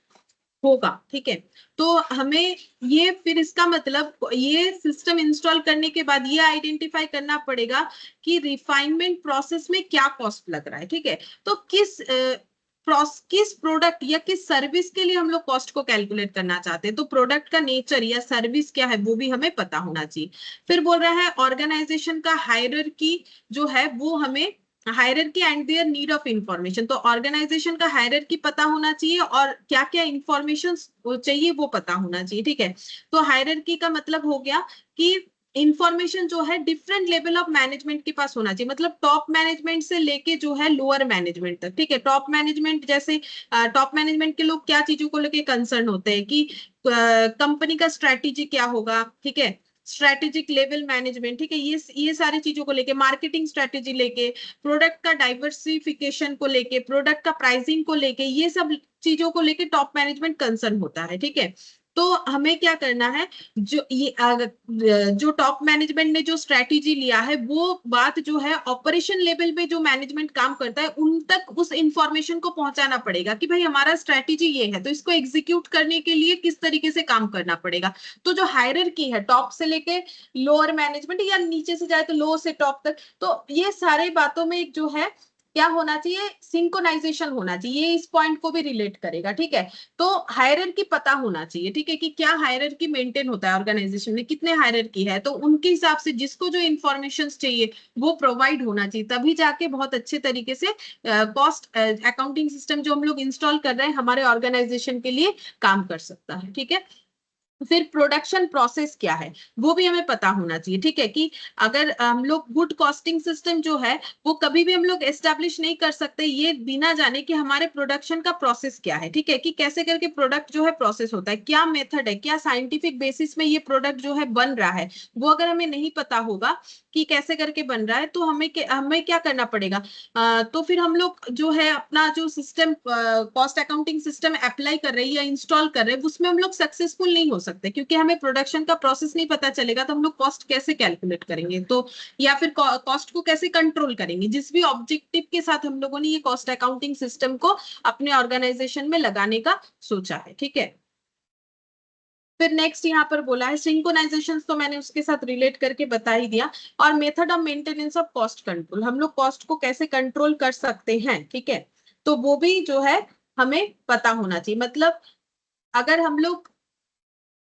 होगा, ठीक है, तो हमें ये फिर इसका मतलब ये सिस्टम इंस्टॉल करने के बाद ये आइडेंटिफाई करना पड़ेगा कि रिफाइनमेंट प्रोसेस में क्या कॉस्ट लग रहा है, ठीक है, तो किस प्रोडक्ट या किस सर्विस के लिए हम लोग कॉस्ट को कैलकुलेट करना चाहते हैं, तो प्रोडक्ट का नेचर या सर्विस क्या है वो भी हमें पता होना चाहिए। फिर बोल रहा है ऑर्गेनाइजेशन का हायरार्की जो है वो हमें hierarchy and their need of information, तो ऑर्गेनाइजेशन का हायरार्की पता होना चाहिए और क्या क्या इंफॉर्मेशन चाहिए वो पता होना चाहिए, ठीक है। तो हायरार्की का मतलब हो गया कि इंफॉर्मेशन जो है डिफरेंट लेवल ऑफ मैनेजमेंट के पास होना चाहिए, मतलब टॉप मैनेजमेंट से लेके जो है लोअर मैनेजमेंट तक, ठीक है। टॉप मैनेजमेंट जैसे टॉप मैनेजमेंट के लोग क्या चीजों को लेके कंसर्न होते हैं कि कंपनी का स्ट्रैटेजी क्या होगा, ठीक है, स्ट्रेटेजिक लेवल मैनेजमेंट, ठीक है, ये सारी चीजों को लेके, मार्केटिंग स्ट्रेटेजी लेके, प्रोडक्ट का डाइवर्सिफिकेशन को लेके, प्रोडक्ट का प्राइसिंग को लेके, ये सब चीजों को लेके टॉप मैनेजमेंट कंसर्न होता है, ठीक है। तो हमें क्या करना है, जो टॉप मैनेजमेंट ने जो स्ट्रेटेजी लिया है वो बात जो है ऑपरेशन लेवल पे जो मैनेजमेंट काम करता है उन तक उस इंफॉर्मेशन को पहुंचाना पड़ेगा कि भाई हमारा स्ट्रेटेजी ये है, तो इसको एग्जीक्यूट करने के लिए किस तरीके से काम करना पड़ेगा। तो जो हायरार्की है टॉप से लेके लोअर मैनेजमेंट या नीचे से जाए तो लो से टॉप तक, तो ये सारे बातों में जो है क्या होना चाहिए, सिंक्रोनाइजेशन होना चाहिए, ये इस पॉइंट को भी रिलेट करेगा, ठीक है। तो हायरार्की पता होना चाहिए, ठीक है, कि क्या हायरार्की मेंटेन होता है ऑर्गेनाइजेशन में, कितने हायरार्की है, तो उनके हिसाब से जिसको जो इंफॉर्मेशन चाहिए वो प्रोवाइड होना चाहिए, तभी जाके बहुत अच्छे तरीके से कॉस्ट अकाउंटिंग सिस्टम जो हम लोग इंस्टॉल कर रहे हैं हमारे ऑर्गेनाइजेशन के लिए काम कर सकता है, ठीक है। फिर प्रोडक्शन प्रोसेस क्या है वो भी हमें पता होना चाहिए, ठीक है, कि अगर हम लोग गुड कॉस्टिंग सिस्टम जो है वो कभी भी हम लोग एस्टेब्लिश नहीं कर सकते ये बिना जाने कि हमारे प्रोडक्शन का प्रोसेस क्या है, ठीक है, कि कैसे करके प्रोडक्ट जो है प्रोसेस होता है, क्या मेथड है, क्या साइंटिफिक बेसिस में ये प्रोडक्ट जो है बन रहा है, वो अगर हमें नहीं पता होगा कि कैसे करके बन रहा है तो हमें क्या करना पड़ेगा, तो फिर हम लोग जो है अपना जो system cost accounting system apply कर रहे हैं या इंस्टॉल कर रहे हैं उसमें हम लोग सक्सेसफुल नहीं हो सकते, क्योंकि हमें प्रोडक्शन का प्रोसेस नहीं पता चलेगा तो हम लोग कॉस्ट कैसे कैलकुलेट करेंगे, तो या फिर कॉस्ट को कैसे कंट्रोल करेंगे, जिस भी ऑब्जेक्टिव के साथ हम लोगों ने ये कॉस्ट अकाउंटिंग सिस्टम को अपने ऑर्गेनाइजेशन में लगाने का सोचा है, ठीक है। फिर नेक्स्ट यहाँ पर बोला है सिंक्रोनाइजेशन, तो मैंने उसके साथ रिलेट करके बता ही दिया, और method of maintenance of cost control, हम लोग कॉस्ट को कैसे कंट्रोल कर सकते हैं, ठीक है, तो वो भी जो है हमें पता होना चाहिए, मतलब अगर हम लोग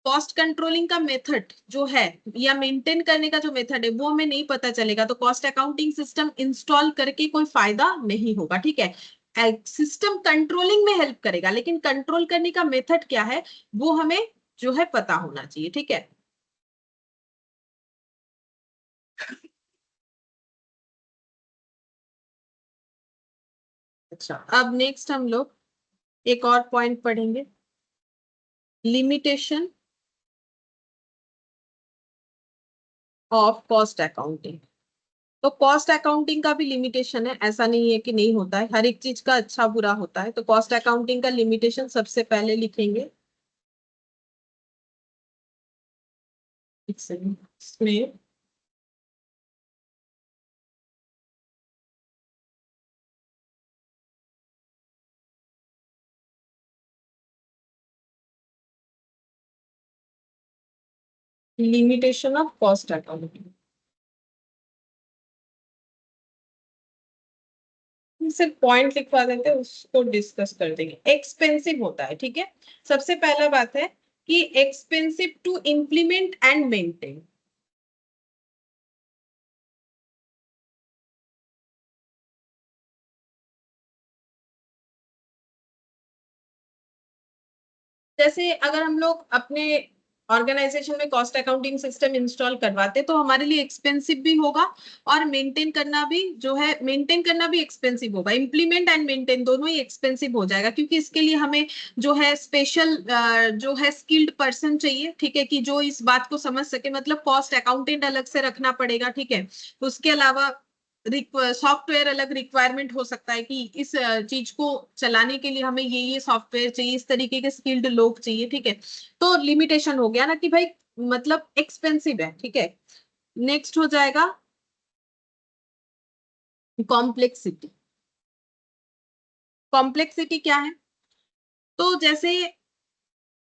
कॉस्ट कंट्रोलिंग का मेथड जो है या मेंटेन करने का जो मेथड है वो हमें नहीं पता चलेगा तो कॉस्ट अकाउंटिंग सिस्टम इंस्टॉल करके कोई फायदा नहीं होगा, ठीक है। सिस्टम कंट्रोलिंग में हेल्प करेगा लेकिन कंट्रोल करने का मेथड क्या है वो हमें जो है पता होना चाहिए, ठीक है। अच्छा, अब नेक्स्ट हम लोग एक और पॉइंट पढ़ेंगे, लिमिटेशन ऑफ कॉस्ट अकाउंटिंग। तो कॉस्ट अकाउंटिंग का भी लिमिटेशन है, ऐसा नहीं है कि नहीं होता है, हर एक चीज का अच्छा बुरा होता है, तो कॉस्ट अकाउंटिंग का लिमिटेशन सबसे पहले लिखेंगे, इसमें लिमिटेशन ऑफ कॉस्ट अकाउंटिंग, सिर्फ पॉइंट लिखवा देते हैं उसको डिस्कस कर देंगे। एक्सपेंसिव होता है, ठीक है, सबसे पहला बात है कि expensive to implement and maintain, जैसे अगर हम लोग अपने ऑर्गेनाइजेशन में कॉस्ट अकाउंटिंग सिस्टम इंस्टॉल करवाते तो हमारे लिए एक्सपेंसिव भी होगा और मेंटेन करना भी जो है मेंटेन करना भी एक्सपेंसिव होगा, इम्प्लीमेंट एंड मेंटेन दोनों ही एक्सपेंसिव हो जाएगा, क्योंकि इसके लिए हमें जो है स्पेशल जो है स्किल्ड पर्सन चाहिए, ठीक है, कि जो इस बात को समझ सके, मतलब कॉस्ट अकाउंटेंट अलग से रखना पड़ेगा, ठीक है। उसके अलावा सॉफ्टवेयर अलग रिक्वायरमेंट हो सकता है कि इस चीज को चलाने के लिए हमें ये सॉफ्टवेयर चाहिए, इस तरीके के स्किल्ड लोग चाहिए, ठीक है। तो लिमिटेशन हो गया ना कि भाई मतलब एक्सपेंसिव है, ठीक है। नेक्स्ट हो जाएगा कॉम्प्लेक्सिटी। कॉम्प्लेक्सिटी क्या है? तो जैसे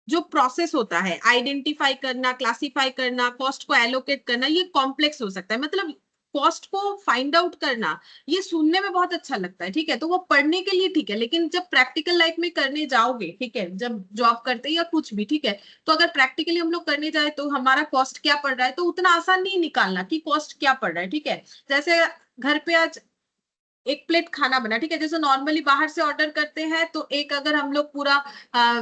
जो प्रोसेस होता है आइडेंटिफाई करना, क्लासिफाई करना, कॉस्ट को एलोकेट करना, ये कॉम्प्लेक्स हो सकता है। मतलब कॉस्ट को फाइंड आउट करना, ये सुनने में बहुत अच्छा लगता है, ठीक है, तो वो पढ़ने के लिए ठीक है, लेकिन जब प्रैक्टिकल लाइफ में करने जाओगे, ठीक है, जब जॉब करते या कुछ भी, ठीक है, तो अगर प्रैक्टिकली हम लोग करने जाए तो हमारा कॉस्ट क्या पड़ रहा है, तो उतना आसान नहीं निकालना कि कॉस्ट क्या पड़ रहा है, ठीक है। जैसे घर पे आज एक प्लेट खाना बना, ठीक है, जैसे नॉर्मली बाहर से ऑर्डर करते हैं तो एक अगर हम लोग पूरा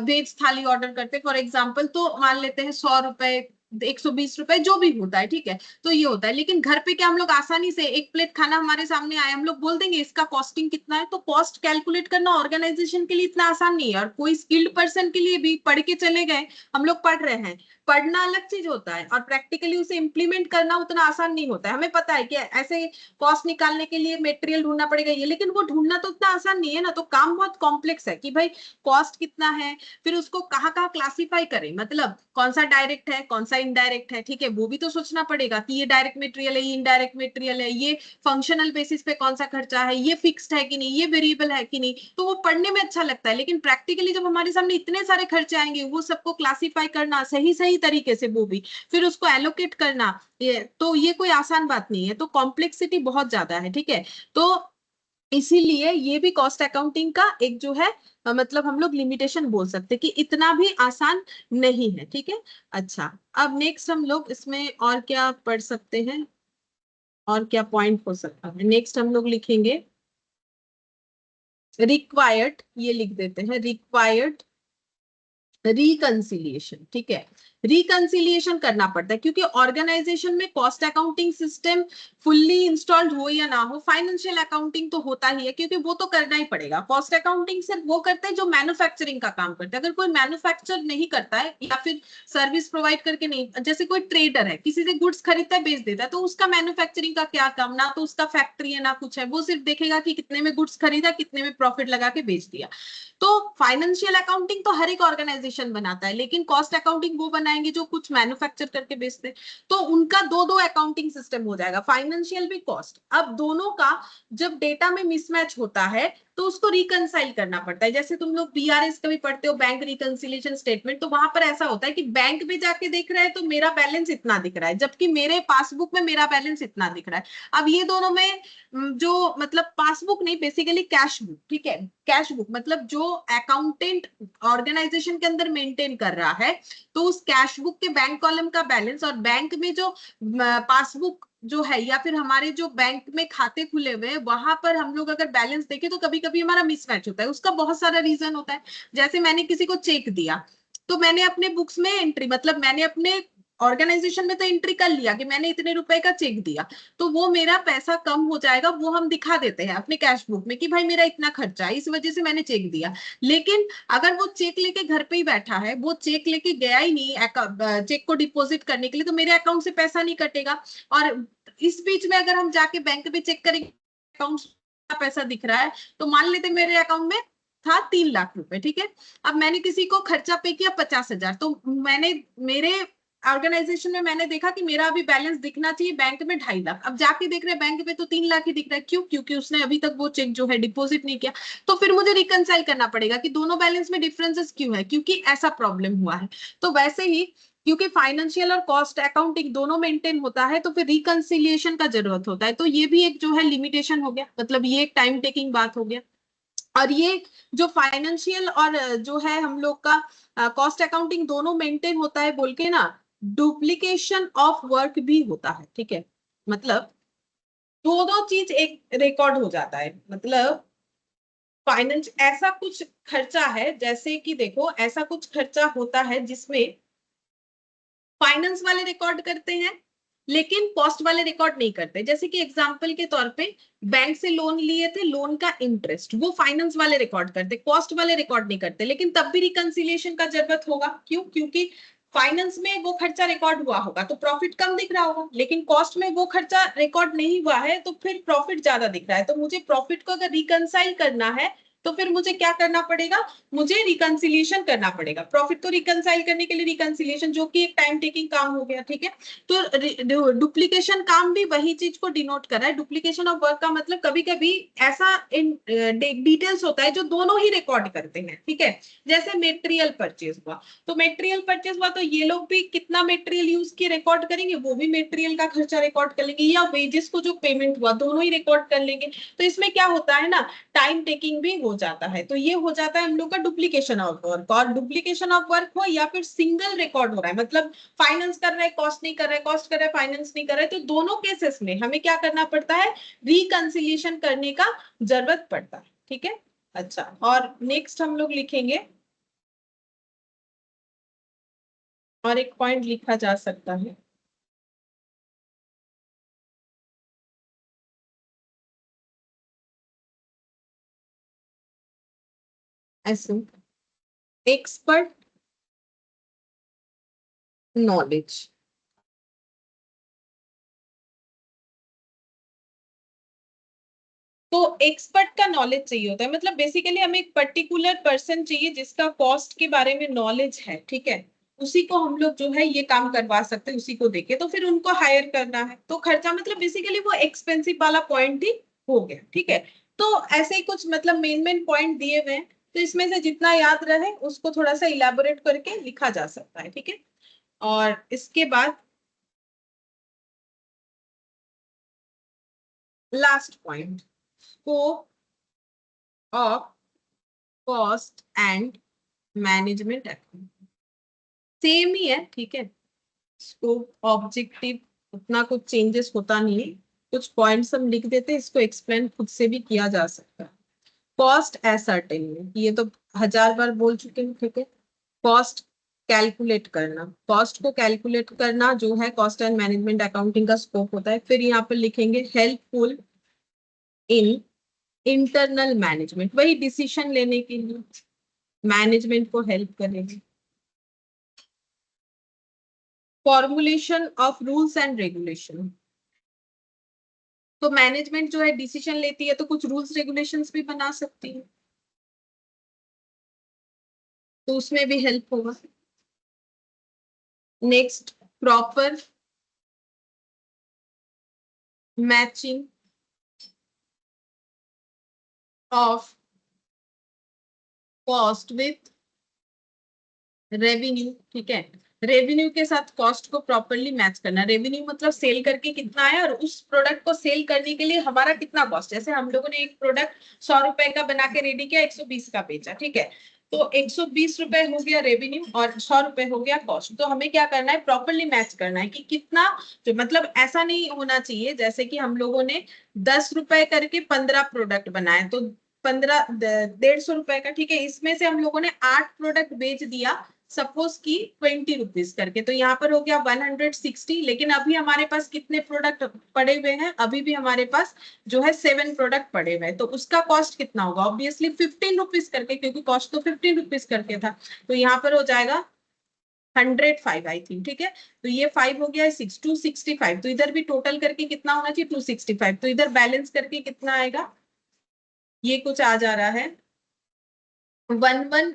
वेज थाली ऑर्डर करते हैं फॉर एग्जांपल, तो मान लेते हैं 100 रुपए, 120 रुपए, जो भी होता है, ठीक है, तो ये होता है। लेकिन घर पे क्या हम लोग आसानी से एक प्लेट खाना हमारे सामने आए, हम लोग बोल देंगे इसका कॉस्टिंग कितना है, तो कॉस्ट कैलकुलेट करना ऑर्गेनाइजेशन के लिए इतना आसान नहीं है। और कोई स्किल्ड पर्सन के लिए भी पढ़ के चले गए, हम लोग पढ़ रहे हैं, पढ़ना अलग चीज होता है और प्रैक्टिकली उसे इंप्लीमेंट करना उतना आसान नहीं होता है। हमें पता है कि ऐसे कॉस्ट निकालने के लिए मटेरियल ढूंढना पड़ेगा ये, लेकिन वो ढूंढना तो उतना आसान नहीं है ना। तो काम बहुत कॉम्प्लेक्स है कि भाई कॉस्ट कितना है, फिर उसको कहाँ कहाँ क्लासिफाई करें, मतलब कौन सा डायरेक्ट है, कौन सा इनडायरेक्ट है, ठीक है, वो भी तो सोचना पड़ेगा कि ये डायरेक्ट मटेरियल है, ये इनडायरेक्ट मटेरियल है, ये फंक्शनल बेसिस पे कौन सा खर्चा है, ये फिक्स्ड है कि नहीं, ये वेरिएबल है कि नहीं। तो वो पढ़ने में अच्छा लगता है, लेकिन प्रैक्टिकली जब हमारे सामने इतने सारे खर्चे आएंगे, वो सबको क्लासिफाई करना सही सही तरीके से, वो भी फिर उसको एलोकेट करना, तो ये कोई आसान बात नहीं है। तो कॉम्प्लेक्सिटी बहुत ज्यादा है, ठीक है। तो इसीलिए ये भी कॉस्ट अकाउंटिंग का एक जो है मतलब हम लोग लिमिटेशन बोल सकते हैं कि इतना भी आसान नहीं है, ठीक है। अच्छा, अब नेक्स्ट हम लोग इसमें और क्या पढ़ सकते हैं, और क्या पॉइंट हो सकता है। नेक्स्ट हम लोग लिखेंगे रिक्वायर्ड, ये लिख देते हैं रिक्वायर्ड रिकंसिलिएशन, ठीक है। रिकंसिलिएशन करना पड़ता है क्योंकि ऑर्गेनाइजेशन में cost accounting system fully installed हो या ना हो, फाइनेंशियल अकाउंटिंग तो होता ही है, क्योंकि वो तो करना ही पड़ेगा। कॉस्ट अकाउंटिंग सिर्फ वो करते हैं जो मैन्युफैक्चरिंग का काम करते हैं। अगर कोई मैन्युफैक्चर नहीं करता है या फिर सर्विस प्रोवाइड करके नहीं, जैसे कोई ट्रेडर है, किसी से गुड्स खरीदता है बेच देता है, तो उसका मैन्युफैक्चरिंग का क्या काम, ना तो उसका फैक्ट्री है ना कुछ है, वो सिर्फ देखेगा कि कितने में गुड्स खरीदा, कितने में प्रॉफिट लगा के बेच दिया। तो फाइनेंशियल अकाउंटिंग तो हर एक ऑर्गेनाइजेशन बनाता है, लेकिन कॉस्ट अकाउंटिंग वो बनाएंगे जो कुछ मैन्युफैक्चर करके बेचते हैं। तो उनका दो दो अकाउंटिंग सिस्टम हो जाएगा, फाइनेंशियल भी कॉस्ट। अब दोनों का जब डेटा में मिसमैच होता है तो उसको रिकंसाइल करना पड़ता है। जैसे तुम लोग बीआरएस कभी पढ़ते हो, बैंक रिकंसिलिएशन स्टेटमेंट, तो वहां पर ऐसा होता है कि बैंक में जाके देख रहा है तो मेरा बैलेंस इतना दिख रहा है, जबकि मेरे पासबुक में मेरा बैलेंस इतना दिख रहा है। अब ये दोनों में जो मतलब पासबुक नहीं, बेसिकली कैश बुक, ठीक है, कैश बुक मतलब जो अकाउंटेंट ऑर्गेनाइजेशन के अंदर मेंटेन कर रहा है, तो उस कैश बुक के बैंक कॉलम का बैलेंस और बैंक में जो पासबुक जो है या फिर हमारे जो बैंक में खाते खुले हुए हैं वहां पर हम लोग अगर बैलेंस देखें तो कभी कभी हमारा मिसमैच होता है। उसका बहुत सारा रीजन होता है। जैसे मैंने किसी को चेक दिया, तो मैंने अपने बुक्स में एंट्री, मतलब मैंने अपने ऑर्गेनाइजेशन में तो एंट्री कर लिया कि मैंने इतने रुपए का चेक दिया, तो वो मेरा पैसा कम हो जाएगा, वो हम दिखा देते हैं अपने कैश बुक में कि भाई मेरा इतना खर्चा है, इस वजह से मैंने चेक दिया। लेकिन अगर वो चेक लेके घर पे ही बैठा है, वो चेक लेके गया ही नहीं चेक को डिपॉजिट करने के लिए, तो मेरे अकाउंट से पैसा नहीं कटेगा। और इस बीच में अगर हम जाके बैंक में चेक करेंगे अकाउंट का पैसा दिख रहा है, तो मान लेते मेरे अकाउंट में था 3 लाख रुपए, ठीक है। अब मैंने किसी को खर्चा पे किया 50,000, तो मैंने मेरे ऑर्गेनाइजेशन में मैंने देखा कि मेरा अभी बैलेंस दिखना चाहिए बैंक में 2.5 लाख, अब जाके देख रहे बैंक में तो 3 लाख ही दिख रहा है। क्यों? क्योंकि उसने अभी तक वो चेक जो है डिपॉजिट नहीं किया। तो फिर मुझे रिकंसाइल करना पड़ेगा कि दोनों बैलेंस में डिफरेंसेस क्यों है, क्योंकि ऐसा प्रॉब्लम हुआ है। तो वैसे ही क्योंकि फाइनेंशियल और कॉस्ट अकाउंटिंग दोनों मेंटेन होता है, तो फिर रिकंसिलिएशन का जरूरत होता है। तो ये भी एक जो है लिमिटेशन हो गया, मतलब ये एक टाइम टेकिंग बात हो गया। और ये जो फाइनेंशियल और जो है हम लोग का कॉस्ट अकाउंटिंग दोनों मेंटेन होता है बोल के ना, डुप्लीकेशन ऑफ वर्क भी होता है, ठीक है। मतलब दो दो चीज एक रिकॉर्ड हो जाता है। मतलब फाइनेंस ऐसा कुछ खर्चा है, जैसे कि देखो ऐसा कुछ खर्चा होता है जिसमें फाइनेंस वाले रिकॉर्ड करते हैं लेकिन कॉस्ट वाले रिकॉर्ड नहीं करते। जैसे कि एग्जांपल के तौर पे बैंक से लोन लिए थे, लोन का इंटरेस्ट वो फाइनेंस वाले रिकॉर्ड करते, कॉस्ट वाले रिकॉर्ड नहीं करते। लेकिन तब भी रिकंसिलिएशन का जरूरत होगा। क्यों? क्योंकि फाइनेंस में वो खर्चा रिकॉर्ड हुआ होगा तो प्रॉफिट कम दिख रहा होगा, लेकिन कॉस्ट में वो खर्चा रिकॉर्ड नहीं हुआ है तो फिर प्रॉफिट ज्यादा दिख रहा है। तो मुझे प्रॉफिट को अगर रिकंसाइल करना है तो फिर मुझे क्या करना पड़ेगा, मुझे रिकंसिलिएशन करना पड़ेगा। प्रॉफिट को रिकंसाइल करने के लिए रिकंसिलिएशन, जो कि एक टाइम टेकिंग काम हो गया, ठीक है। तो डुप्लीकेशन काम भी वही चीज को डिनोट कर रहा है। डुप्लीकेशन ऑफ वर्क का मतलब कभी कभी ऐसा डिटेल्स होता है जो दोनों ही रिकॉर्ड करते हैं, ठीक है। जैसे मेटेरियल परचेज हुआ, तो मेटेरियल परचेज हुआ तो ये लोग भी कितना मेटेरियल यूज किए रिकॉर्ड करेंगे, वो भी मेटेरियल का खर्चा रिकॉर्ड कर लेंगे, या वेजेस को जो पेमेंट हुआ दोनों ही रिकॉर्ड कर लेंगे। तो इसमें क्या होता है ना, टाइम टेकिंग भी हो जाता है। तो ये हो जाता है हम लोग का डुप्लीकेशन ऑफ वर्क। और डुप्लीकेशन ऑफ वर्क हो या फिर सिंगल रिकॉर्ड हो रहा है, मतलब फाइनेंस कर रहा है कॉस्ट नहीं कर रहा है, कॉस्ट कर रहा है फाइनेंस नहीं कर रहा है, तो दोनों केसेस में हमें क्या करना पड़ता है, रिकंसिलिएशन करने का जरूरत पड़ता है, ठीक है। अच्छा, और नेक्स्ट हम लोग लिखेंगे, और एक पॉइंट लिखा जा सकता है, ऐसे एक्सपर्ट नॉलेज। तो एक्सपर्ट का नॉलेज चाहिए होता है, मतलब बेसिकली हमें एक पर्टिकुलर पर्सन चाहिए जिसका कॉस्ट के बारे में नॉलेज है, ठीक है। उसी को हम लोग जो है ये काम करवा सकते हैं, उसी को देके तो फिर उनको हायर करना है, तो खर्चा मतलब बेसिकली वो एक्सपेंसिव वाला पॉइंट ही हो गया, ठीक है। तो ऐसे ही कुछ मतलब मेन पॉइंट दिए हुए हैं, तो इसमें से जितना याद रहे उसको थोड़ा सा इलेबोरेट करके लिखा जा सकता है, ठीक है। और इसके बाद last point, scope of cost and management account. Same ही है, ठीक है। स्कोप ऑब्जेक्टिव उतना कुछ चेंजेस होता नहीं है, कुछ पॉइंट्स हम लिख देते हैं, इसको एक्सप्लेन खुद से भी किया जा सकता है। कॉस्ट एसर्टेन, ये तो 1000 बार बोल चुके हैं, ठीक है। कॉस्ट कैलकुलेट करना, कॉस्ट को कैलकुलेट करना जो है कॉस्ट एंड मैनेजमेंट अकाउंटिंग का स्कोप होता है। फिर यहाँ पर लिखेंगे हेल्पफुल इन इंटरनल मैनेजमेंट, वही डिसीजन लेने के लिए मैनेजमेंट को हेल्प करेगी। Formulation of rules and regulation, तो मैनेजमेंट जो है डिसीजन लेती है तो कुछ रूल्स रेगुलेशंस भी बना सकती है, तो उसमें भी हेल्प होगा। Next, proper matching of cost with revenue, ठीक है। रेवेन्यू के साथ कॉस्ट को प्रॉपरली मैच करना। रेवेन्यू मतलब सेल करके कितना आया और उस प्रोडक्ट को सेल करने के लिए हमारा कितना कॉस्ट। जैसे हम लोगों ने एक प्रोडक्ट 100 रुपए का बना के रेडी किया, 120 का बेचा, ठीक है। तो 120 रुपए हो गया रेवेन्यू और 100 रुपए हो गया कॉस्ट। तो हमें क्या करना है, प्रॉपरली मैच करना है कि कितना, जो मतलब ऐसा नहीं होना चाहिए जैसे कि हम लोगों ने 10 रुपए करके 15 प्रोडक्ट बनाए, तो 15 150 रुपए का, ठीक है। इसमें से हम लोगों ने 8 प्रोडक्ट बेच दिया सपोज की 20 रुपीज करके, तो यहाँ पर हो गया 160। लेकिन अभी हमारे पास कितने प्रोडक्ट पड़े हुए हैं, अभी भी हमारे पास जो है 7 प्रोडक्ट पड़े हुए हैं, तो उसका कॉस्ट कितना होगा, ऑब्वियसली 15 रुपीज करके, क्योंकि कॉस्ट तो 15 रुपीज करके था। तो यहाँ पर हो जाएगा 105 आई थिंक, ठीक है। तो ये 5 हो गया 6, 265। तो इधर भी टोटल करके कितना होना चाहिए, 265। तो इधर बैलेंस करके कितना आएगा, ये कुछ आ जा रहा है 11,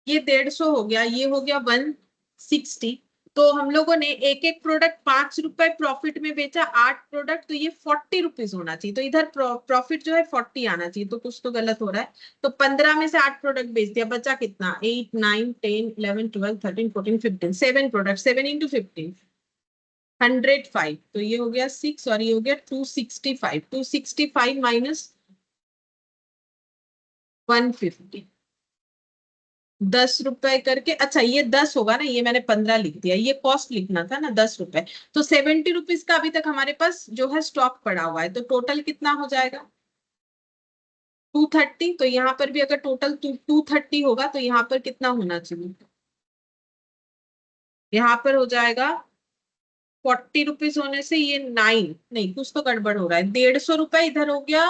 ये 150 हो गया, ये हो गया 160। तो हम लोगों ने एक एक प्रोडक्ट 5 रुपए प्रॉफिट में बेचा, 8 प्रोडक्ट, तो ये 40 रुपीज होना चाहिए। तो इधर प्रॉफिट जो है 40 आना चाहिए, तो कुछ तो गलत हो रहा है। तो 15 में से 8 प्रोडक्ट बेच दिया, बचा कितना, 8 9 10 11 12 13 14 15, 7 प्रोडक्ट, 7 इंटू 15 105। तो ये हो गया 6 और ये हो गया 265। 265 माइनस 150, 10 रुपए करके। अच्छा ये 10 होगा ना, ये मैंने 15 लिख दिया, ये कॉस्ट लिखना था ना 10 रुपए। तो 70 रुपीज का अभी तक हमारे पास जो है स्टॉक पड़ा हुआ है, तो टोटल कितना हो जाएगा 230। तो यहाँ पर भी अगर टोटल 230 होगा तो यहाँ पर कितना होना चाहिए, यहाँ पर हो जाएगा 40 रुपीज होने से ये 9, नहीं कुछ तो गड़बड़ हो रहा है, 150 रुपए इधर हो गया,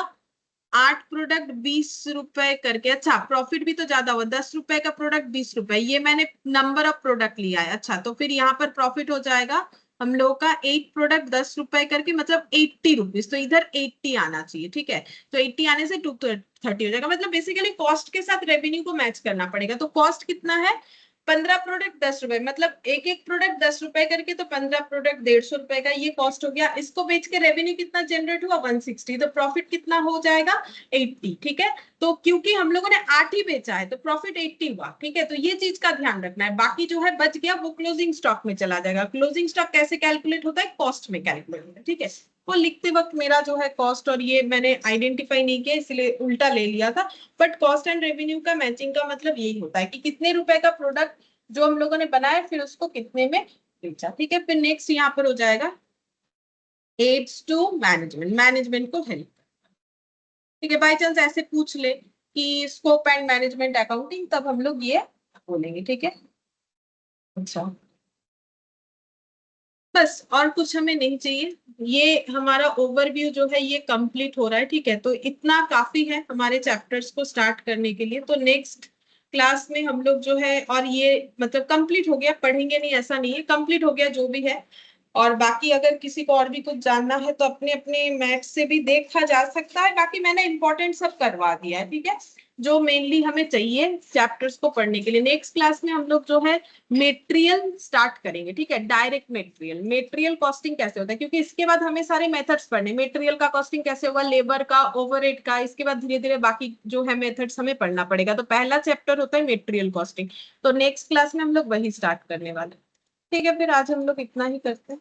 8 प्रोडक्ट 20 रुपए करके। अच्छा प्रॉफिट भी तो ज्यादा हुआ, 10 रुपए का प्रोडक्ट 20 रुपए, ये मैंने नंबर ऑफ प्रोडक्ट लिया है। अच्छा तो फिर यहाँ पर प्रॉफिट हो जाएगा हम लोगों का 8 प्रोडक्ट 10 रुपए करके मतलब 80 रुपीज, तो इधर 80 आना चाहिए, ठीक है। तो 80 आने से 230 हो जाएगा, मतलब बेसिकली कॉस्ट के साथ रेवेन्यू को मैच करना पड़ेगा। तो कॉस्ट कितना है, 15 प्रोडक्ट 10 रुपए, मतलब एक एक प्रोडक्ट 10 रुपए करके, तो 15 प्रोडक्ट 150 रुपए का ये कॉस्ट हो गया। इसको बेच के रेवेन्यू कितना जनरेट हुआ, 160, तो प्रॉफिट कितना हो जाएगा, 80, ठीक है। तो क्योंकि हम लोगों ने 8 ही बेचा है तो प्रॉफिट 80 हुआ, ठीक है। तो ये चीज का ध्यान रखना है, बाकी जो है बच गया वो क्लोजिंग स्टॉक में चला जाएगा। क्लोजिंग स्टॉक कैसे कैलकुलेट होता है, कॉस्ट में कैलकुलेट होता है, ठीक है। वो लिखते वक्त मेरा जो है कॉस्ट और ये मैंने आइडेंटिफाई नहीं किया इसलिए उल्टा ले लिया था। बट कॉस्ट एंड रेवेन्यू का मैचिंग का मतलब यही होता है कि कितने रुपए का प्रोडक्ट जो हम लोगों ने बनाया फिर उसको कितने में बेचा, ठीक है। फिर नेक्स्ट यहाँ पर हो जाएगा एड्स टू मैनेजमेंट, मैनेजमेंट को हेल्प, ठीक है। बाई चांस ऐसे पूछ ले कि स्कोप एंड मैनेजमेंट अकाउंटिंग, तब हम लोग ये बोलेंगे, ठीक है। अच्छा, बस और कुछ हमें नहीं चाहिए, ये हमारा ओवरव्यू जो है ये कंप्लीट हो रहा है, ठीक है। तो इतना काफी है हमारे चैप्टर्स को स्टार्ट करने के लिए। तो नेक्स्ट क्लास में हम लोग जो है, और ये मतलब कंप्लीट हो गया, पढ़ेंगे नहीं ऐसा नहीं है, कंप्लीट हो गया जो भी है। और बाकी अगर किसी को और भी कुछ जानना है तो अपने अपने मैथ्स से भी देखा जा सकता है, बाकी मैंने इंपॉर्टेंट सब करवा दिया है, ठीक है, जो मेनली हमें चाहिए चैप्टर्स को पढ़ने के लिए। नेक्स्ट क्लास में हम लोग जो है मेटेरियल स्टार्ट करेंगे, ठीक है, डायरेक्ट मेटेरियल, मेटेरियल कॉस्टिंग कैसे होता है, क्योंकि इसके बाद हमें सारे मेथड्स पढ़ने, मेटेरियल का कॉस्टिंग कैसे होगा, लेबर का, ओवरहेड का, इसके बाद धीरे धीरे बाकी जो है मेथड्स हमें पढ़ना पड़ेगा। तो पहला चैप्टर होता है मेटेरियल कॉस्टिंग, तो नेक्स्ट क्लास में हम लोग वही स्टार्ट करने वाले, ठीक है। फिर आज हम लोग इतना ही करते हैं।